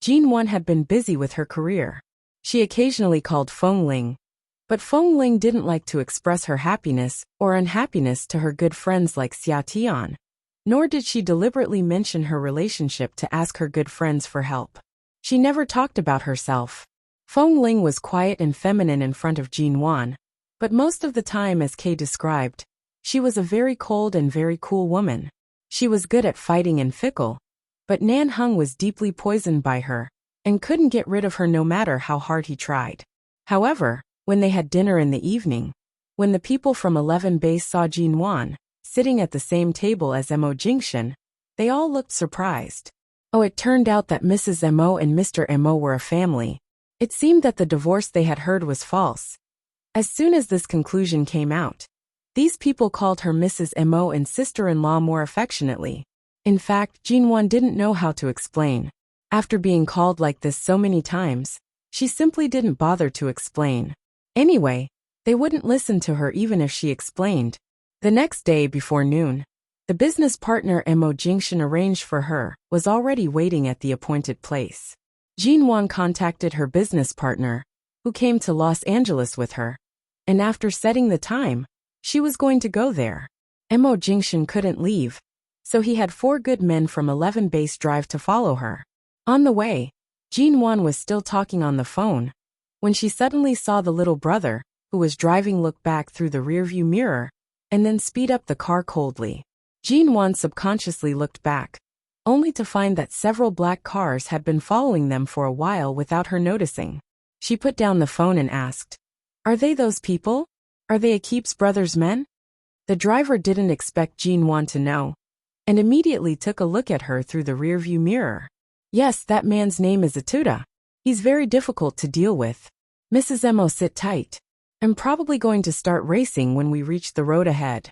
[SPEAKER 1] Jinwon had been busy with her career. She occasionally called Fong Ling, but Fong Ling didn't like to express her happiness or unhappiness to her good friends like Xia Tian, nor did she deliberately mention her relationship to ask her good friends for help. She never talked about herself. Fong Ling was quiet and feminine in front of Jinwon, but most of the time, as Kay described, she was a very cold and very cool woman. She was good at fighting and fickle, but Nan Hung was deeply poisoned by her, and couldn't get rid of her no matter how hard he tried. However, when they had dinner in the evening, when the people from 11 Base saw Jinwon sitting at the same table as Mo Jingshan, they all looked surprised. Oh, it turned out that Mrs. Mo and Mr. Mo were a family. It seemed that the divorce they had heard was false. As soon as this conclusion came out, these people called her Mrs. Mo and sister-in-law more affectionately. In fact, Jinwon didn't know how to explain. After being called like this so many times, she simply didn't bother to explain. Anyway, they wouldn't listen to her even if she explained. The next day before noon, the business partner Mo Jingshan arranged for her was already waiting at the appointed place. Jinwon contacted her business partner, who came to Los Angeles with her, and after setting the time, she was going to go there. Mo Jingshan couldn't leave, so he had 4 good men from 11 Base drive to follow her. On the way, Jinwon was still talking on the phone, when she suddenly saw the little brother, who was driving, look back through the rearview mirror, and then speed up the car coldly. Jinwon subconsciously looked back, only to find that several black cars had been following them for a while without her noticing. She put down the phone and asked, "Are they those people? Are they Akip's brother's men?" The driver didn't expect Jinwon to know, and immediately took a look at her through the rearview mirror. "Yes, that man's name is Atuda. He's very difficult to deal with. Mrs. Mo, sit tight. I'm probably going to start racing when we reach the road ahead."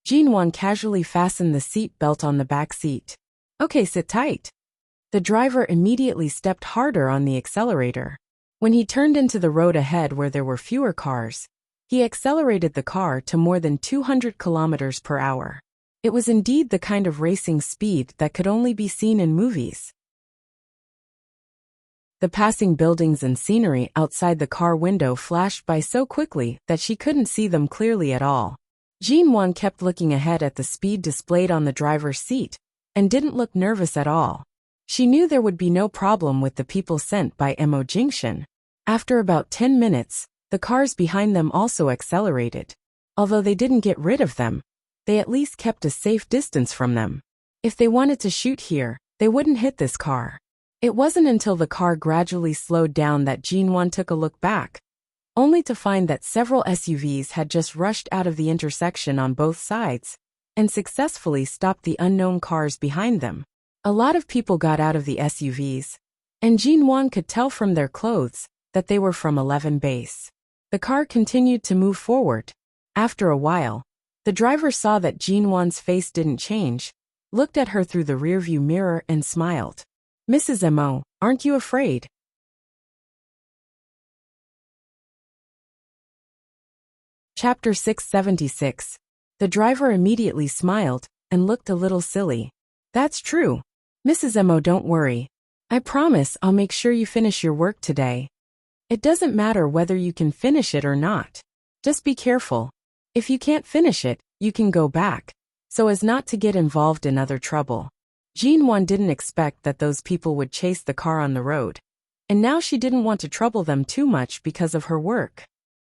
[SPEAKER 1] Jinwon casually fastened the seat belt on the back seat. "Okay, sit tight." The driver immediately stepped harder on the accelerator. When he turned into the road ahead where there were fewer cars, he accelerated the car to more than 200 kilometers per hour. It was indeed the kind of racing speed that could only be seen in movies. The passing buildings and scenery outside the car window flashed by so quickly that she couldn't see them clearly at all. Jinwon kept looking ahead at the speed displayed on the driver's seat, and didn't look nervous at all. She knew there would be no problem with the people sent by Mo Jingshan. After about 10 minutes, the cars behind them also accelerated. Although they didn't get rid of them, they at least kept a safe distance from them. If they wanted to shoot here, they wouldn't hit this car. It wasn't until the car gradually slowed down that Jinwon took a look back, only to find that several SUVs had just rushed out of the intersection on both sides, and successfully stopped the unknown cars behind them. A lot of people got out of the SUVs, and Jinwon could tell from their clothes that they were from 11 Base. The car continued to move forward. After a while, the driver saw that Jinwan's face didn't change, looked at her through the rearview mirror and smiled. "Mrs. Mo, aren't you afraid?" Chapter 676. The driver immediately smiled and looked a little silly. "That's true. Mrs. Mo, don't worry. I promise I'll make sure you finish your work today. It doesn't matter whether you can finish it or not. Just be careful. If you can't finish it, you can go back, so as not to get involved in other trouble." Jinwan didn't expect that those people would chase the car on the road, and now she didn't want to trouble them too much because of her work.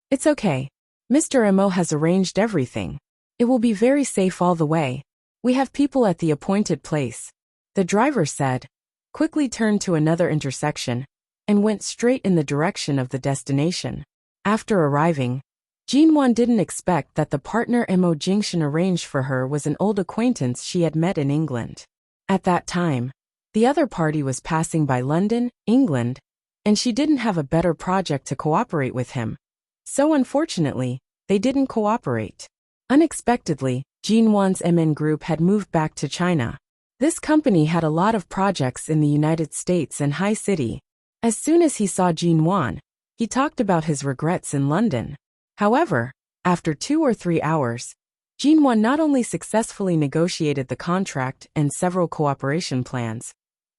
[SPEAKER 1] "It's okay. Mr. Mo has arranged everything. It will be very safe all the way. We have people at the appointed place," the driver said, quickly turned to another intersection, and went straight in the direction of the destination. After arriving, Jinwan didn't expect that the partner Mo Jingshan arranged for her was an old acquaintance she had met in England. At that time, the other party was passing by London, England, and she didn't have a better project to cooperate with him. So unfortunately, they didn't cooperate. Unexpectedly, Jinwan's MN group had moved back to China. This company had a lot of projects in the United States and High City. As soon as he saw Jinwan, he talked about his regrets in London. However, after 2 or 3 hours, Jinwan not only successfully negotiated the contract and several cooperation plans,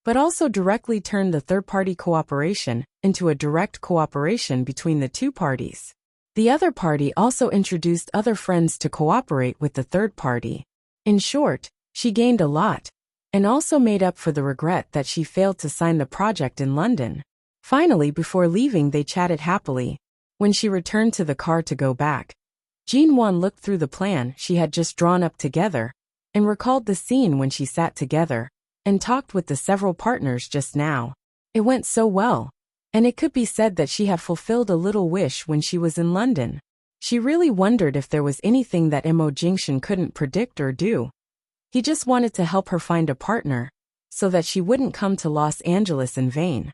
[SPEAKER 1] but also directly turned the third-party cooperation into a direct cooperation between the two parties. The other party also introduced other friends to cooperate with the third party. In short, she gained a lot, and also made up for the regret that she failed to sign the project in London. Finally, before leaving, they chatted happily. When she returned to the car to go back, Jinwan looked through the plan she had just drawn up together, and recalled the scene when she sat together and talked with the several partners just now. It went so well, and it could be said that she had fulfilled a little wish when she was in London. She really wondered if there was anything that Mo Jingshan couldn't predict or do. He just wanted to help her find a partner, so that she wouldn't come to Los Angeles in vain.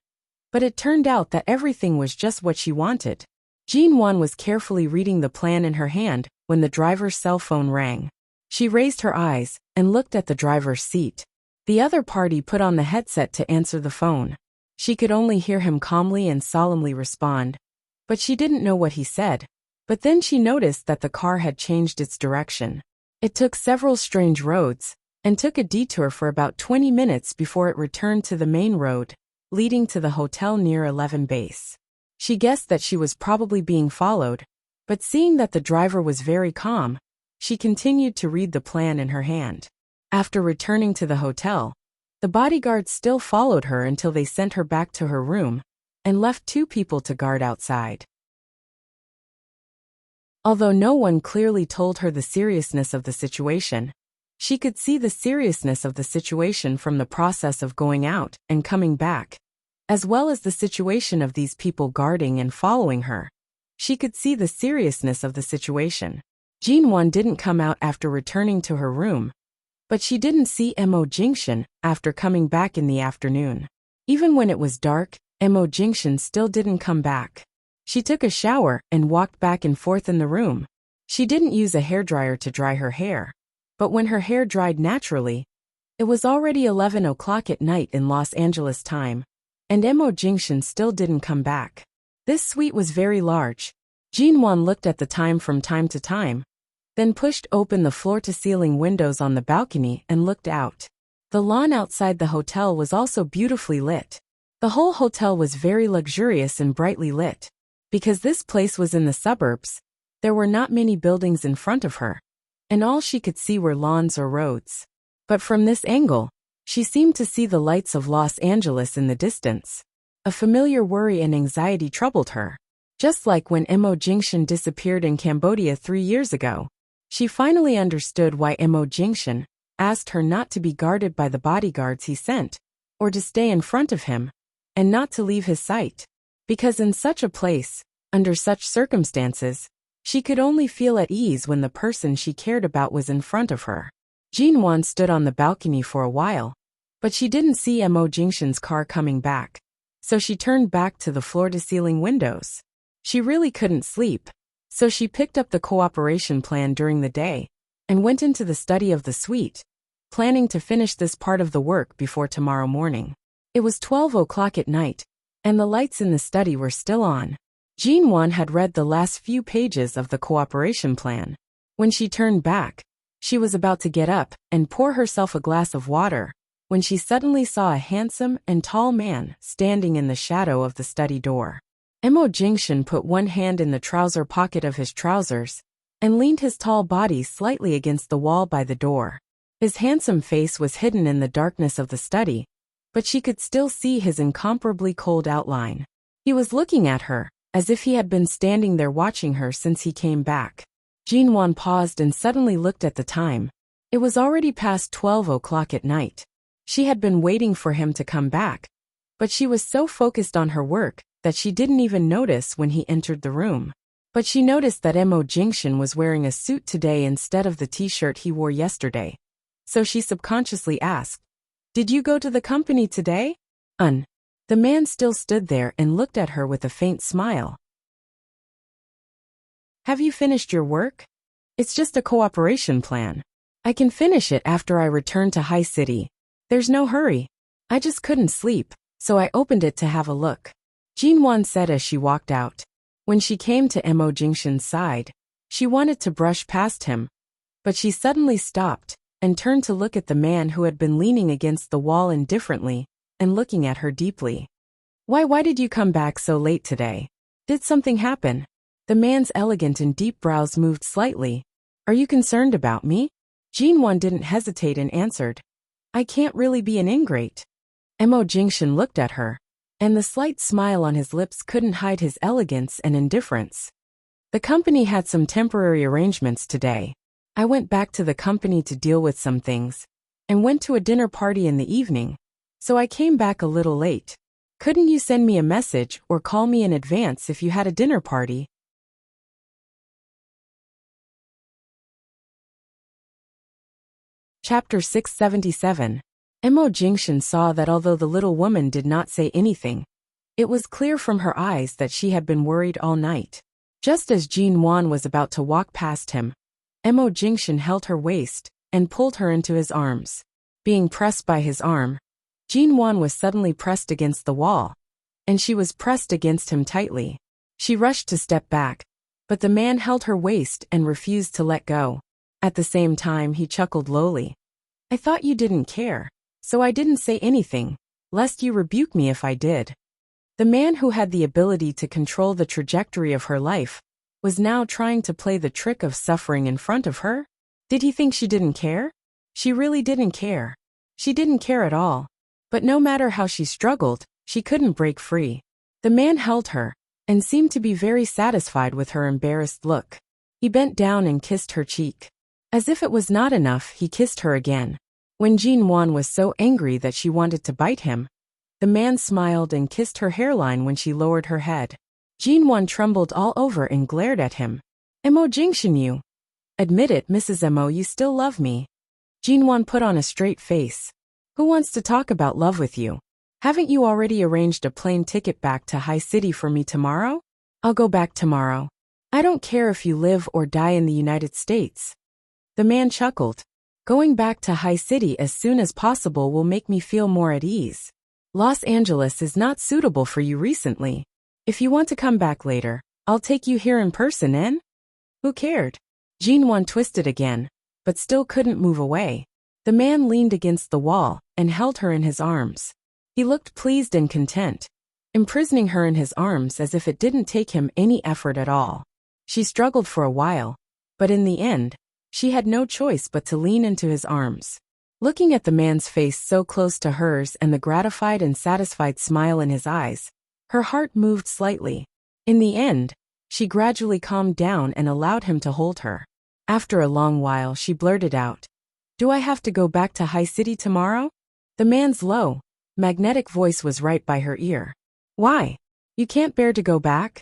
[SPEAKER 1] But it turned out that everything was just what she wanted. Jinwan was carefully reading the plan in her hand when the driver's cell phone rang. She raised her eyes and looked at the driver's seat. The other party put on the headset to answer the phone. She could only hear him calmly and solemnly respond, but she didn't know what he said. But then she noticed that the car had changed its direction. It took several strange roads, and took a detour for about 20 minutes before it returned to the main road, leading to the hotel near 11 Base. She guessed that she was probably being followed, but seeing that the driver was very calm, she continued to read the plan in her hand. After returning to the hotel, the bodyguards still followed her until they sent her back to her room, and left 2 people to guard outside. Although no one clearly told her the seriousness of the situation, she could see the seriousness of the situation from the process of going out and coming back, as well as the situation of these people guarding and following her. She could see the seriousness of the situation. Jinwan didn't come out after returning to her room, but she didn't see Mo Jingshan after coming back in the afternoon. Even when it was dark, Mo Jingshan still didn't come back. She took a shower and walked back and forth in the room. She didn't use a hairdryer to dry her hair, but when her hair dried naturally, it was already 11 o'clock at night in Los Angeles time, and Mo Jingshan still didn't come back. This suite was very large. Jinwan looked at the time from time to time, then pushed open the floor-to-ceiling windows on the balcony and looked out. The lawn outside the hotel was also beautifully lit. The whole hotel was very luxurious and brightly lit. Because this place was in the suburbs, there were not many buildings in front of her, and all she could see were lawns or roads. But from this angle, she seemed to see the lights of Los Angeles in the distance. A familiar worry and anxiety troubled her. Just like when Mo Jingshan disappeared in Cambodia 3 years ago, she finally understood why Mo Jingshan asked her not to be guarded by the bodyguards he sent, or to stay in front of him, and not to leave his sight. Because in such a place, under such circumstances, she could only feel at ease when the person she cared about was in front of her. Jinwan stood on the balcony for a while, but she didn't see Mo Jingshan's car coming back, so she turned back to the floor-to-ceiling windows. She really couldn't sleep, so she picked up the cooperation plan during the day and went into the study of the suite, planning to finish this part of the work before tomorrow morning. It was 12 o'clock at night, and the lights in the study were still on. Jinwon had read the last few pages of the cooperation plan. When she turned back, she was about to get up and pour herself a glass of water, when she suddenly saw a handsome and tall man standing in the shadow of the study door. Mo Jingshan put one hand in the trouser pocket of his trousers and leaned his tall body slightly against the wall by the door. His handsome face was hidden in the darkness of the study, but she could still see his incomparably cold outline. He was looking at her, as if he had been standing there watching her since he came back. Jinwon paused and suddenly looked at the time. It was already past 12 o'clock at night. She had been waiting for him to come back, but she was so focused on her work that she didn't even notice when he entered the room. But she noticed that Mo Jingshan was wearing a suit today instead of the t-shirt he wore yesterday. So she subconsciously asked, "Did you go to the company today?" The man still stood there and looked at her with a faint smile. "Have you finished your work?" "It's just a cooperation plan. I can finish it after I return to High City. There's no hurry. I just couldn't sleep, so I opened it to have a look," Jinwon said as she walked out. When she came to Mo Jingshan's side, she wanted to brush past him, but she suddenly stopped and turned to look at the man who had been leaning against the wall indifferently and looking at her deeply. Why did you come back so late today? Did something happen?" The man's elegant and deep brows moved slightly. "Are you concerned about me?" Jinwon didn't hesitate and answered, "I can't really be an ingrate." Mo Jingshan looked at her, and the slight smile on his lips couldn't hide his elegance and indifference. "The company had some temporary arrangements today. I went back to the company to deal with some things, and went to a dinner party in the evening, so I came back a little late. Couldn't you send me a message or call me in advance if you had a dinner party?" Chapter 677. Mo Jingshan saw that although the little woman did not say anything, it was clear from her eyes that she had been worried all night. Just as Jinwon was about to walk past him, Mo Jingshan held her waist and pulled her into his arms. Being pressed by his arm, Jinwon was suddenly pressed against the wall, and she was pressed against him tightly. She rushed to step back, but the man held her waist and refused to let go. At the same time, he chuckled lowly. "I thought you didn't care, so I didn't say anything, lest you rebuke me if I did." The man who had the ability to control the trajectory of her life was now trying to play the trick of suffering in front of her? Did he think she didn't care? She really didn't care. She didn't care at all. But no matter how she struggled, she couldn't break free. The man held her, and seemed to be very satisfied with her embarrassed look. He bent down and kissed her cheek. As if it was not enough, he kissed her again. When Jinwon was so angry that she wanted to bite him, the man smiled and kissed her hairline when she lowered her head. Jinwon trembled all over and glared at him. "Mo Jingshan, you. Admit it, Mrs. Mo, you still love me." Jinwon put on a straight face. "Who wants to talk about love with you? Haven't you already arranged a plane ticket back to High City for me tomorrow?" "I'll go back tomorrow. I don't care if you live or die in the United States." The man chuckled. "Going back to High City as soon as possible will make me feel more at ease. Los Angeles is not suitable for you recently. If you want to come back later, I'll take you here in person, eh?" Who cared? Jinwon twisted again, but still couldn't move away. The man leaned against the wall and held her in his arms. He looked pleased and content, imprisoning her in his arms as if it didn't take him any effort at all. She struggled for a while, but in the end, she had no choice but to lean into his arms. Looking at the man's face so close to hers and the gratified and satisfied smile in his eyes, her heart moved slightly. In the end, she gradually calmed down and allowed him to hold her. After a long while, she blurted out, "Do I have to go back to High City tomorrow?" The man's low, magnetic voice was right by her ear. "Why? You can't bear to go back?"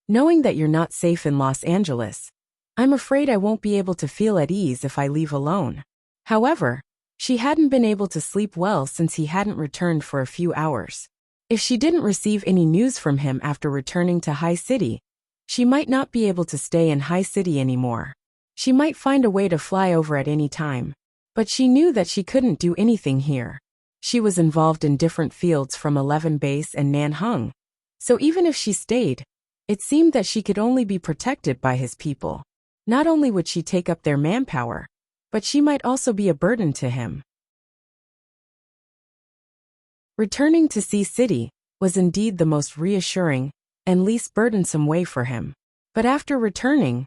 [SPEAKER 1] "Knowing that you're not safe in Los Angeles, I'm afraid I won't be able to feel at ease if I leave alone." However, she hadn't been able to sleep well since he hadn't returned for a few hours. If she didn't receive any news from him after returning to High City, She might not be able to stay in High City anymore. She might find a way to fly over at any time. But she knew that she couldn't do anything here. She was involved in different fields from 11 Base and Nanhung. So even if she stayed, it seemed that she could only be protected by his people. Not only would she take up their manpower, but she might also be a burden to him. Returning to Sea City was indeed the most reassuring and least burdensome way for him. But after returning,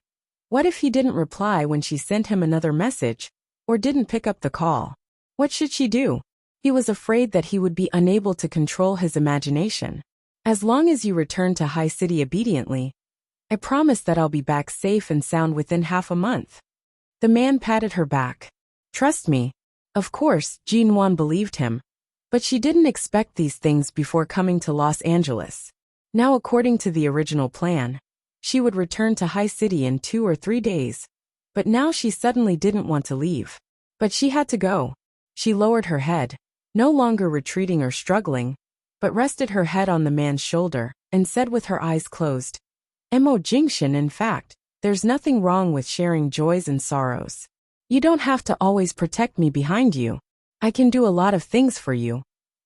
[SPEAKER 1] what if he didn't reply when she sent him another message, or didn't pick up the call? What should she do? He was afraid that he would be unable to control his imagination. As long as you return to High City obediently, I promise that I'll be back safe and sound within half a month. The man patted her back. Trust me. Of course, Jinwan believed him. But she didn't expect these things before coming to Los Angeles. Now, according to the original plan, she would return to High City in 2 or 3 days. But now she suddenly didn't want to leave. But she had to go. She lowered her head, no longer retreating or struggling, but rested her head on the man's shoulder, and said with her eyes closed, "Mo Jingshan, in fact, there's nothing wrong with sharing joys and sorrows. You don't have to always protect me behind you. I can do a lot of things for you.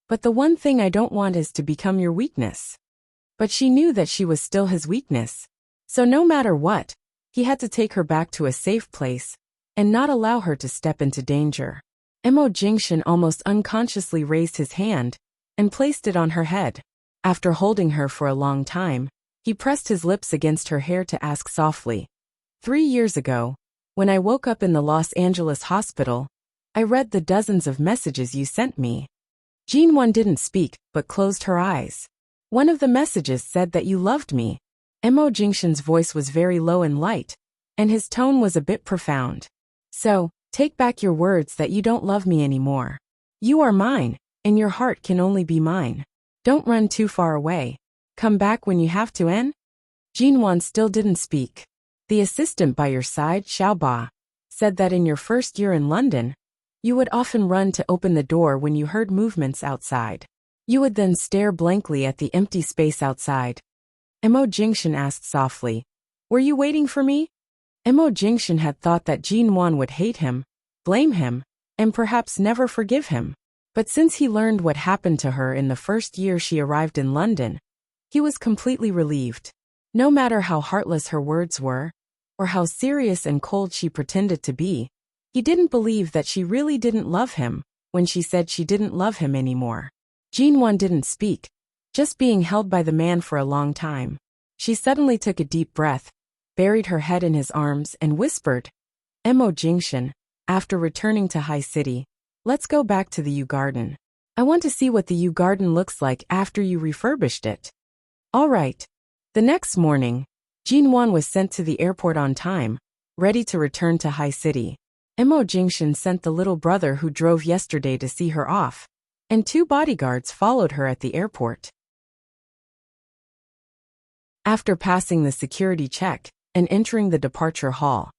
[SPEAKER 1] But the one thing I don't want is to become your weakness." But she knew that she was still his weakness. So no matter what, he had to take her back to a safe place, and not allow her to step into danger. Mo Jingshan almost unconsciously raised his hand, and placed it on her head. After holding her for a long time, he pressed his lips against her hair to ask softly, 3 years ago, when I woke up in the Los Angeles hospital, I read the dozens of messages you sent me. Jinwan didn't speak, but closed her eyes. One of the messages said that you loved me. Mo Jingshan's voice was very low and light, and his tone was a bit profound. So, take back your words that you don't love me anymore. You are mine, and your heart can only be mine. Don't run too far away. Come back when you have to. Jinwan still didn't speak. The assistant by your side, Xiaoba, said that in your first year in London, you would often run to open the door when you heard movements outside. You would then stare blankly at the empty space outside. Mo Jingshan asked softly, "Were you waiting for me?" Mo Jingshan had thought that Jinwan would hate him, blame him, and perhaps never forgive him. But since he learned what happened to her in the first year she arrived in London, he was completely relieved. No matter how heartless her words were, or how serious and cold she pretended to be, he didn't believe that she really didn't love him when she said she didn't love him anymore. Jinwan didn't speak, just being held by the man for a long time. She suddenly took a deep breath, buried her head in his arms, and whispered, "Mo Jingshan, after returning to High City, let's go back to the U Garden. I want to see what the U Garden looks like after you refurbished it." All right. The next morning, Jinwan was sent to the airport on time, ready to return to High City. Mo Jingshan sent the little brother who drove yesterday to see her off, and 2 bodyguards followed her at the airport. After passing the security check and entering the departure hall,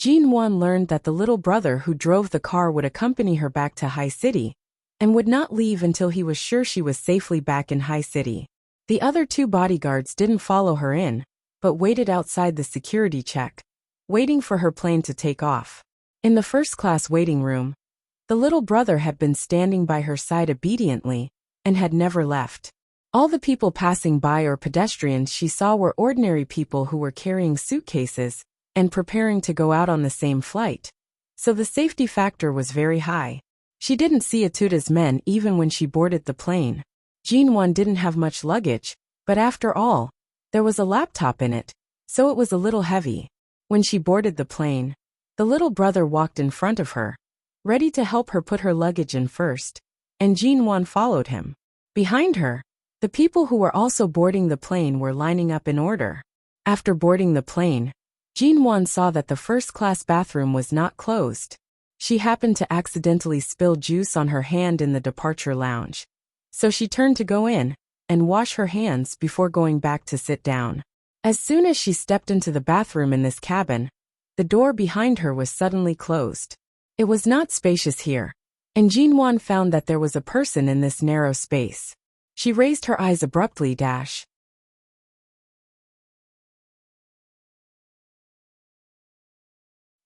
[SPEAKER 1] Jinwan learned that the little brother who drove the car would accompany her back to High City, and would not leave until he was sure she was safely back in High City. The other 2 bodyguards didn't follow her in, but waited outside the security check, waiting for her plane to take off. In the first-class waiting room, the little brother had been standing by her side obediently, and had never left. All the people passing by or pedestrians she saw were ordinary people who were carrying suitcases and preparing to go out on the same flight, so the safety factor was very high. She didn't see Atuda's men even when she boarded the plane. Jinwan didn't have much luggage, but after all, there was a laptop in it, so it was a little heavy. When she boarded the plane, the little brother walked in front of her, ready to help her put her luggage in first, and Jinwan followed him. Behind her, the people who were also boarding the plane were lining up in order. After boarding the plane, Jinwan saw that the first-class bathroom was not closed. She happened to accidentally spill juice on her hand in the departure lounge, so she turned to go in and wash her hands before going back to sit down. As soon as she stepped into the bathroom in this cabin, the door behind her was suddenly closed. It was not spacious here, and Jinwan found that there was a person in this narrow space. She raised her eyes abruptly.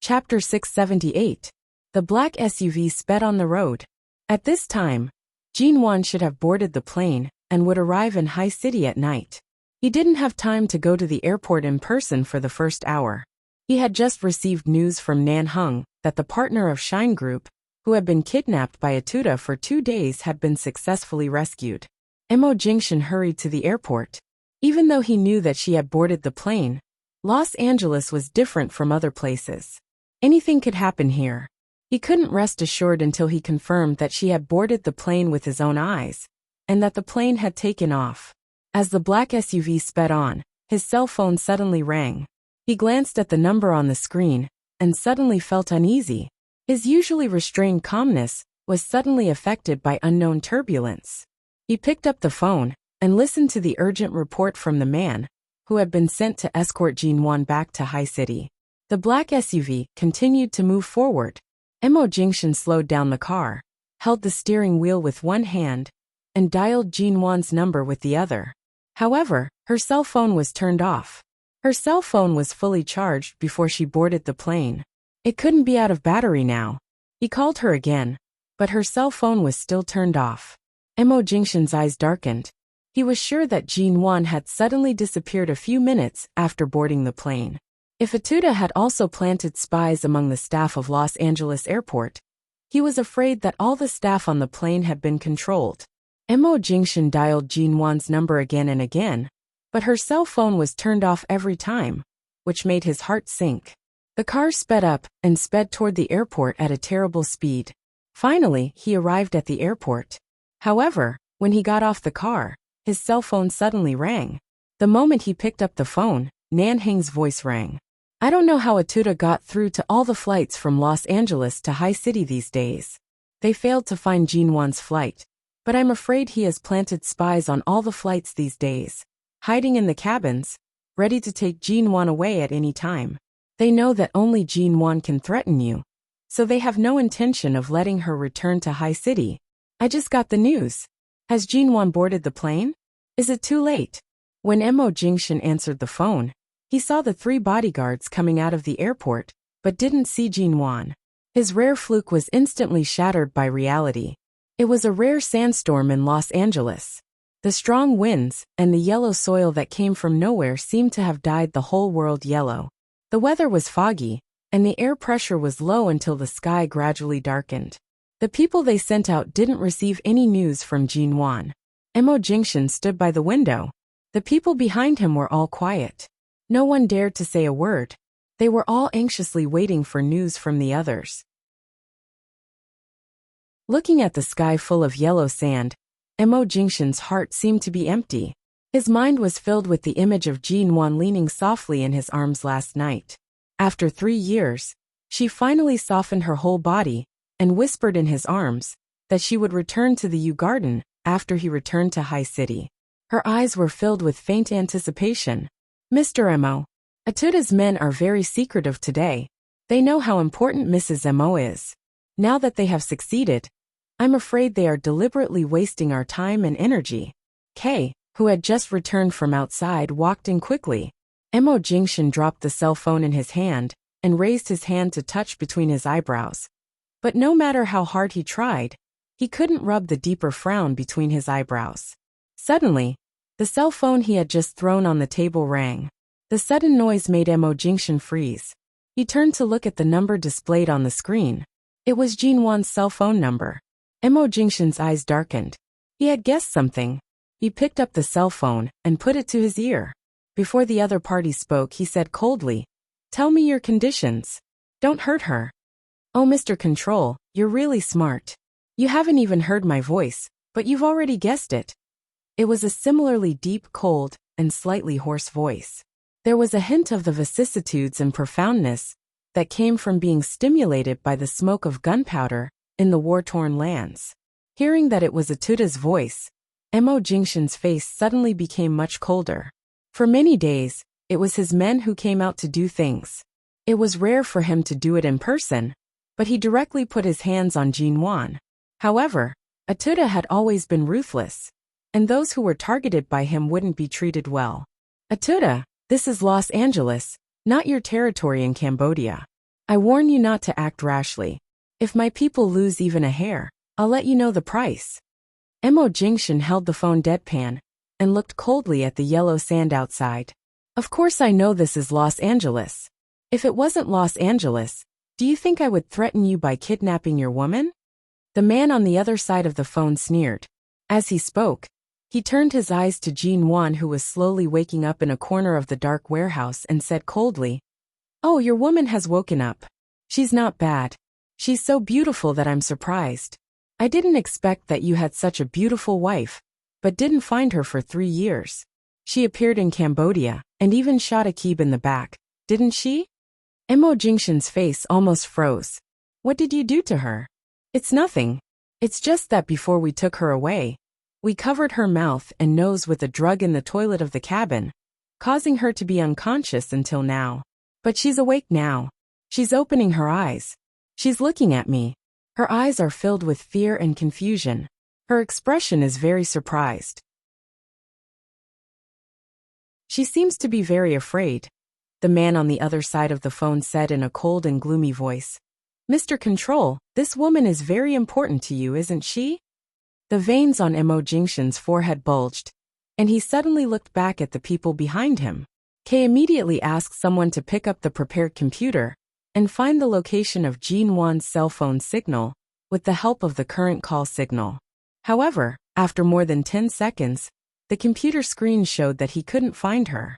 [SPEAKER 1] Chapter 678. The black SUV sped on the road. At this time, Jin-won should have boarded the plane and would arrive in High City at night. He didn't have time to go to the airport in person for the first hour. He had just received news from Nan Hung that the partner of Shine Group, who had been kidnapped by Atuda for 2 days, had been successfully rescued. Mo Jingshan hurried to the airport. Even though he knew that she had boarded the plane, Los Angeles was different from other places. Anything could happen here. He couldn't rest assured until he confirmed that she had boarded the plane with his own eyes, and that the plane had taken off. As the black SUV sped on, his cell phone suddenly rang. He glanced at the number on the screen, and suddenly felt uneasy. His usually restrained calmness was suddenly affected by unknown turbulence. He picked up the phone, and listened to the urgent report from the man, who had been sent to escort Jin-won back to High City. The black SUV continued to move forward. Mo Jingshan slowed down the car, held the steering wheel with one hand, and dialed Jin-won's number with the other. However, her cell phone was turned off. Her cell phone was fully charged before she boarded the plane. It couldn't be out of battery now. He called her again, but her cell phone was still turned off. Mo Jingshan's eyes darkened. He was sure that Jin-won had suddenly disappeared a few minutes after boarding the plane. If Atuda had also planted spies among the staff of Los Angeles Airport, he was afraid that all the staff on the plane had been controlled. Mo Jingshan dialed Jin-won's number again and again, but her cell phone was turned off every time, which made his heart sink. The car sped up and sped toward the airport at a terrible speed. Finally, he arrived at the airport. However, when he got off the car, his cell phone suddenly rang. The moment he picked up the phone, Nan Heng's voice rang. I don't know how Atuda got through to all the flights from Los Angeles to High City these days. They failed to find Jin-won's flight, but I'm afraid he has planted spies on all the flights these days, hiding in the cabins, ready to take Jin-won away at any time. They know that only Jin-won can threaten you, so they have no intention of letting her return to High City. I just got the news. Has Jin-won boarded the plane? Is it too late? When Mo Jingshan answered the phone, he saw the 3 bodyguards coming out of the airport, but didn't see Jin-won. His rare fluke was instantly shattered by reality. It was a rare sandstorm in Los Angeles. The strong winds and the yellow soil that came from nowhere seemed to have dyed the whole world yellow. The weather was foggy, and the air pressure was low until the sky gradually darkened. The people they sent out didn't receive any news from Jin-won. Mo Jingshan stood by the window. The people behind him were all quiet. No one dared to say a word. They were all anxiously waiting for news from the others. Looking at the sky full of yellow sand, Mo Jingshan's heart seemed to be empty. His mind was filled with the image of Jin-won leaning softly in his arms last night. After 3 years, she finally softened her whole body and whispered in his arms that she would return to the U Garden after he returned to High City. Her eyes were filled with faint anticipation. Mr. Mo, Atuda's men are very secretive today. They know how important Mrs. Mo is. Now that they have succeeded, I'm afraid they are deliberately wasting our time and energy. Kay, who had just returned from outside, walked in quickly. Mo Jingshan dropped the cell phone in his hand and raised his hand to touch between his eyebrows. But no matter how hard he tried, he couldn't rub the deeper frown between his eyebrows. Suddenly, the cell phone he had just thrown on the table rang. The sudden noise made Mo Jingshan freeze. He turned to look at the number displayed on the screen. It was Jin-won's cell phone number. Mo Jingshan's eyes darkened. He had guessed something. He picked up the cell phone and put it to his ear. Before the other party spoke, he said coldly, "Tell me your conditions. Don't hurt her." "Oh, Mr. Control, you're really smart. You haven't even heard my voice, but you've already guessed it." It was a similarly deep, cold, and slightly hoarse voice. There was a hint of the vicissitudes and profoundness that came from being stimulated by the smoke of gunpowder in the war-torn lands. Hearing that it was Atuda's voice, Mo Jingshan's face suddenly became much colder. For many days, it was his men who came out to do things. It was rare for him to do it in person, but he directly put his hands on Jin-won. However, Atuda had always been ruthless, and those who were targeted by him wouldn't be treated well. "Atuda, this is Los Angeles, not your territory in Cambodia. I warn you not to act rashly. If my people lose even a hair, I'll let you know the price. Mo Jingshan held the phone deadpan and looked coldly at the yellow sand outside. Of course I know this is Los Angeles. If it wasn't Los Angeles, do you think I would threaten you by kidnapping your woman? The man on the other side of the phone sneered. As he spoke, he turned his eyes to Jin Wan, who was slowly waking up in a corner of the dark warehouse, and said coldly, "Oh, your woman has woken up. She's not bad. She's so beautiful that I'm surprised. I didn't expect that you had such a beautiful wife, but didn't find her for 3 years. She appeared in Cambodia, and even shot a keeb in the back, didn't she?" Mo Jingshan's face almost froze. "What did you do to her?" "It's nothing. It's just that before we took her away, we covered her mouth and nose with a drug in the toilet of the cabin, causing her to be unconscious until now. But she's awake now. She's opening her eyes. She's looking at me. Her eyes are filled with fear and confusion. Her expression is very surprised. She seems to be very afraid," the man on the other side of the phone said in a cold and gloomy voice. "Mr. Control, this woman is very important to you, isn't she?" The veins on Mo Jingshan's forehead bulged, and he suddenly looked back at the people behind him. Kay immediately asked someone to pick up the prepared computer and find the location of Jin Wan's cell phone signal with the help of the current call signal. However, after more than 10 seconds, the computer screen showed that he couldn't find her.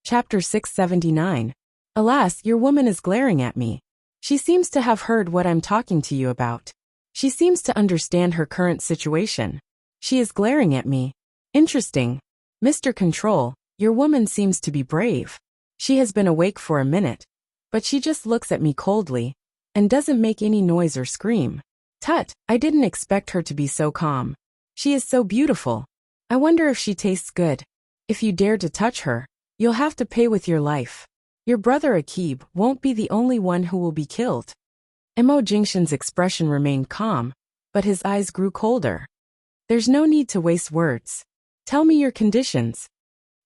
[SPEAKER 1] Chapter 679. Alas, your woman is glaring at me. She seems to have heard what I'm talking to you about. She seems to understand her current situation. She is glaring at me. Interesting. Mr. Control, your woman seems to be brave. She has been awake for a minute, but she just looks at me coldly and doesn't make any noise or scream. Tut, I didn't expect her to be so calm. She is so beautiful. I wonder if she tastes good. If you dare to touch her, you'll have to pay with your life. Your brother Akib won't be the only one who will be killed." Mo Jingshan's expression remained calm, but his eyes grew colder. "There's no need to waste words. Tell me your conditions."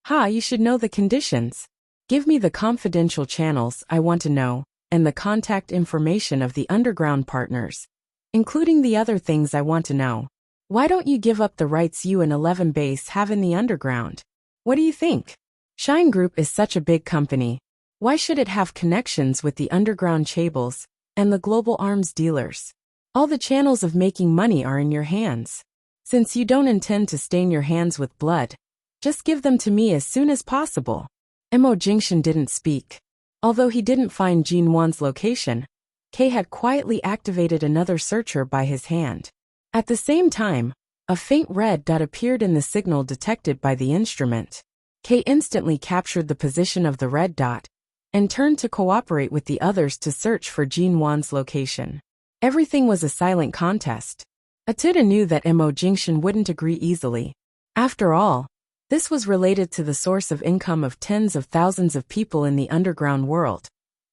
[SPEAKER 1] "Ha, you should know the conditions. Give me the confidential channels I want to know, and the contact information of the underground partners, including the other things I want to know. Why don't you give up the rights you and 11 Base have in the underground? What do you think? Shine Group is such a big company. Why should it have connections with the underground chaebol and the global arms dealers? All the channels of making money are in your hands. Since you don't intend to stain your hands with blood, just give them to me as soon as possible." Mo Jingshan didn't speak. Although he didn't find Jin Wan's location, Kay had quietly activated another searcher by his hand. At the same time, a faint red dot appeared in the signal detected by the instrument. Kay instantly captured the position of the red dot and turned to cooperate with the others to search for Jin Wan's location. Everything was a silent contest. Atida knew that Mo Jingshan wouldn't agree easily. After all, this was related to the source of income of tens of thousands of people in the underground world,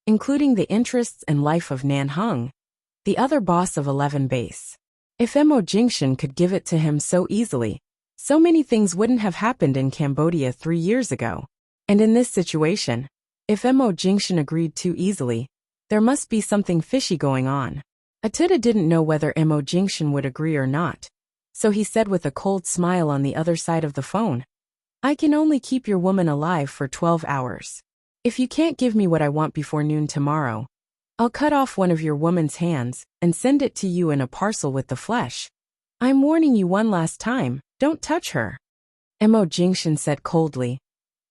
[SPEAKER 1] including the interests and life of Nan Hung, the other boss of 11 Base. If Mo Jingshan could give it to him so easily, so many things wouldn't have happened in Cambodia 3 years ago. And in this situation, if Mo Jingshan agreed too easily, there must be something fishy going on. Atida didn't know whether Mo Jingshan would agree or not, so he said with a cold smile on the other side of the phone, "I can only keep your woman alive for 12 hours. If you can't give me what I want before noon tomorrow, I'll cut off one of your woman's hands and send it to you in a parcel with the flesh. I'm warning you one last time, don't touch her." Mo Jingshan said coldly,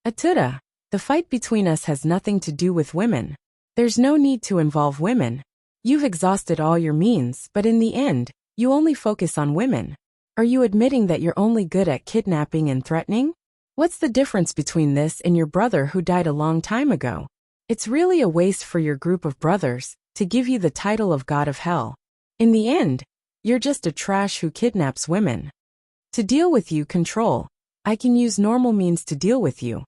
[SPEAKER 1] "Atida, the fight between us has nothing to do with women. There's no need to involve women. You've exhausted all your means, but in the end, you only focus on women. Are you admitting that you're only good at kidnapping and threatening? What's the difference between this and your brother who died a long time ago? It's really a waste for your group of brothers to give you the title of God of Hell. In the end, you're just a trash who kidnaps women. To deal with you, Control, I can use normal means to deal with you.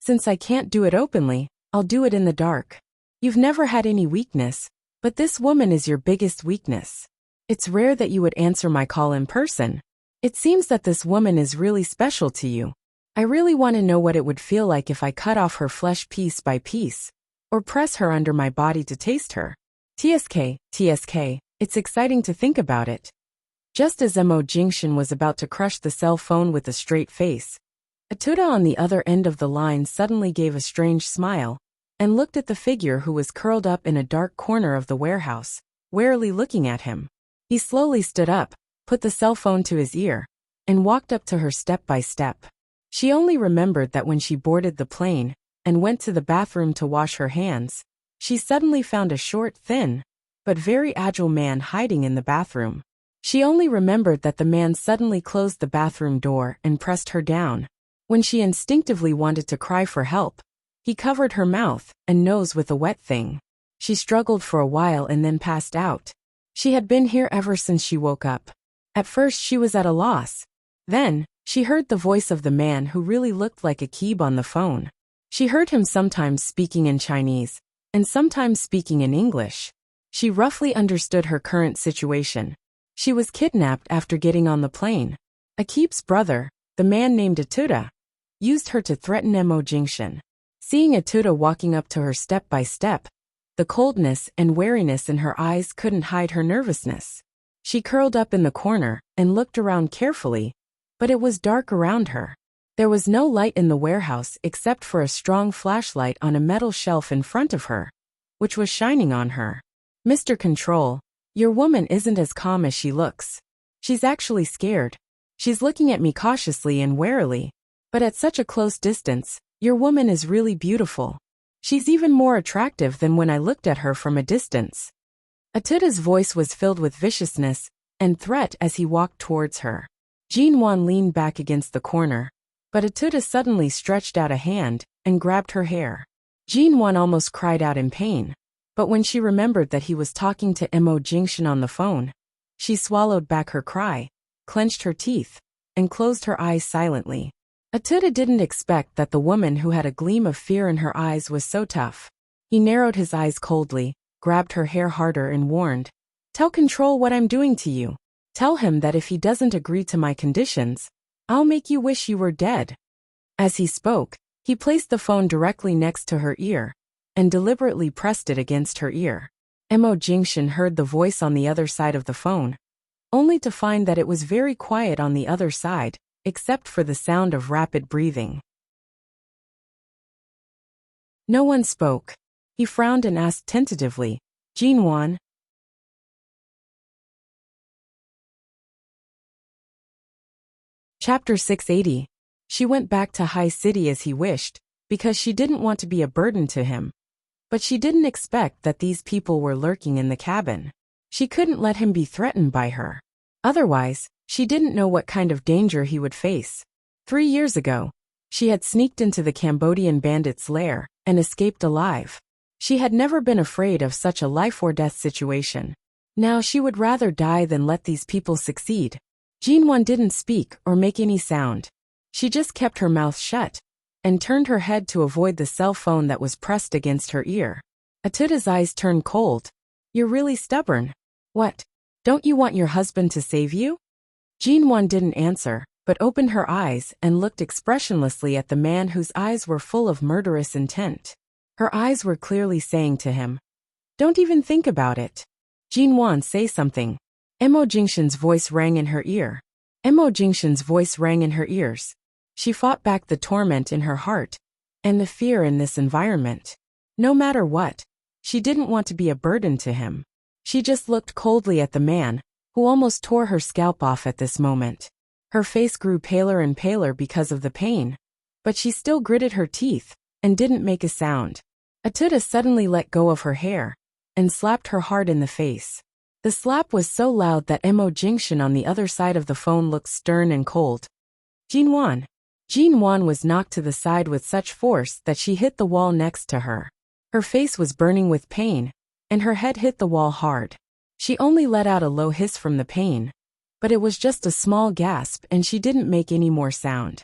[SPEAKER 1] Since I can't do it openly, I'll do it in the dark. You've never had any weakness, but this woman is your biggest weakness. It's rare that you would answer my call in person, It seems that this woman is really special to you. I really want to know what it would feel like if I cut off her flesh piece by piece, or press her under my body to taste her. TSK, it's exciting to think about it. Just as Mo Jingshan was about to crush the cell phone with a straight face, Atuda on the other end of the line suddenly gave a strange smile, and looked at the figure who was curled up in a dark corner of the warehouse, warily looking at him. He slowly stood up, put the cell phone to his ear, and walked up to her step by step. She only remembered that when she boarded the plane and went to the bathroom to wash her hands, she suddenly found a short, thin, but very agile man hiding in the bathroom. She only remembered that the man suddenly closed the bathroom door and pressed her down. When she instinctively wanted to cry for help, he covered her mouth and nose with a wet thing. She struggled for a while and then passed out. She had been here ever since she woke up. At first she was at a loss. Then, she heard the voice of the man who really looked like a Keeb on the phone. She heard him sometimes speaking in Chinese, and sometimes speaking in English. She roughly understood her current situation. She was kidnapped after getting on the plane. Akib's brother, the man named Atuda, used her to threaten Mo Jingshan. Seeing Atuda walking up to her step by step, the coldness and wariness in her eyes couldn't hide her nervousness. She curled up in the corner and looked around carefully, but it was dark around her. There was no light in the warehouse except for a strong flashlight on a metal shelf in front of her, which was shining on her. Mr. Control, your woman isn't as calm as she looks. She's actually scared. She's looking at me cautiously and warily, but at such a close distance, your woman is really beautiful. She's even more attractive than when I looked at her from a distance. Atuda's voice was filled with viciousness and threat as he walked towards her. Jinwan leaned back against the corner, but Atuda suddenly stretched out a hand and grabbed her hair. Jinwan almost cried out in pain, but when she remembered that he was talking to Mo Jingshan on the phone, she swallowed back her cry, clenched her teeth, and closed her eyes silently. Atuda didn't expect that the woman who had a gleam of fear in her eyes was so tough. He narrowed his eyes coldly, grabbed her hair harder and warned, "Tell Control what I'm doing to you. Tell him that if he doesn't agree to my conditions, I'll make you wish you were dead." As he spoke, he placed the phone directly next to her ear and deliberately pressed it against her ear. Mo Jingshan heard the voice on the other side of the phone, only to find that it was very quiet on the other side, except for the sound of rapid breathing. No one spoke. He frowned and asked tentatively, "Jinwan?" Chapter 680. She went back to High City as he wished, because she didn't want to be a burden to him. But she didn't expect that these people were lurking in the cabin. She couldn't let him be threatened by her. Otherwise, she didn't know what kind of danger he would face. 3 years ago, she had sneaked into the Cambodian bandits' lair and escaped alive. She had never been afraid of such a life-or-death situation. Now she would rather die than let these people succeed. Jinwan didn't speak or make any sound. She just kept her mouth shut and turned her head to avoid the cell phone that was pressed against her ear. Atuda's eyes turned cold. "You're really stubborn. What? Don't you want your husband to save you?" Jinwan didn't answer, but opened her eyes and looked expressionlessly at the man whose eyes were full of murderous intent. Her eyes were clearly saying to him, "Don't even think about it." "Jinwan, say something." Mo Jingshan's voice rang in her ear. Mo Jingshan's voice rang in her ears. She fought back the torment in her heart and the fear in this environment. No matter what, she didn't want to be a burden to him. She just looked coldly at the man, who almost tore her scalp off at this moment. Her face grew paler and paler because of the pain, but she still gritted her teeth and didn't make a sound. Atuda suddenly let go of her hair and slapped her hard in the face. The slap was so loud that Mo Jingshan on the other side of the phone looked stern and cold. "Jinwan." Jinwan was knocked to the side with such force that she hit the wall next to her. Her face was burning with pain, and her head hit the wall hard. She only let out a low hiss from the pain, but it was just a small gasp and she didn't make any more sound.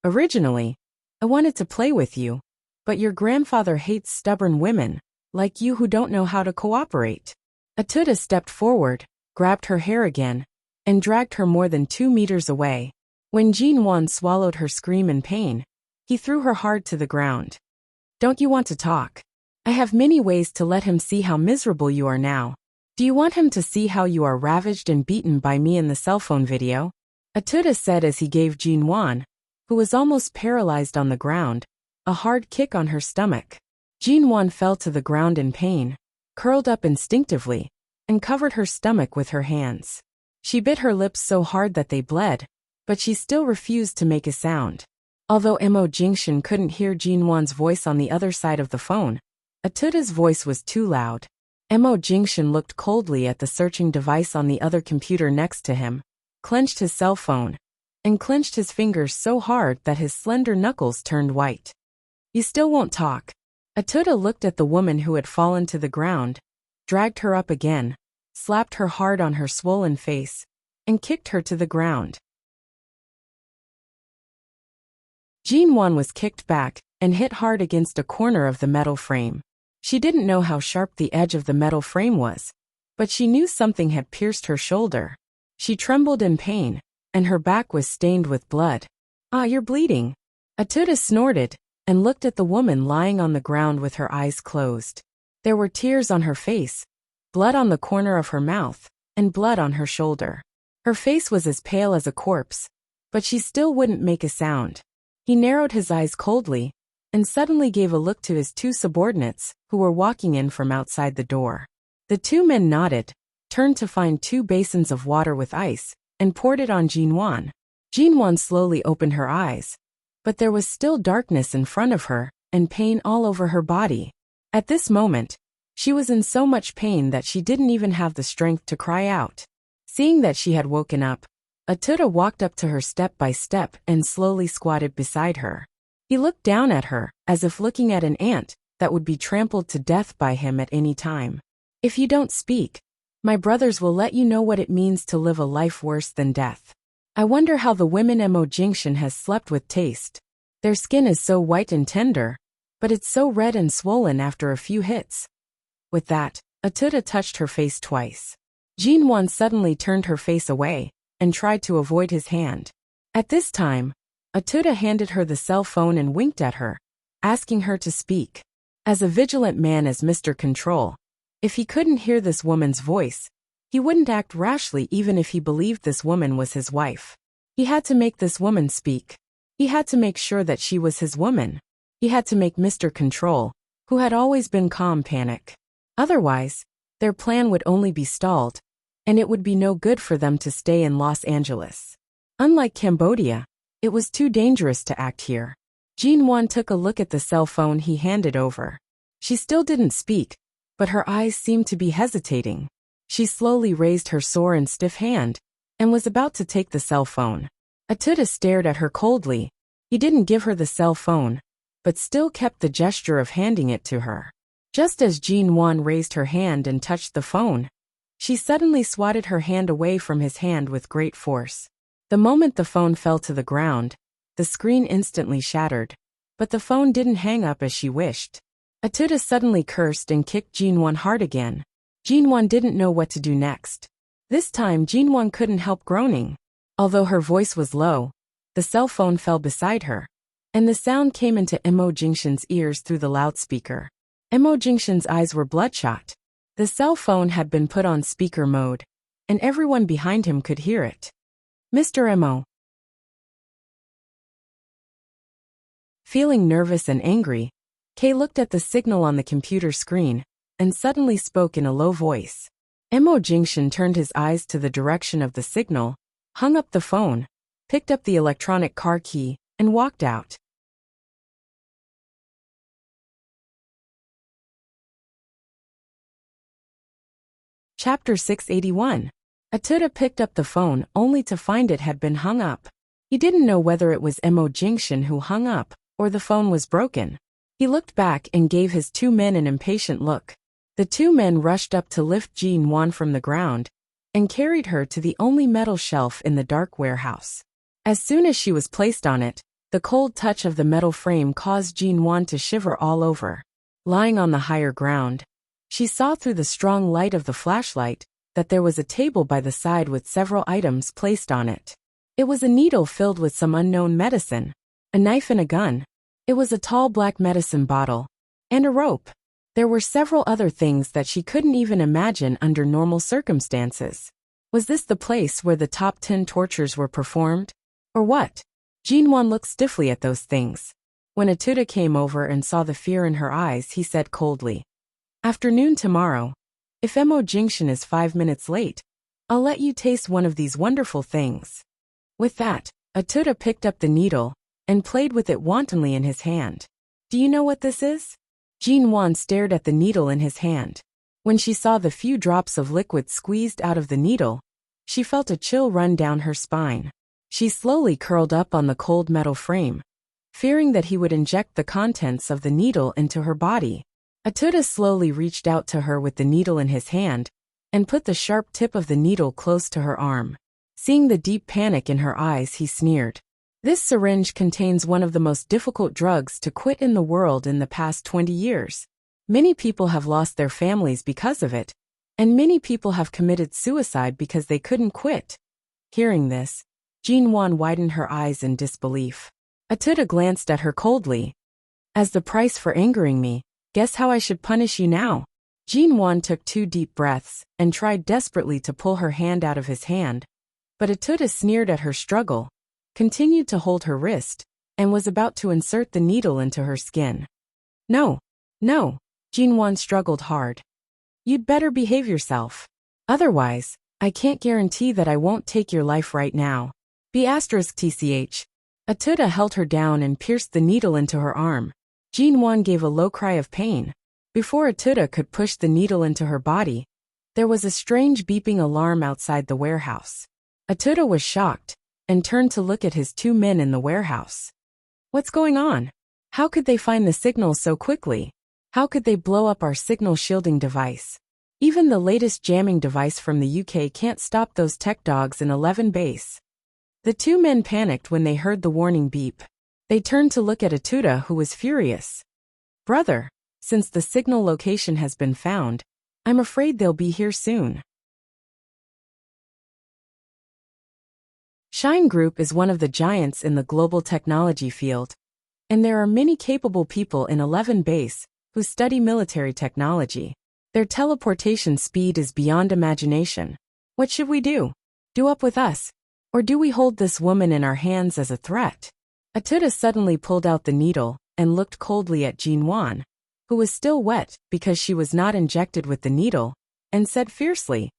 [SPEAKER 1] "Originally, I wanted to play with you, but your grandfather hates stubborn women, like you who don't know how to cooperate." Atuda stepped forward, grabbed her hair again, and dragged her more than 2 meters away. When Jinwan swallowed her scream in pain, he threw her hard to the ground. Don't you want to talk? I have many ways to let him see how miserable you are now. Do you want him to see how you are ravaged and beaten by me in the cell phone video? Atuda said as he gave Jinwan, who was almost paralyzed on the ground, a hard kick on her stomach. Jinwan fell to the ground in pain, curled up instinctively, and covered her stomach with her hands. She bit her lips so hard that they bled, but she still refused to make a sound. Although Mo Jingshan couldn't hear Jinwan's voice on the other side of the phone, Atuda's voice was too loud. Mo Jingshan looked coldly at the searching device on the other computer next to him, clenched his cell phone, and clenched his fingers so hard that his slender knuckles turned white. You still won't talk. Atuda looked at the woman who had fallen to the ground, dragged her up again, slapped her hard on her swollen face, and kicked her to the ground. Jinwan was kicked back and hit hard against a corner of the metal frame. She didn't know how sharp the edge of the metal frame was, but she knew something had pierced her shoulder. She trembled in pain, and her back was stained with blood. Ah, you're bleeding. Atuda snorted and looked at the woman lying on the ground with her eyes closed. There were tears on her face, blood on the corner of her mouth, and blood on her shoulder. Her face was as pale as a corpse, but she still wouldn't make a sound. He narrowed his eyes coldly, and suddenly gave a look to his 2 subordinates, who were walking in from outside the door. The 2 men nodded, turned to find 2 basins of water with ice, and poured it on Jinwan. Jinwan slowly opened her eyes, but there was still darkness in front of her, and pain all over her body. At this moment, she was in so much pain that she didn't even have the strength to cry out. Seeing that she had woken up, Atuda walked up to her step by step and slowly squatted beside her. He looked down at her, as if looking at an ant that would be trampled to death by him at any time. If you don't speak, my brothers will let you know what it means to live a life worse than death. I wonder how the women Mo Jingshan has slept with taste. Their skin is so white and tender, but it's so red and swollen after a few hits. With that, Atuda touched her face twice. Jinwan suddenly turned her face away and tried to avoid his hand. At this time, Atuda handed her the cell phone and winked at her, asking her to speak. As a vigilant man as Mr. Control, if he couldn't hear this woman's voice, he wouldn't act rashly even if he believed this woman was his wife. He had to make this woman speak. He had to make sure that she was his woman. He had to make Mr. Control, who had always been calm, panic. Otherwise, their plan would only be stalled, and it would be no good for them to stay in Los Angeles. Unlike Cambodia, it was too dangerous to act here. Jinwan took a look at the cell phone he handed over. She still didn't speak, but her eyes seemed to be hesitating. She slowly raised her sore and stiff hand, and was about to take the cell phone. Atuda stared at her coldly. He didn't give her the cell phone, but still kept the gesture of handing it to her. Just as Jinwan raised her hand and touched the phone, she suddenly swatted her hand away from his hand with great force. The moment the phone fell to the ground, the screen instantly shattered, but the phone didn't hang up as she wished. Atuda suddenly cursed and kicked Jinwan hard again. Jinwan didn't know what to do next. This time Jinwan couldn't help groaning. Although her voice was low, the cell phone fell beside her, and the sound came into Mo Jingshan's ears through the loudspeaker. Mo Jingshan's eyes were bloodshot. The cell phone had been put on speaker mode, and everyone behind him could hear it. Mr. Mo. Feeling nervous and angry, Kay looked at the signal on the computer screen, and suddenly spoke in a low voice. Mo Jingshan turned his eyes to the direction of the signal, hung up the phone, picked up the electronic car key, and walked out. Chapter 681. Atuda picked up the phone only to find it had been hung up. He didn't know whether it was Mo Jingshan who hung up, or the phone was broken. He looked back and gave his 2 men an impatient look. The 2 men rushed up to lift Jinwan from the ground, and carried her to the only metal shelf in the dark warehouse. As soon as she was placed on it, the cold touch of the metal frame caused Jinwan to shiver all over. Lying on the higher ground, she saw through the strong light of the flashlight that there was a table by the side with several items placed on it. It was a needle filled with some unknown medicine, a knife and a gun. It was a tall black medicine bottle, and a rope. There were several other things that she couldn't even imagine under normal circumstances. Was this the place where the top 10 tortures were performed? Or what? Jinwan looked stiffly at those things. When Atuda came over and saw the fear in her eyes, he said coldly, "Afternoon tomorrow. If Mo Jingshan is 5 minutes late, I'll let you taste one of these wonderful things." With that, Atuda picked up the needle and played with it wantonly in his hand. "Do you know what this is?" Jinwan stared at the needle in his hand. When she saw the few drops of liquid squeezed out of the needle, she felt a chill run down her spine. She slowly curled up on the cold metal frame, fearing that he would inject the contents of the needle into her body. Atuda slowly reached out to her with the needle in his hand and put the sharp tip of the needle close to her arm. Seeing the deep panic in her eyes, he sneered, "This syringe contains one of the most difficult drugs to quit in the world in the past 20 years. Many people have lost their families because of it, and many people have committed suicide because they couldn't quit." Hearing this, Jinwan widened her eyes in disbelief. Atuda glanced at her coldly. "As the price for angering me, guess how I should punish you now?" Jinwan took 2 deep breaths and tried desperately to pull her hand out of his hand, but Atuda sneered at her struggle, continued to hold her wrist, and was about to insert the needle into her skin. "No, no," Jinwan struggled hard. "You'd better behave yourself. Otherwise, I can't guarantee that I won't take your life right now." *TCH. Atuda held her down and pierced the needle into her arm. Jinwan gave a low cry of pain. Before Atuda could push the needle into her body, there was a strange beeping alarm outside the warehouse. Atuda was shocked and turned to look at his 2 men in the warehouse. What's going on? How could they find the signal so quickly? How could they blow up our signal shielding device? Even the latest jamming device from the UK can't stop those tech dogs in 11 base. The 2 men panicked when they heard the warning beep. They turned to look at Atuda, who was furious. "Brother, since the signal location has been found, I'm afraid they'll be here soon." Shine Group is one of the giants in the global technology field, and there are many capable people in 11 base who study military technology. Their teleportation speed is beyond imagination. What should we do? Do up with us? Or do we hold this woman in our hands as a threat? Atuda suddenly pulled out the needle and looked coldly at Jinwan, who was still wet because she was not injected with the needle, and said fiercely,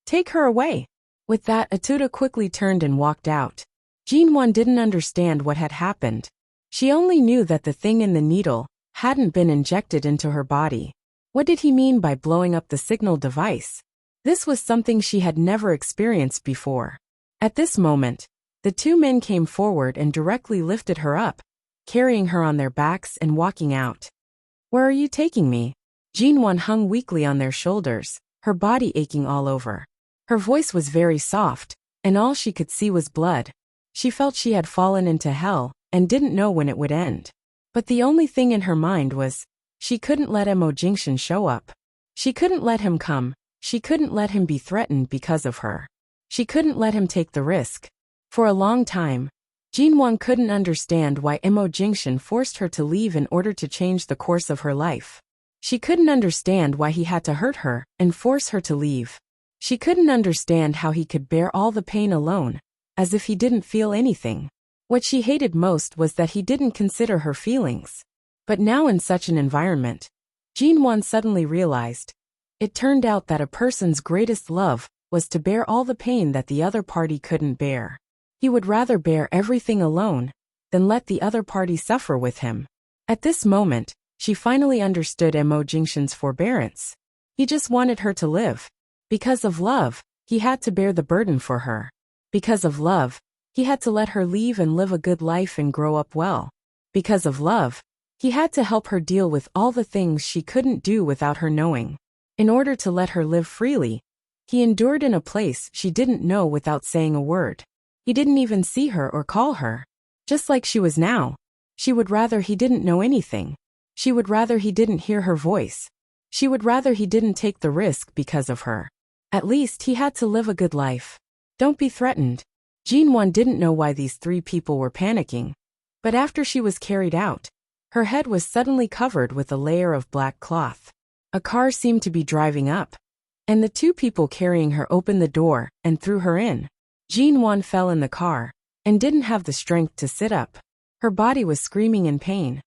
[SPEAKER 1] "Take her away." With that, Atuda quickly turned and walked out. Jinwan didn't understand what had happened. She only knew that the thing in the needle hadn't been injected into her body. What did he mean by blowing up the signal device? This was something she had never experienced before. At this moment, the 2 men came forward and directly lifted her up, carrying her on their backs and walking out. "Where are you taking me?" Jinwan hung weakly on their shoulders, her body aching all over. Her voice was very soft, and all she could see was blood. She felt she had fallen into hell and didn't know when it would end. But the only thing in her mind was, she couldn't let Mo Jingshan show up. She couldn't let him come. She couldn't let him be threatened because of her. She couldn't let him take the risk. For a long time, Jinwan couldn't understand why Mo Jingshan forced her to leave in order to change the course of her life. She couldn't understand why he had to hurt her and force her to leave. She couldn't understand how he could bear all the pain alone, as if he didn't feel anything. What she hated most was that he didn't consider her feelings. But now in such an environment, Jinwan suddenly realized, it turned out that a person's greatest love was to bear all the pain that the other party couldn't bear. He would rather bear everything alone than let the other party suffer with him. At this moment, she finally understood Mo Jingshan's forbearance. He just wanted her to live. Because of love, he had to bear the burden for her. Because of love, he had to let her leave and live a good life and grow up well. Because of love, he had to help her deal with all the things she couldn't do without her knowing. In order to let her live freely, he endured in a place she didn't know without saying a word. He didn't even see her or call her. Just like she was now, she would rather he didn't know anything. She would rather he didn't hear her voice. She would rather he didn't take the risk because of her. At least he had to live a good life. Don't be threatened. Jinwon didn't know why these three people were panicking. But after she was carried out, her head was suddenly covered with a layer of black cloth. A car seemed to be driving up, and the two people carrying her opened the door and threw her in. Jinwon fell in the car and didn't have the strength to sit up. Her body was screaming in pain.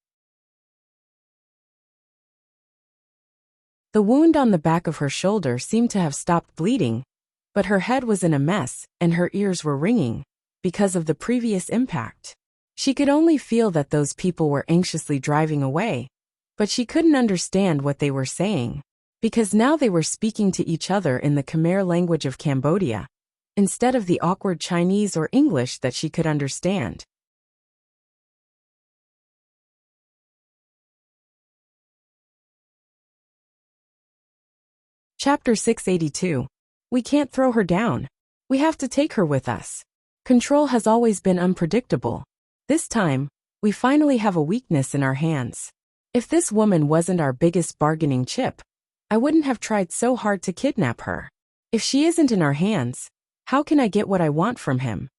[SPEAKER 1] The wound on the back of her shoulder seemed to have stopped bleeding, but her head was in a mess and her ears were ringing because of the previous impact. She could only feel that those people were anxiously driving away, but she couldn't understand what they were saying, because now they were speaking to each other in the Khmer language of Cambodia, instead of the awkward Chinese or English that she could understand. Chapter 682. We can't throw her down. We have to take her with us. Control has always been unpredictable. This time, we finally have a weakness in our hands. If this woman wasn't our biggest bargaining chip, I wouldn't have tried so hard to kidnap her. If she isn't in our hands, how can I get what I want from him?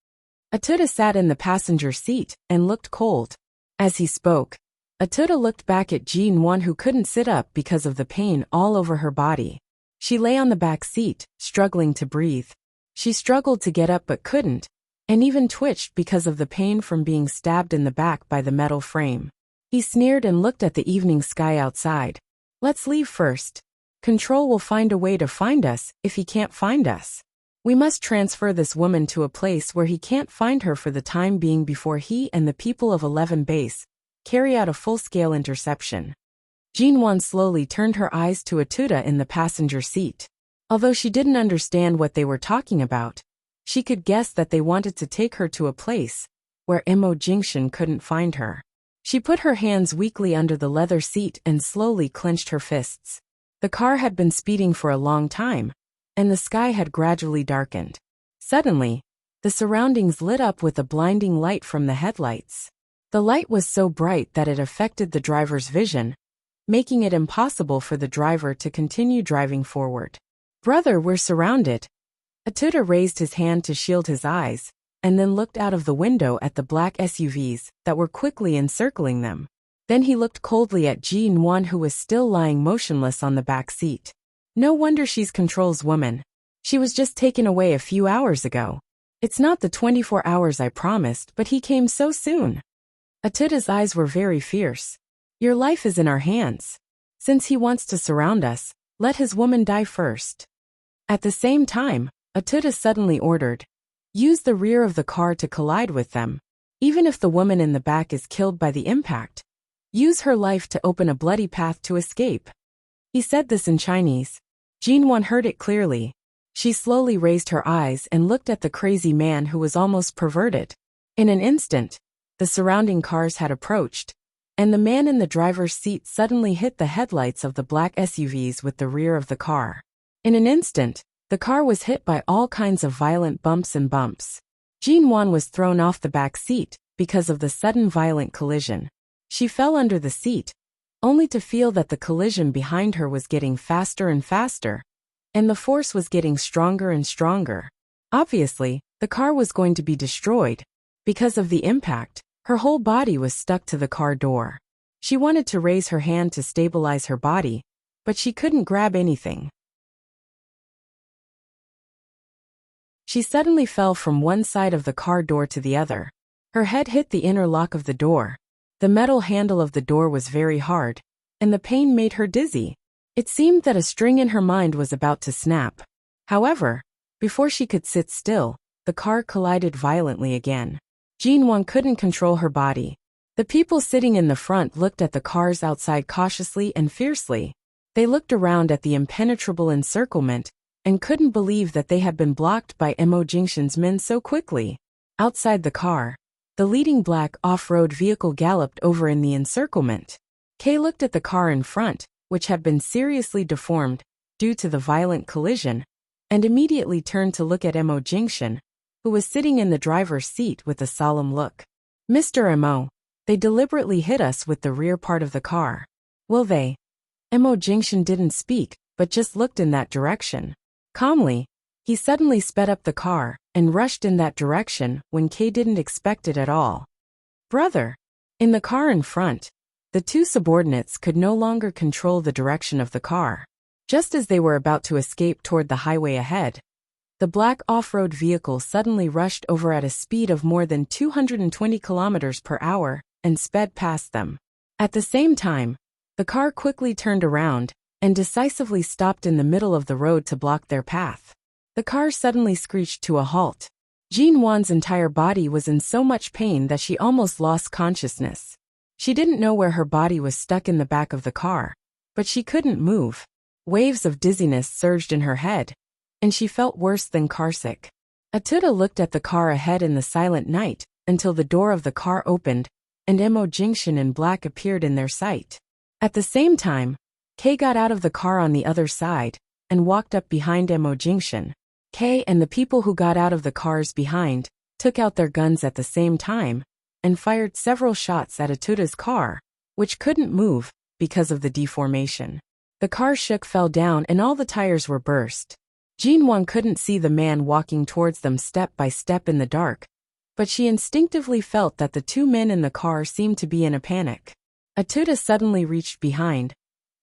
[SPEAKER 1] Atuda sat in the passenger seat and looked cold. As he spoke, Atuda looked back at Jinwon, who couldn't sit up because of the pain all over her body. She lay on the back seat, struggling to breathe. She struggled to get up but couldn't, and even twitched because of the pain from being stabbed in the back by the metal frame. He sneered and looked at the evening sky outside. Let's leave first. Control will find a way to find us if he can't find us. We must transfer this woman to a place where he can't find her for the time being before he and the people of 11 Base carry out a full-scale interception. Jinwon slowly turned her eyes to Atuda in the passenger seat. Although she didn't understand what they were talking about, she could guess that they wanted to take her to a place where Mo Jingshan couldn't find her. She put her hands weakly under the leather seat and slowly clenched her fists. The car had been speeding for a long time, and the sky had gradually darkened. Suddenly, the surroundings lit up with a blinding light from the headlights. The light was so bright that it affected the driver's vision, making it impossible for the driver to continue driving forward. Brother, we're surrounded. Atuda raised his hand to shield his eyes, and then looked out of the window at the black SUVs that were quickly encircling them. Then he looked coldly at Jinwon, who was still lying motionless on the back seat. No wonder she's Control's woman. She was just taken away a few hours ago. It's not the 24 hours I promised, but he came so soon. Atuda's eyes were very fierce. Your life is in our hands. Since he wants to surround us, let his woman die first. At the same time, Atuda suddenly ordered, use the rear of the car to collide with them. Even if the woman in the back is killed by the impact, use her life to open a bloody path to escape. He said this in Chinese. Jinwon heard it clearly. She slowly raised her eyes and looked at the crazy man who was almost perverted. In an instant, the surrounding cars had approached, and the man in the driver's seat suddenly hit the headlights of the black SUVs with the rear of the car. In an instant, the car was hit by all kinds of violent bumps and bumps. Jinwon was thrown off the back seat because of the sudden violent collision. She fell under the seat, only to feel that the collision behind her was getting faster and faster, and the force was getting stronger and stronger. Obviously, the car was going to be destroyed. Because of the impact, her whole body was stuck to the car door. She wanted to raise her hand to stabilize her body, but she couldn't grab anything. She suddenly fell from one side of the car door to the other. Her head hit the inner lock of the door. The metal handle of the door was very hard, and the pain made her dizzy. It seemed that a string in her mind was about to snap. However, before she could sit still, the car collided violently again. Jinwon couldn't control her body. The people sitting in the front looked at the cars outside cautiously and fiercely. They looked around at the impenetrable encirclement and couldn't believe that they had been blocked by Mo Jingshan's men so quickly. Outside the car, the leading black off-road vehicle galloped over in the encirclement. Kay looked at the car in front, which had been seriously deformed due to the violent collision, and immediately turned to look at Mo Jingshan, who was sitting in the driver's seat with a solemn look. Mr. Mo, they deliberately hit us with the rear part of the car. Will they? Mo Jingshan didn't speak, but just looked in that direction. Calmly, he suddenly sped up the car and rushed in that direction when Kay didn't expect it at all. Brother! In the car in front, the two subordinates could no longer control the direction of the car. Just as they were about to escape toward the highway ahead, the black off-road vehicle suddenly rushed over at a speed of more than 220 kilometers per hour and sped past them. At the same time, the car quickly turned around and decisively stopped in the middle of the road to block their path. The car suddenly screeched to a halt. Jin Wan's entire body was in so much pain that she almost lost consciousness. She didn't know where her body was stuck in the back of the car, but she couldn't move. Waves of dizziness surged in her head, and she felt worse than carsick. Atuda looked at the car ahead in the silent night until the door of the car opened and Mo Jingshan in black appeared in their sight. At the same time, Kay got out of the car on the other side and walked up behind Mo Jingshan. Kay and the people who got out of the cars behind took out their guns at the same time and fired several shots at Atuda's car, which couldn't move because of the deformation. The car fell down and all the tires were burst. Jin Wan couldn't see the man walking towards them step by step in the dark, but she instinctively felt that the two men in the car seemed to be in a panic. Atuda suddenly reached behind,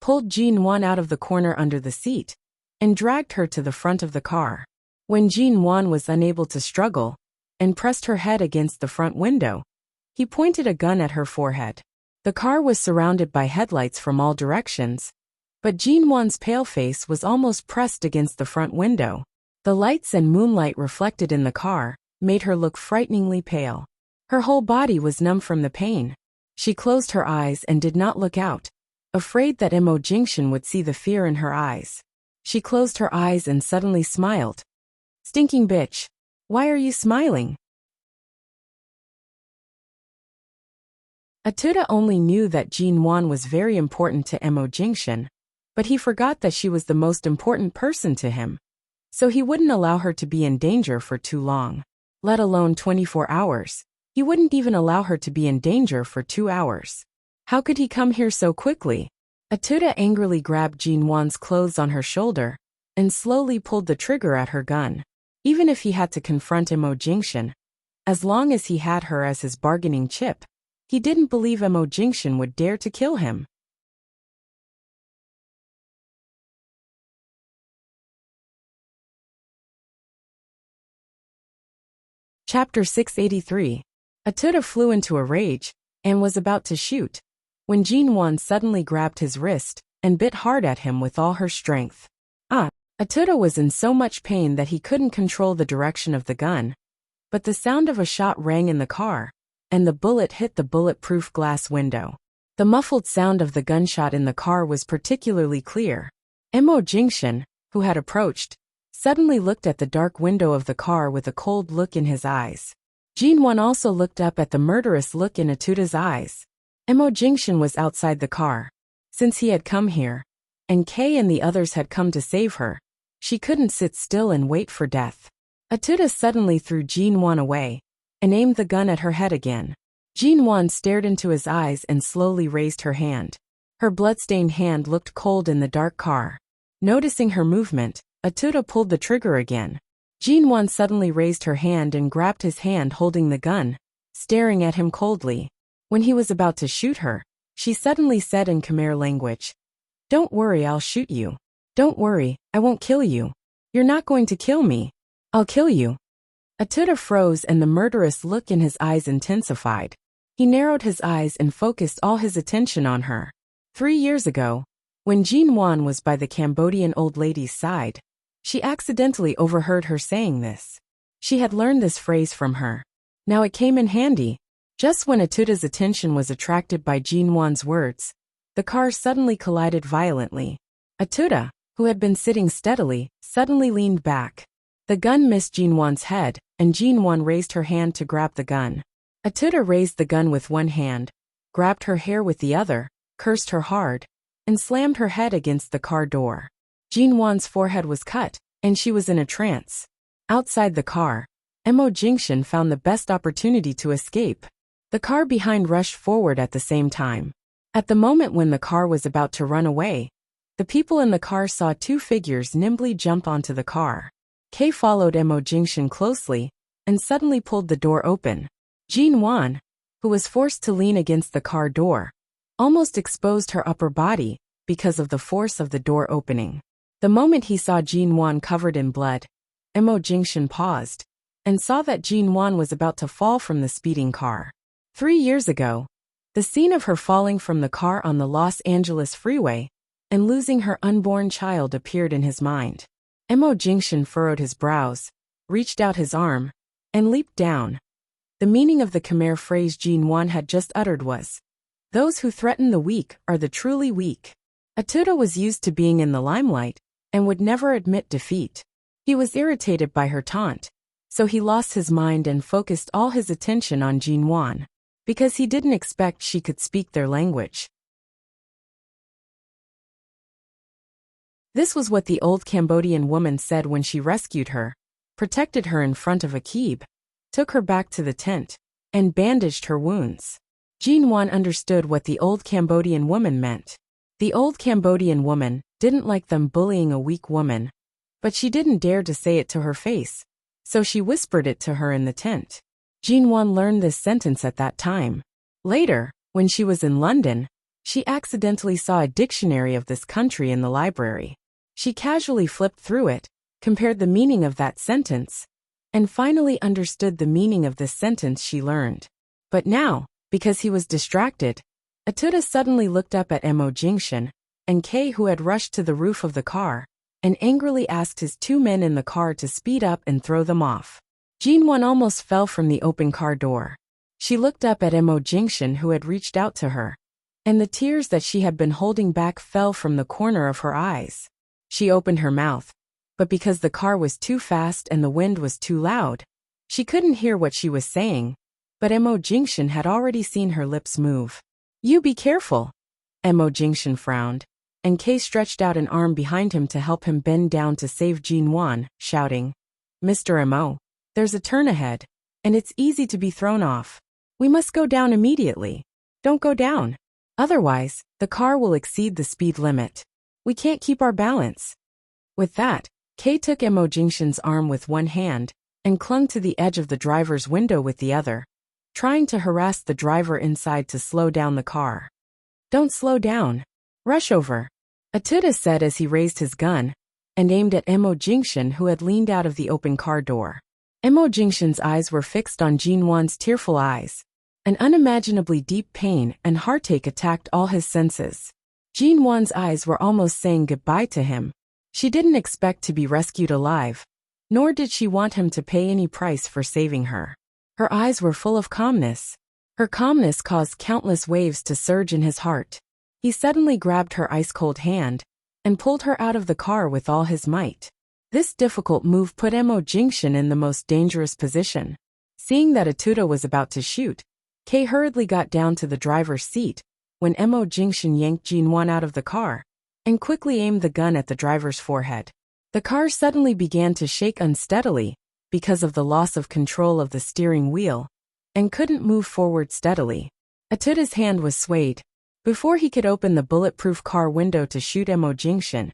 [SPEAKER 1] pulled Jin Wan out of the corner under the seat, and dragged her to the front of the car. When Jin Wan was unable to struggle and pressed her head against the front window, he pointed a gun at her forehead. The car was surrounded by headlights from all directions, but Jin Wan's pale face was almost pressed against the front window. The lights and moonlight reflected in the car made her look frighteningly pale. Her whole body was numb from the pain. She closed her eyes and did not look out, afraid that Mo Jingshan would see the fear in her eyes. She closed her eyes and suddenly smiled. "Stinking bitch. Why are you smiling?" Atuda only knew that Jin Wan was very important to Mo Jingshan, but he forgot that she was the most important person to him, so he wouldn't allow her to be in danger for too long. Let alone 24 hours. He wouldn't even allow her to be in danger for 2 hours. How could he come here so quickly? Atuda angrily grabbed Jin Wan's clothes on her shoulder and slowly pulled the trigger at her gun. Even if he had to confront Mo Jingshan, as long as he had her as his bargaining chip, he didn't believe Mo Jingshan would dare to kill him. Chapter 683. Atuda flew into a rage and was about to shoot when Jin Wan suddenly grabbed his wrist and bit hard at him with all her strength. Atuda was in so much pain that he couldn't control the direction of the gun, but the sound of a shot rang in the car, and the bullet hit the bulletproof glass window. The muffled sound of the gunshot in the car was particularly clear. Mo Jingshan, who had approached, suddenly looked at the dark window of the car with a cold look in his eyes. Jin Wan also looked up at the murderous look in Atuda's eyes. Mo Jingshan was outside the car. Since he had come here, and Kay and the others had come to save her, she couldn't sit still and wait for death. Atuda suddenly threw Jin Wan away and aimed the gun at her head again. Jin Wan stared into his eyes and slowly raised her hand. Her bloodstained hand looked cold in the dark car. Noticing her movement, Atuda pulled the trigger again. Jin Wan suddenly raised her hand and grabbed his hand holding the gun, staring at him coldly. When he was about to shoot her, she suddenly said in Khmer language, "Don't worry, I'll shoot you. Don't worry, I won't kill you. You're not going to kill me. I'll kill you." Atuda froze and the murderous look in his eyes intensified. He narrowed his eyes and focused all his attention on her. 3 years ago, when Jin Wan was by the Cambodian old lady's side, she accidentally overheard her saying this. She had learned this phrase from her. Now it came in handy. Just when Atuda's attention was attracted by Jin Wan's words, the car suddenly collided violently. Atuda, who had been sitting steadily, suddenly leaned back. The gun missed Jin Wan's head, and Jin Wan raised her hand to grab the gun. Atuda raised the gun with one hand, grabbed her hair with the other, cursed her hard, and slammed her head against the car door. Jin Wan's forehead was cut, and she was in a trance. Outside the car, Mo Jingshan found the best opportunity to escape. The car behind rushed forward at the same time. At the moment when the car was about to run away, The people in the car saw two figures nimbly jump onto the car. Kay followed Emo Jingshan closely and suddenly pulled the door open. Jin Wan, who was forced to lean against the car door, almost exposed her upper body because of the force of the door opening. The moment he saw Jin Wan covered in blood, Emo Jingshan paused and saw that Jin Wan was about to fall from the speeding car. 3 years ago, the scene of her falling from the car on the Los Angeles freeway and losing her unborn child appeared in his mind. Emo Jingshan furrowed his brows, reached out his arm, and leaped down. The meaning of the Khmer phrase Jin Wan had just uttered was, "Those who threaten the weak are the truly weak." Atuda was used to being in the limelight and would never admit defeat. He was irritated by her taunt, so he lost his mind and focused all his attention on Jin Wan, because he didn't expect she could speak their language. This was what the old Cambodian woman said when she rescued her, protected her in front of a keeb, took her back to the tent, and bandaged her wounds. Jin Wan understood what the old Cambodian woman meant. The old Cambodian woman didn't like them bullying a weak woman, but she didn't dare to say it to her face, so she whispered it to her in the tent. Jin Wan learned this sentence at that time. Later, when she was in London, she accidentally saw a dictionary of this country in the library. She casually flipped through it, compared the meaning of that sentence, and finally understood the meaning of this sentence she learned. But now, because he was distracted, Atuda suddenly looked up at Emo Jingshan and Kay, who had rushed to the roof of the car, and angrily asked his 2 men in the car to speed up and throw them off. Jin Wan almost fell from the open car door. She looked up at Emo Jingshan, who had reached out to her, and the tears that she had been holding back fell from the corner of her eyes. She opened her mouth, but because the car was too fast and the wind was too loud, she couldn't hear what she was saying, but Emo Jingshan had already seen her lips move. "You be careful." Emo Jingshan frowned, and Kay stretched out an arm behind him to help him bend down to save Jin Wan, shouting, "Mr. Emo, there's a turn ahead, and it's easy to be thrown off. We must go down immediately. Don't go down. Otherwise, the car will exceed the speed limit. We can't keep our balance." With that, Kay took Emo Jingshan's arm with one hand and clung to the edge of the driver's window with the other, trying to harass the driver inside to slow down the car. "Don't slow down. Rush over," Atuda said as he raised his gun and aimed at Emo Jingshan, who had leaned out of the open car door. Emo Jingshan's eyes were fixed on Jin Wan's tearful eyes. An unimaginably deep pain and heartache attacked all his senses. Jin Wan's eyes were almost saying goodbye to him. She didn't expect to be rescued alive, nor did she want him to pay any price for saving her. Her eyes were full of calmness. Her calmness caused countless waves to surge in his heart. He suddenly grabbed her ice-cold hand and pulled her out of the car with all his might. This difficult move put Emo Jingshan in the most dangerous position. Seeing that Atuda was about to shoot, Kay hurriedly got down to the driver's seat when Emo Jingshan yanked Jin Wan out of the car and quickly aimed the gun at the driver's forehead. The car suddenly began to shake unsteadily because of the loss of control of the steering wheel and couldn't move forward steadily. Atuda's hand was swayed. Before he could open the bulletproof car window to shoot Emo Jingshan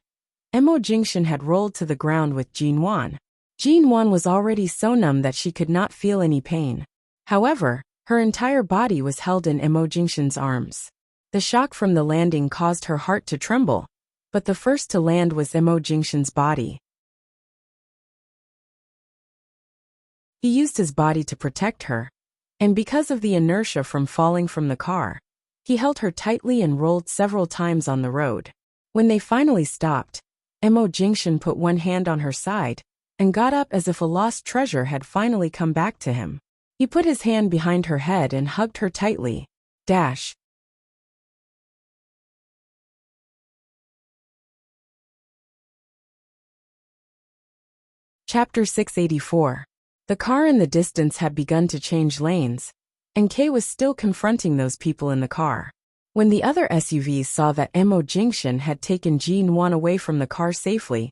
[SPEAKER 1] had rolled to the ground with Jin Wan. Jin Wan was already so numb that she could not feel any pain. However, her entire body was held in Emo Jingshan's arms. The shock from the landing caused her heart to tremble, but the first to land was Emo Jingshan's body. He used his body to protect her, and because of the inertia from falling from the car, he held her tightly and rolled several times on the road. When they finally stopped, Emo Jingshan put one hand on her side and got up as if a lost treasure had finally come back to him. He put his hand behind her head and hugged her tightly. Chapter 684. The car in the distance had begun to change lanes, and Kay was still confronting those people in the car. When the other SUVs saw that Emo Jingshan had taken Jin Wan away from the car safely,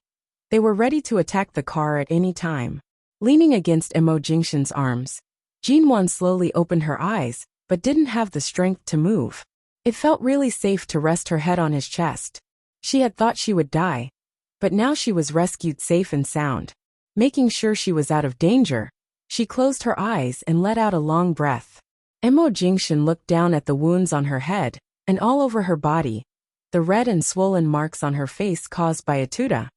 [SPEAKER 1] they were ready to attack the car at any time. Leaning against Emo Jingshan's arms, Jin Wan slowly opened her eyes, but didn't have the strength to move. It felt really safe to rest her head on his chest. She had thought she would die, but now she was rescued safe and sound. Making sure she was out of danger, she closed her eyes and let out a long breath. Emo Jingshan looked down at the wounds on her head and all over her body, the red and swollen marks on her face caused by Atuda,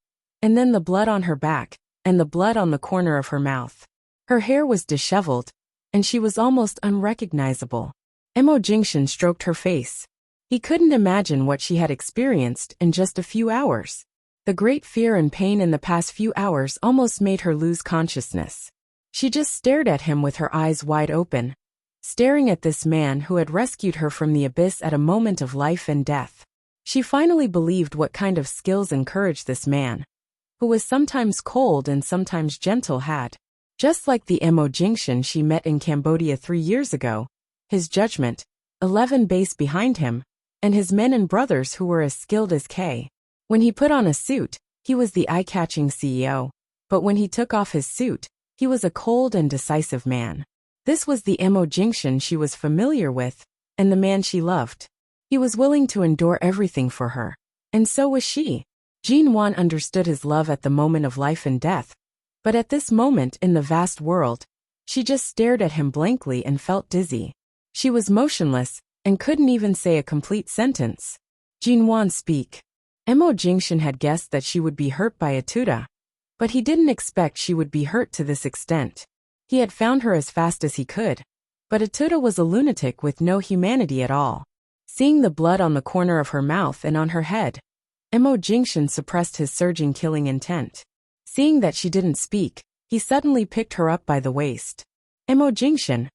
[SPEAKER 1] and then the blood on her back, and the blood on the corner of her mouth. Her hair was disheveled, and she was almost unrecognizable. Emo Jingshan stroked her face. He couldn't imagine what she had experienced in just a few hours. The great fear and pain in the past few hours almost made her lose consciousness. She just stared at him with her eyes wide open, staring at this man who had rescued her from the abyss at a moment of life and death. She finally believed what kind of skills and courage this man, who was sometimes cold and sometimes gentle, had. Just like the Emo Jingshan she met in Cambodia 3 years ago, his judgment, 11 base behind him, and his men and brothers who were as skilled as K. When he put on a suit, he was the eye-catching CEO, but when he took off his suit, he was a cold and decisive man. This was the Emo Jingshan she was familiar with, and the man she loved. He was willing to endure everything for her, and so was she. Jin Wan understood his love at the moment of life and death, but at this moment in the vast world, she just stared at him blankly and felt dizzy. She was motionless, and couldn't even say a complete sentence. Jin Wan speak. Emo Jingshan had guessed that she would be hurt by Atuda, but he didn't expect she would be hurt to this extent. He had found her as fast as he could, but Atuda was a lunatic with no humanity at all. Seeing the blood on the corner of her mouth and on her head, Emo Jingshan suppressed his surging killing intent. Seeing that she didn't speak, he suddenly picked her up by the waist. Emo Jingshan.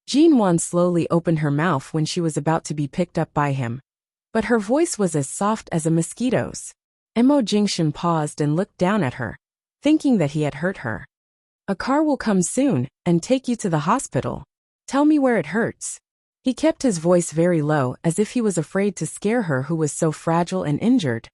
[SPEAKER 1] Jin Wan slowly opened her mouth when she was about to be picked up by him, but her voice was as soft as a mosquito's. Emo Jingshan paused and looked down at her, thinking that he had hurt her. A car will come soon and take you to the hospital. Tell me where it hurts. He kept his voice very low as if he was afraid to scare her who was so fragile and injured,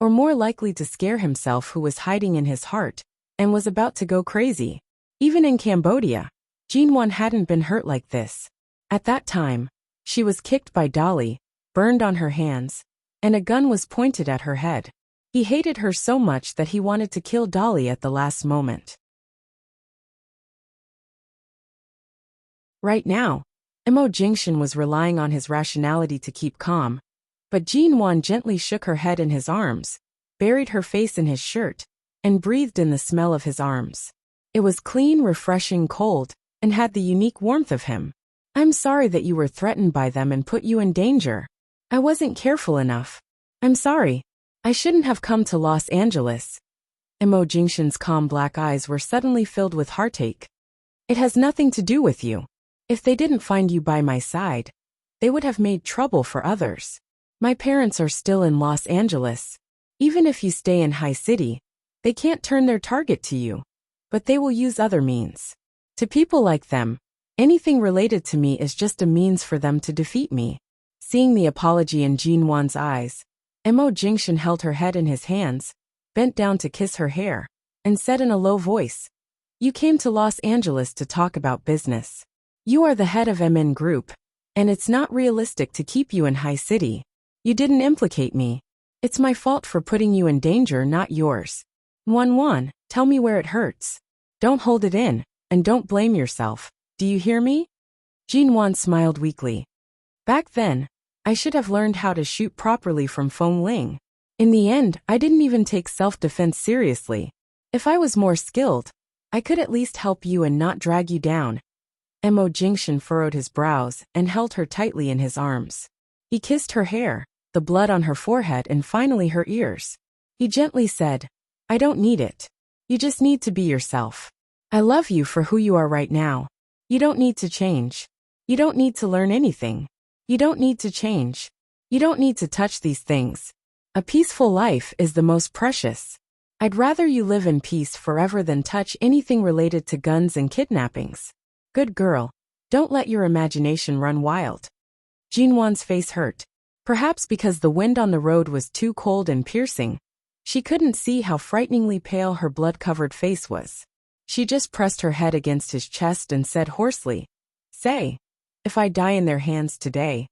[SPEAKER 1] or more likely to scare himself who was hiding in his heart and was about to go crazy. Even in Cambodia, Jin Wan hadn't been hurt like this. At that time, she was kicked by Dolly, burned on her hands, and a gun was pointed at her head. He hated her so much that he wanted to kill Dolly at the last moment. Right now, Emo Jingshan was relying on his rationality to keep calm, but Jin Wan gently shook her head in his arms, buried her face in his shirt, and breathed in the smell of his arms. It was clean, refreshing, cold, and had the unique warmth of him. I'm sorry that you were threatened by them and put you in danger. I wasn't careful enough. I'm sorry. I shouldn't have come to Los Angeles. Emo Jingshan's calm black eyes were suddenly filled with heartache. It has nothing to do with you. If they didn't find you by my side, they would have made trouble for others. My parents are still in Los Angeles. Even if you stay in High City, they can't turn their target to you, but they will use other means. To people like them, anything related to me is just a means for them to defeat me. Seeing the apology in Jin Wan's eyes, Emo Jingshan held her head in his hands, bent down to kiss her hair, and said in a low voice, "You came to Los Angeles to talk about business. You are the head of MN Group, and it's not realistic to keep you in High City. You didn't implicate me. It's my fault for putting you in danger, not yours. Wan, tell me where it hurts. Don't hold it in, and don't blame yourself. Do you hear me?" Jin Wan smiled weakly. Back then, I should have learned how to shoot properly from Feng Ling. In the end, I didn't even take self-defense seriously. If I was more skilled, I could at least help you and not drag you down. Emo Jingshan furrowed his brows and held her tightly in his arms. He kissed her hair, the blood on her forehead and finally her ears. He gently said, "I don't need it. You just need to be yourself. I love you for who you are right now. You don't need to change. You don't need to learn anything. You don't need to change. You don't need to touch these things. A peaceful life is the most precious. I'd rather you live in peace forever than touch anything related to guns and kidnappings. Good girl, don't let your imagination run wild." Jin Wan's face hurt. Perhaps because the wind on the road was too cold and piercing, she couldn't see how frighteningly pale her blood-covered face was. She just pressed her head against his chest and said hoarsely, "Say, if I die in their hands today,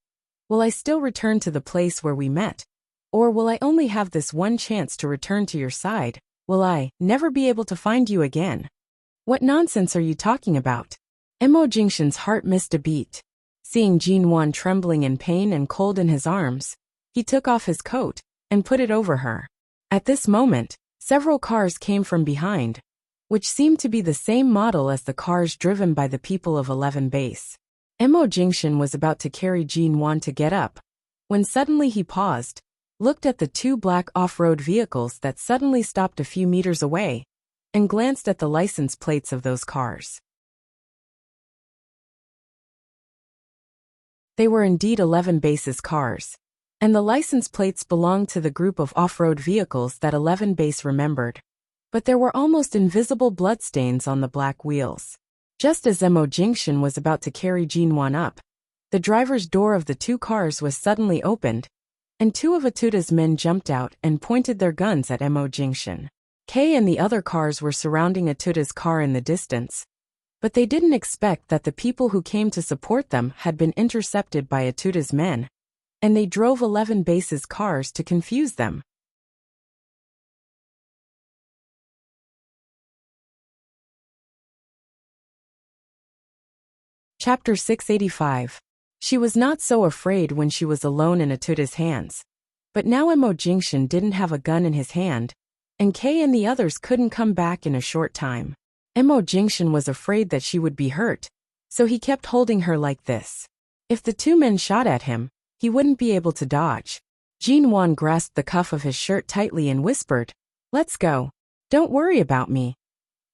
[SPEAKER 1] will I still return to the place where we met? Or will I only have this one chance to return to your side? Will I never be able to find you again? What nonsense are you talking about? Mo Jingshan's heart missed a beat. Seeing Jinwan trembling in pain and cold in his arms, he took off his coat and put it over her. At this moment, several cars came from behind, which seemed to be the same model as the cars driven by the people of 11 Base. Mo Jingshan was about to carry Jinwan to get up, when suddenly he paused, looked at the two black off-road vehicles that suddenly stopped a few meters away, and glanced at the license plates of those cars. They were indeed 11 Base's cars, and the license plates belonged to the group of off-road vehicles that 11 Base remembered. But there were almost invisible bloodstains on the black wheels. Just as Mo Jingshan was about to carry Jinwan up, the driver's door of the two cars was suddenly opened, and two of Atuda's men jumped out and pointed their guns at Mo Jingshan. Kei and the other cars were surrounding Atuda's car in the distance, but they didn't expect that the people who came to support them had been intercepted by Atuda's men, and they drove 11 Base's cars to confuse them. Chapter 685. She was not so afraid when she was alone in Atuda's hands. But now Mo Jingshan didn't have a gun in his hand, and Kei and the others couldn't come back in a short time. Mo Jingshan was afraid that she would be hurt, so he kept holding her like this. If the two men shot at him, he wouldn't be able to dodge. Jinwan grasped the cuff of his shirt tightly and whispered, "Let's go. Don't worry about me."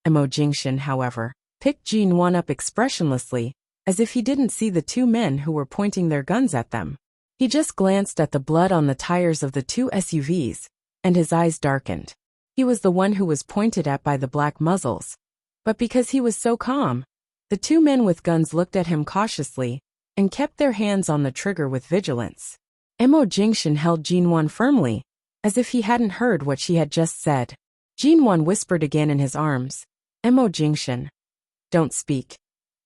[SPEAKER 1] Mo Jingshan, however, picked Jinwan up expressionlessly, as if he didn't see the two men who were pointing their guns at them. He just glanced at the blood on the tires of the two SUVs, and his eyes darkened. He was the one who was pointed at by the black muzzles. But because he was so calm, the two men with guns looked at him cautiously and kept their hands on the trigger with vigilance. Mo Jingshan held Jinwan firmly, as if he hadn't heard what she had just said. Jinwan whispered again in his arms, "Mo Jingshan, don't speak."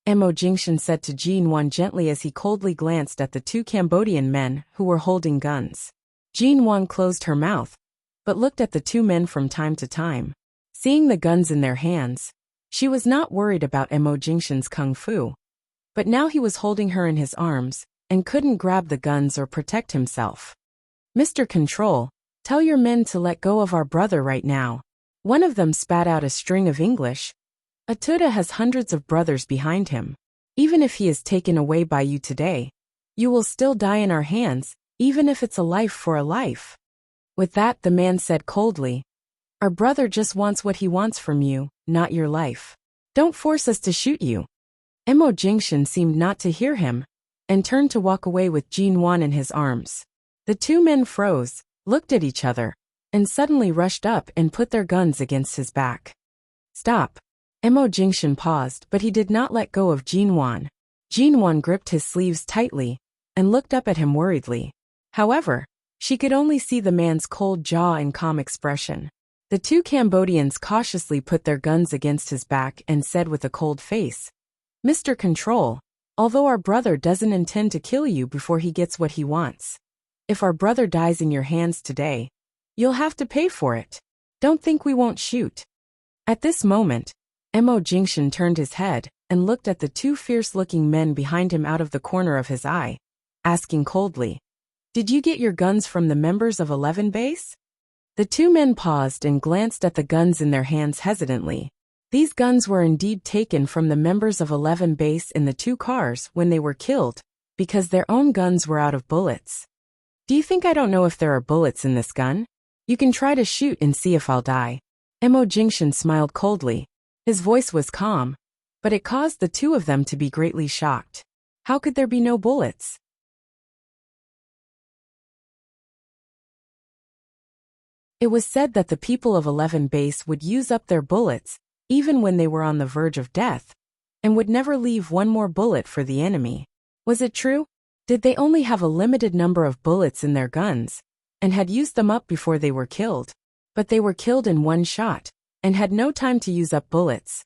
[SPEAKER 1] Mo Jingshan said to Jinwan gently as he coldly glanced at the two Cambodian men who were holding guns. Jinwan closed her mouth, but looked at the two men from time to time. Seeing the guns in their hands, she was not worried about Mo Jingshan's kung fu. But now he was holding her in his arms, and couldn't grab the guns or protect himself. "Mr. Control, tell your men to let go of our brother right now." One of them spat out a string of English. "Atuda has hundreds of brothers behind him. Even if he is taken away by you today, you will still die in our hands, even if it's a life for a life." With that, the man said coldly, "Our brother just wants what he wants from you, not your life. Don't force us to shoot you." Mo Jingshan seemed not to hear him, and turned to walk away with Jinwan in his arms. The two men froze, looked at each other, and suddenly rushed up and put their guns against his back. "Stop." Mo Jingshan paused, but he did not let go of Jinwan. Jinwan gripped his sleeves tightly, and looked up at him worriedly. However, she could only see the man's cold jaw and calm expression. The two Cambodians cautiously put their guns against his back and said with a cold face, "Mr. Control, although our brother doesn't intend to kill you before he gets what he wants, if our brother dies in your hands today, you'll have to pay for it. Don't think we won't shoot." At this moment, Mo Jingshan turned his head and looked at the two fierce-looking men behind him out of the corner of his eye, asking coldly, "Did you get your guns from the members of 11 Base?" The two men paused and glanced at the guns in their hands hesitantly. These guns were indeed taken from the members of 11 Base in the two cars when they were killed, because their own guns were out of bullets. "Do you think I don't know if there are bullets in this gun? You can try to shoot and see if I'll die." Mo Jingshan smiled coldly. His voice was calm, but it caused the two of them to be greatly shocked. How could there be no bullets? It was said that the people of 11 Base would use up their bullets, even when they were on the verge of death, and would never leave one more bullet for the enemy. Was it true? Did they only have a limited number of bullets in their guns, and had used them up before they were killed? But they were killed in one shot, and had no time to use up bullets.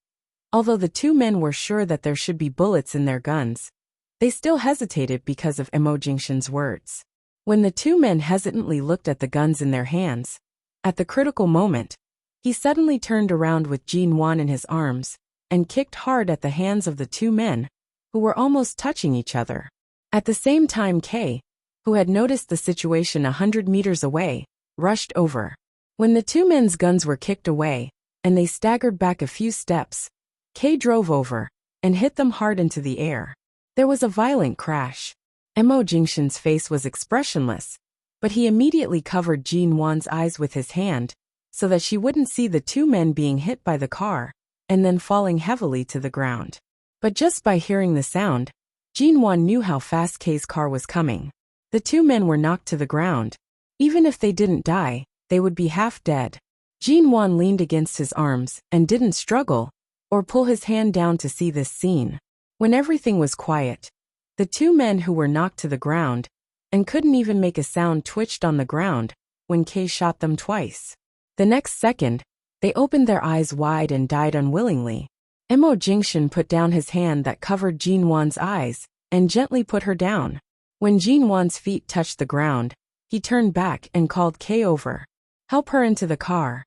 [SPEAKER 1] Although the two men were sure that there should be bullets in their guns, they still hesitated because of Mo Jingshan's words. When the two men hesitantly looked at the guns in their hands, at the critical moment, he suddenly turned around with Jin-Wan in his arms and kicked hard at the hands of the two men, who were almost touching each other. At the same time, Kay, who had noticed the situation 100 meters away, rushed over. When the two men's guns were kicked away, and they staggered back a few steps, Kay drove over and hit them hard into the air. There was a violent crash. Mo Jingshan's face was expressionless, but he immediately covered Jin-Wan's eyes with his hand so that she wouldn't see the two men being hit by the car and then falling heavily to the ground. But just by hearing the sound, Jin-Wan knew how fast Kay's car was coming. The two men were knocked to the ground. Even if they didn't die, they would be half dead. Jin-Wan leaned against his arms and didn't struggle or pull his hand down to see this scene. When everything was quiet, the two men who were knocked to the ground and couldn't even make a sound twitched on the ground when Kay shot them twice. The next second, they opened their eyes wide and died unwillingly. Mo Jingshan put down his hand that covered Jin-Wan's eyes and gently put her down. When Jin-Wan's feet touched the ground, he turned back and called Kay over. "Help her into the car."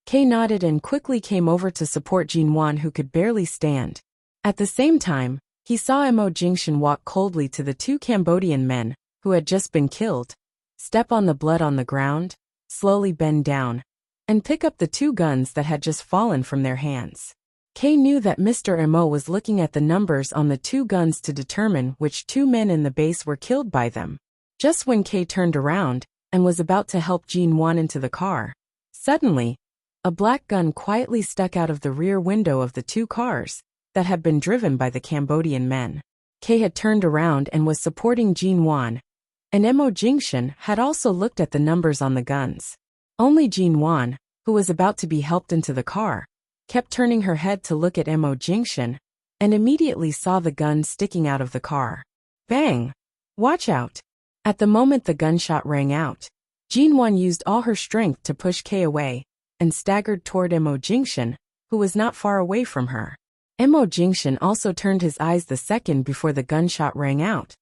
[SPEAKER 1] Kay nodded and quickly came over to support Jin-Wan, who could barely stand. At the same time, he saw Mo Jingshan walk coldly to the two Cambodian men, who had just been killed, step on the blood on the ground, slowly bend down, and pick up the two guns that had just fallen from their hands. Kay knew that Mr. Mo was looking at the numbers on the two guns to determine which two men in the base were killed by them. Just when Kay turned around and was about to help Jin-Wan into the car, suddenly, a black gun quietly stuck out of the rear window of the two cars that had been driven by the Cambodian men. Kay had turned around and was supporting Jin-Wan, and Mo Jingshan had also looked at the numbers on the guns. Only Jin-Wan, who was about to be helped into the car, kept turning her head to look at Mo Jingshan, and immediately saw the gun sticking out of the car. Bang! Watch out! At the moment the gunshot rang out, Jin-Wan used all her strength to push Kay away and staggered toward Mo Jingshan, who was not far away from her. Mo Jingshan also turned his eyes the second before the gunshot rang out.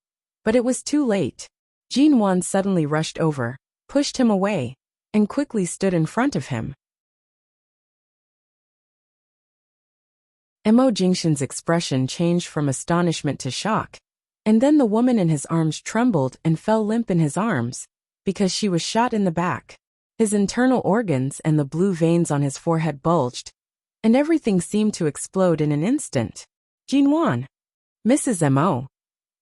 [SPEAKER 1] But it was too late. Jin-Wan suddenly rushed over, pushed him away, and quickly stood in front of him. Mo Jingshan's expression changed from astonishment to shock, and then the woman in his arms trembled and fell limp in his arms, because she was shot in the back. His internal organs and the blue veins on his forehead bulged, and everything seemed to explode in an instant. Jin-Wan. Mrs. Mo.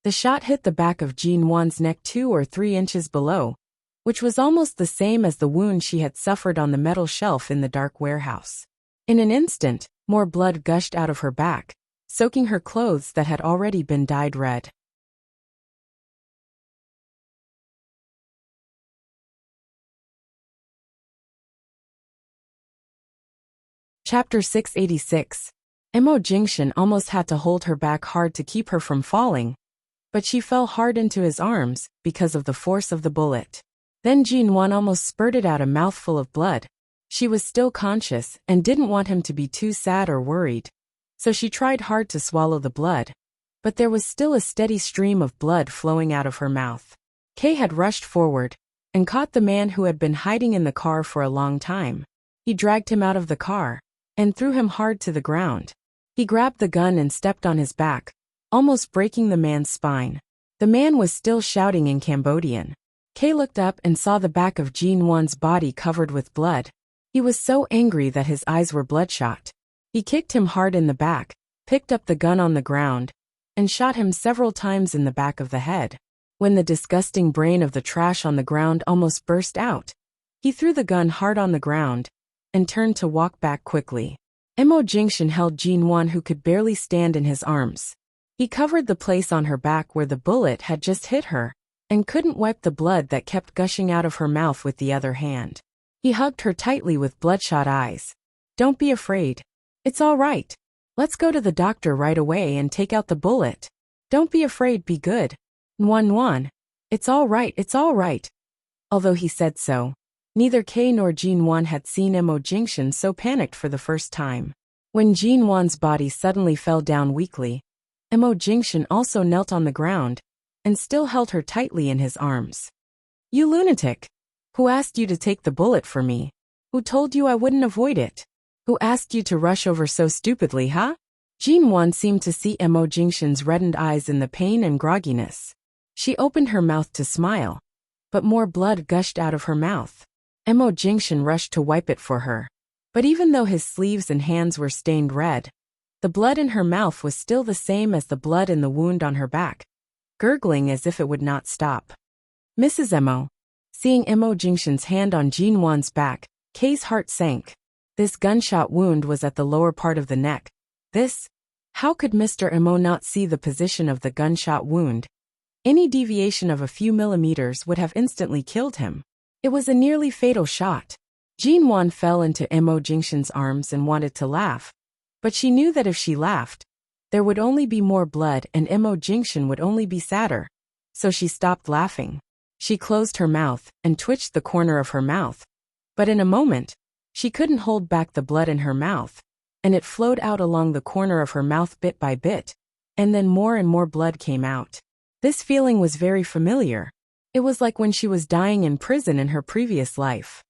[SPEAKER 1] The shot hit the back of Jin-Wan's neck 2 or 3 inches below, which was almost the same as the wound she had suffered on the metal shelf in the dark warehouse. In an instant, more blood gushed out of her back, soaking her clothes that had already been dyed red. Chapter 686. Mo Jingshan almost had to hold her back hard to keep her from falling, but she fell hard into his arms because of the force of the bullet. Then Jin-Wan almost spurted out a mouthful of blood. She was still conscious and didn't want him to be too sad or worried, so she tried hard to swallow the blood, but there was still a steady stream of blood flowing out of her mouth. Kay had rushed forward and caught the man who had been hiding in the car for a long time. He dragged him out of the car and threw him hard to the ground. He grabbed the gun and stepped on his back, almost breaking the man's spine. The man was still shouting in Cambodian. Kay looked up and saw the back of Jin-Wan's body covered with blood. He was so angry that his eyes were bloodshot. He kicked him hard in the back, picked up the gun on the ground, and shot him several times in the back of the head. When the disgusting brain of the trash on the ground almost burst out, he threw the gun hard on the ground and turned to walk back quickly. Mo Jingshan held Jin-Wan, who could barely stand, in his arms. He covered the place on her back where the bullet had just hit her, and couldn't wipe the blood that kept gushing out of her mouth with the other hand. He hugged her tightly with bloodshot eyes. "Don't be afraid. It's all right. Let's go to the doctor right away and take out the bullet. Don't be afraid, be good. Nwan. It's all right, it's all right." Although he said so, neither Kay nor Jin-Wan had seen Mo Jingshan so panicked for the first time. When Jin-Wan's body suddenly fell down weakly, Mo Jingshan also knelt on the ground and still held her tightly in his arms. You lunatic! Who asked you to take the bullet for me? Who told you I wouldn't avoid it? Who asked you to rush over so stupidly, huh? Jinwan seemed to see Mo Jingshan's reddened eyes in the pain and grogginess. She opened her mouth to smile, but more blood gushed out of her mouth. Mo Jingshan rushed to wipe it for her. But even though his sleeves and hands were stained red, the blood in her mouth was still the same as the blood in the wound on her back, gurgling as if it would not stop. Mrs. Mo. Seeing Mo Jingshan's hand on Jinwan's back, Kay's heart sank. This gunshot wound was at the lower part of the neck. How could Mr. Mo not see the position of the gunshot wound? Any deviation of a few millimeters would have instantly killed him. It was a nearly fatal shot. Jinwan fell into Mo Jingshan's arms and wanted to laugh, but she knew that if she laughed, there would only be more blood and Mo Jingshan would only be sadder. So she stopped laughing. She closed her mouth and twitched the corner of her mouth. But in a moment, she couldn't hold back the blood in her mouth, and it flowed out along the corner of her mouth bit by bit, and then more and more blood came out. This feeling was very familiar. It was like when she was dying in prison in her previous life.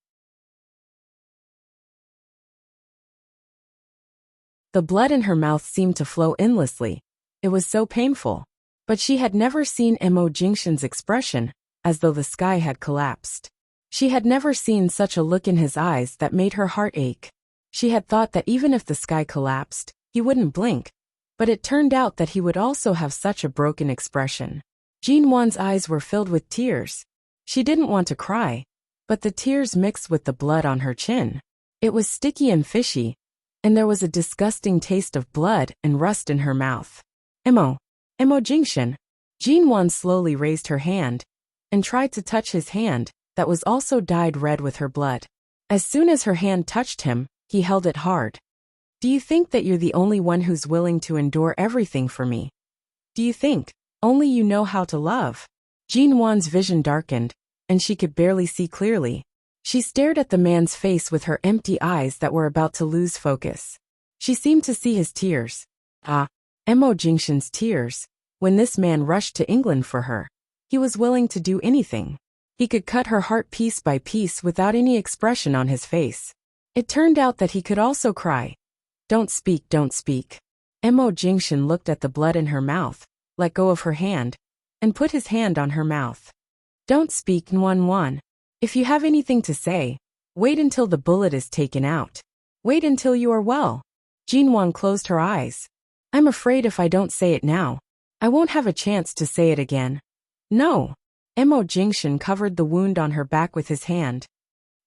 [SPEAKER 1] The blood in her mouth seemed to flow endlessly. It was so painful. But she had never seen Mo Jingshan's expression, as though the sky had collapsed. She had never seen such a look in his eyes that made her heart ache. She had thought that even if the sky collapsed, he wouldn't blink. But it turned out that he would also have such a broken expression. Jinwan's eyes were filled with tears. She didn't want to cry, but the tears mixed with the blood on her chin. It was sticky and fishy, and there was a disgusting taste of blood and rust in her mouth. Mo Jingshan. Jinwan slowly raised her hand and tried to touch his hand that was also dyed red with her blood. As soon as her hand touched him, he held it hard. Do you think that you're the only one who's willing to endure everything for me? Do you think only you know how to love? Jinwan's vision darkened, and she could barely see clearly. She stared at the man's face with her empty eyes that were about to lose focus. She seemed to see his tears. Mo Jingshan's tears. When this man rushed to England for her, he was willing to do anything. He could cut her heart piece by piece without any expression on his face. It turned out that he could also cry. Don't speak, don't speak. Mo Jingshan looked at the blood in her mouth, let go of her hand, and put his hand on her mouth. Don't speak, Nwan. If you have anything to say, wait until the bullet is taken out. Wait until you are well. Jinwan closed her eyes. I'm afraid if I don't say it now, I won't have a chance to say it again. No. Mo Jingshan covered the wound on her back with his hand.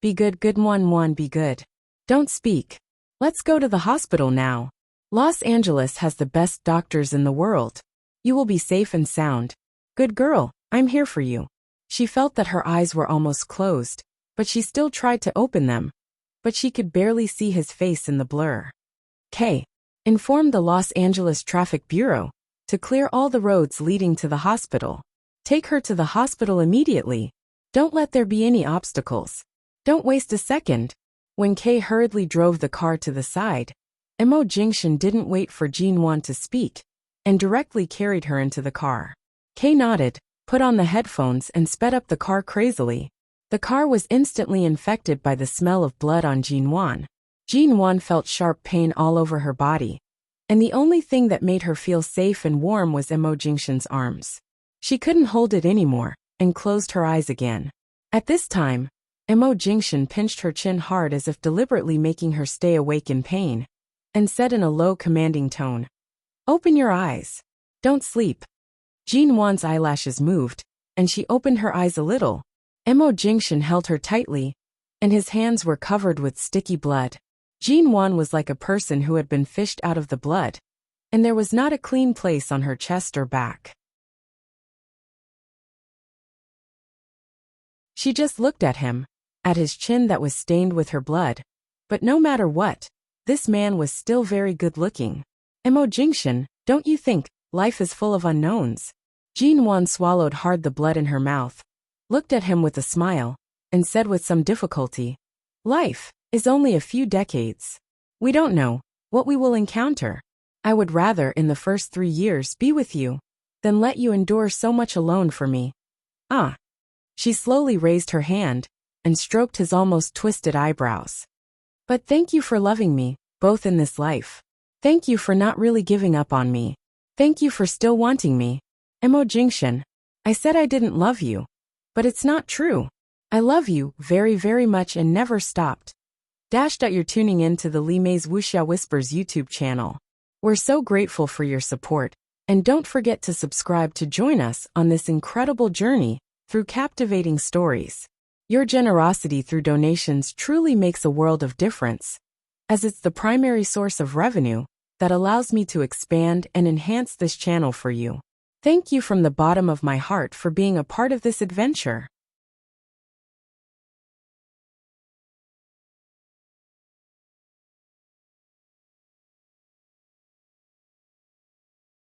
[SPEAKER 1] Be good, good Nwan, be good. Don't speak. Let's go to the hospital now. Los Angeles has the best doctors in the world. You will be safe and sound. Good girl, I'm here for you. She felt that her eyes were almost closed, but she still tried to open them. But she could barely see his face in the blur. K. Inform the Los Angeles Traffic Bureau to clear all the roads leading to the hospital. Take her to the hospital immediately. Don't let there be any obstacles. Don't waste a second. When Kay hurriedly drove the car to the side, Mo Jingshan didn't wait for Jinwan to speak, and directly carried her into the car. Kay nodded, put on the headphones and sped up the car crazily. The car was instantly infected by the smell of blood on Jinwan. Jinwan felt sharp pain all over her body, and the only thing that made her feel safe and warm was Mo Jingshan's arms. She couldn't hold it anymore, and closed her eyes again. At this time, Mo Jingshan pinched her chin hard as if deliberately making her stay awake in pain, and said in a low commanding tone, Open your eyes. Don't sleep. Jinwan's eyelashes moved, and she opened her eyes a little. Mo Jingshan held her tightly, and his hands were covered with sticky blood. Jinwan was like a person who had been fished out of the blood, and there was not a clean place on her chest or back. She just looked at him, at his chin that was stained with her blood. But no matter what, this man was still very good-looking. Mo Jingshan, don't you think life is full of unknowns? Jinwan swallowed hard the blood in her mouth, looked at him with a smile, and said with some difficulty, Life is only a few decades. We don't know what we will encounter. I would rather in the first 3 years be with you than let you endure so much alone for me. She slowly raised her hand and stroked his almost twisted eyebrows. But thank you for loving me, both in this life. Thank you for not really giving up on me. Thank you for still wanting me. Mo Jingshan. I said I didn't love you. But it's not true. I love you very, very much and never stopped. You're tuning in to the Li Mei's Wuxia Whispers YouTube channel. We're so grateful for your support, and don't forget to subscribe to join us on this incredible journey through captivating stories. Your generosity through donations truly makes a world of difference, as it's the primary source of revenue that allows me to expand and enhance this channel for you. Thank you from the bottom of my heart for being a part of this adventure.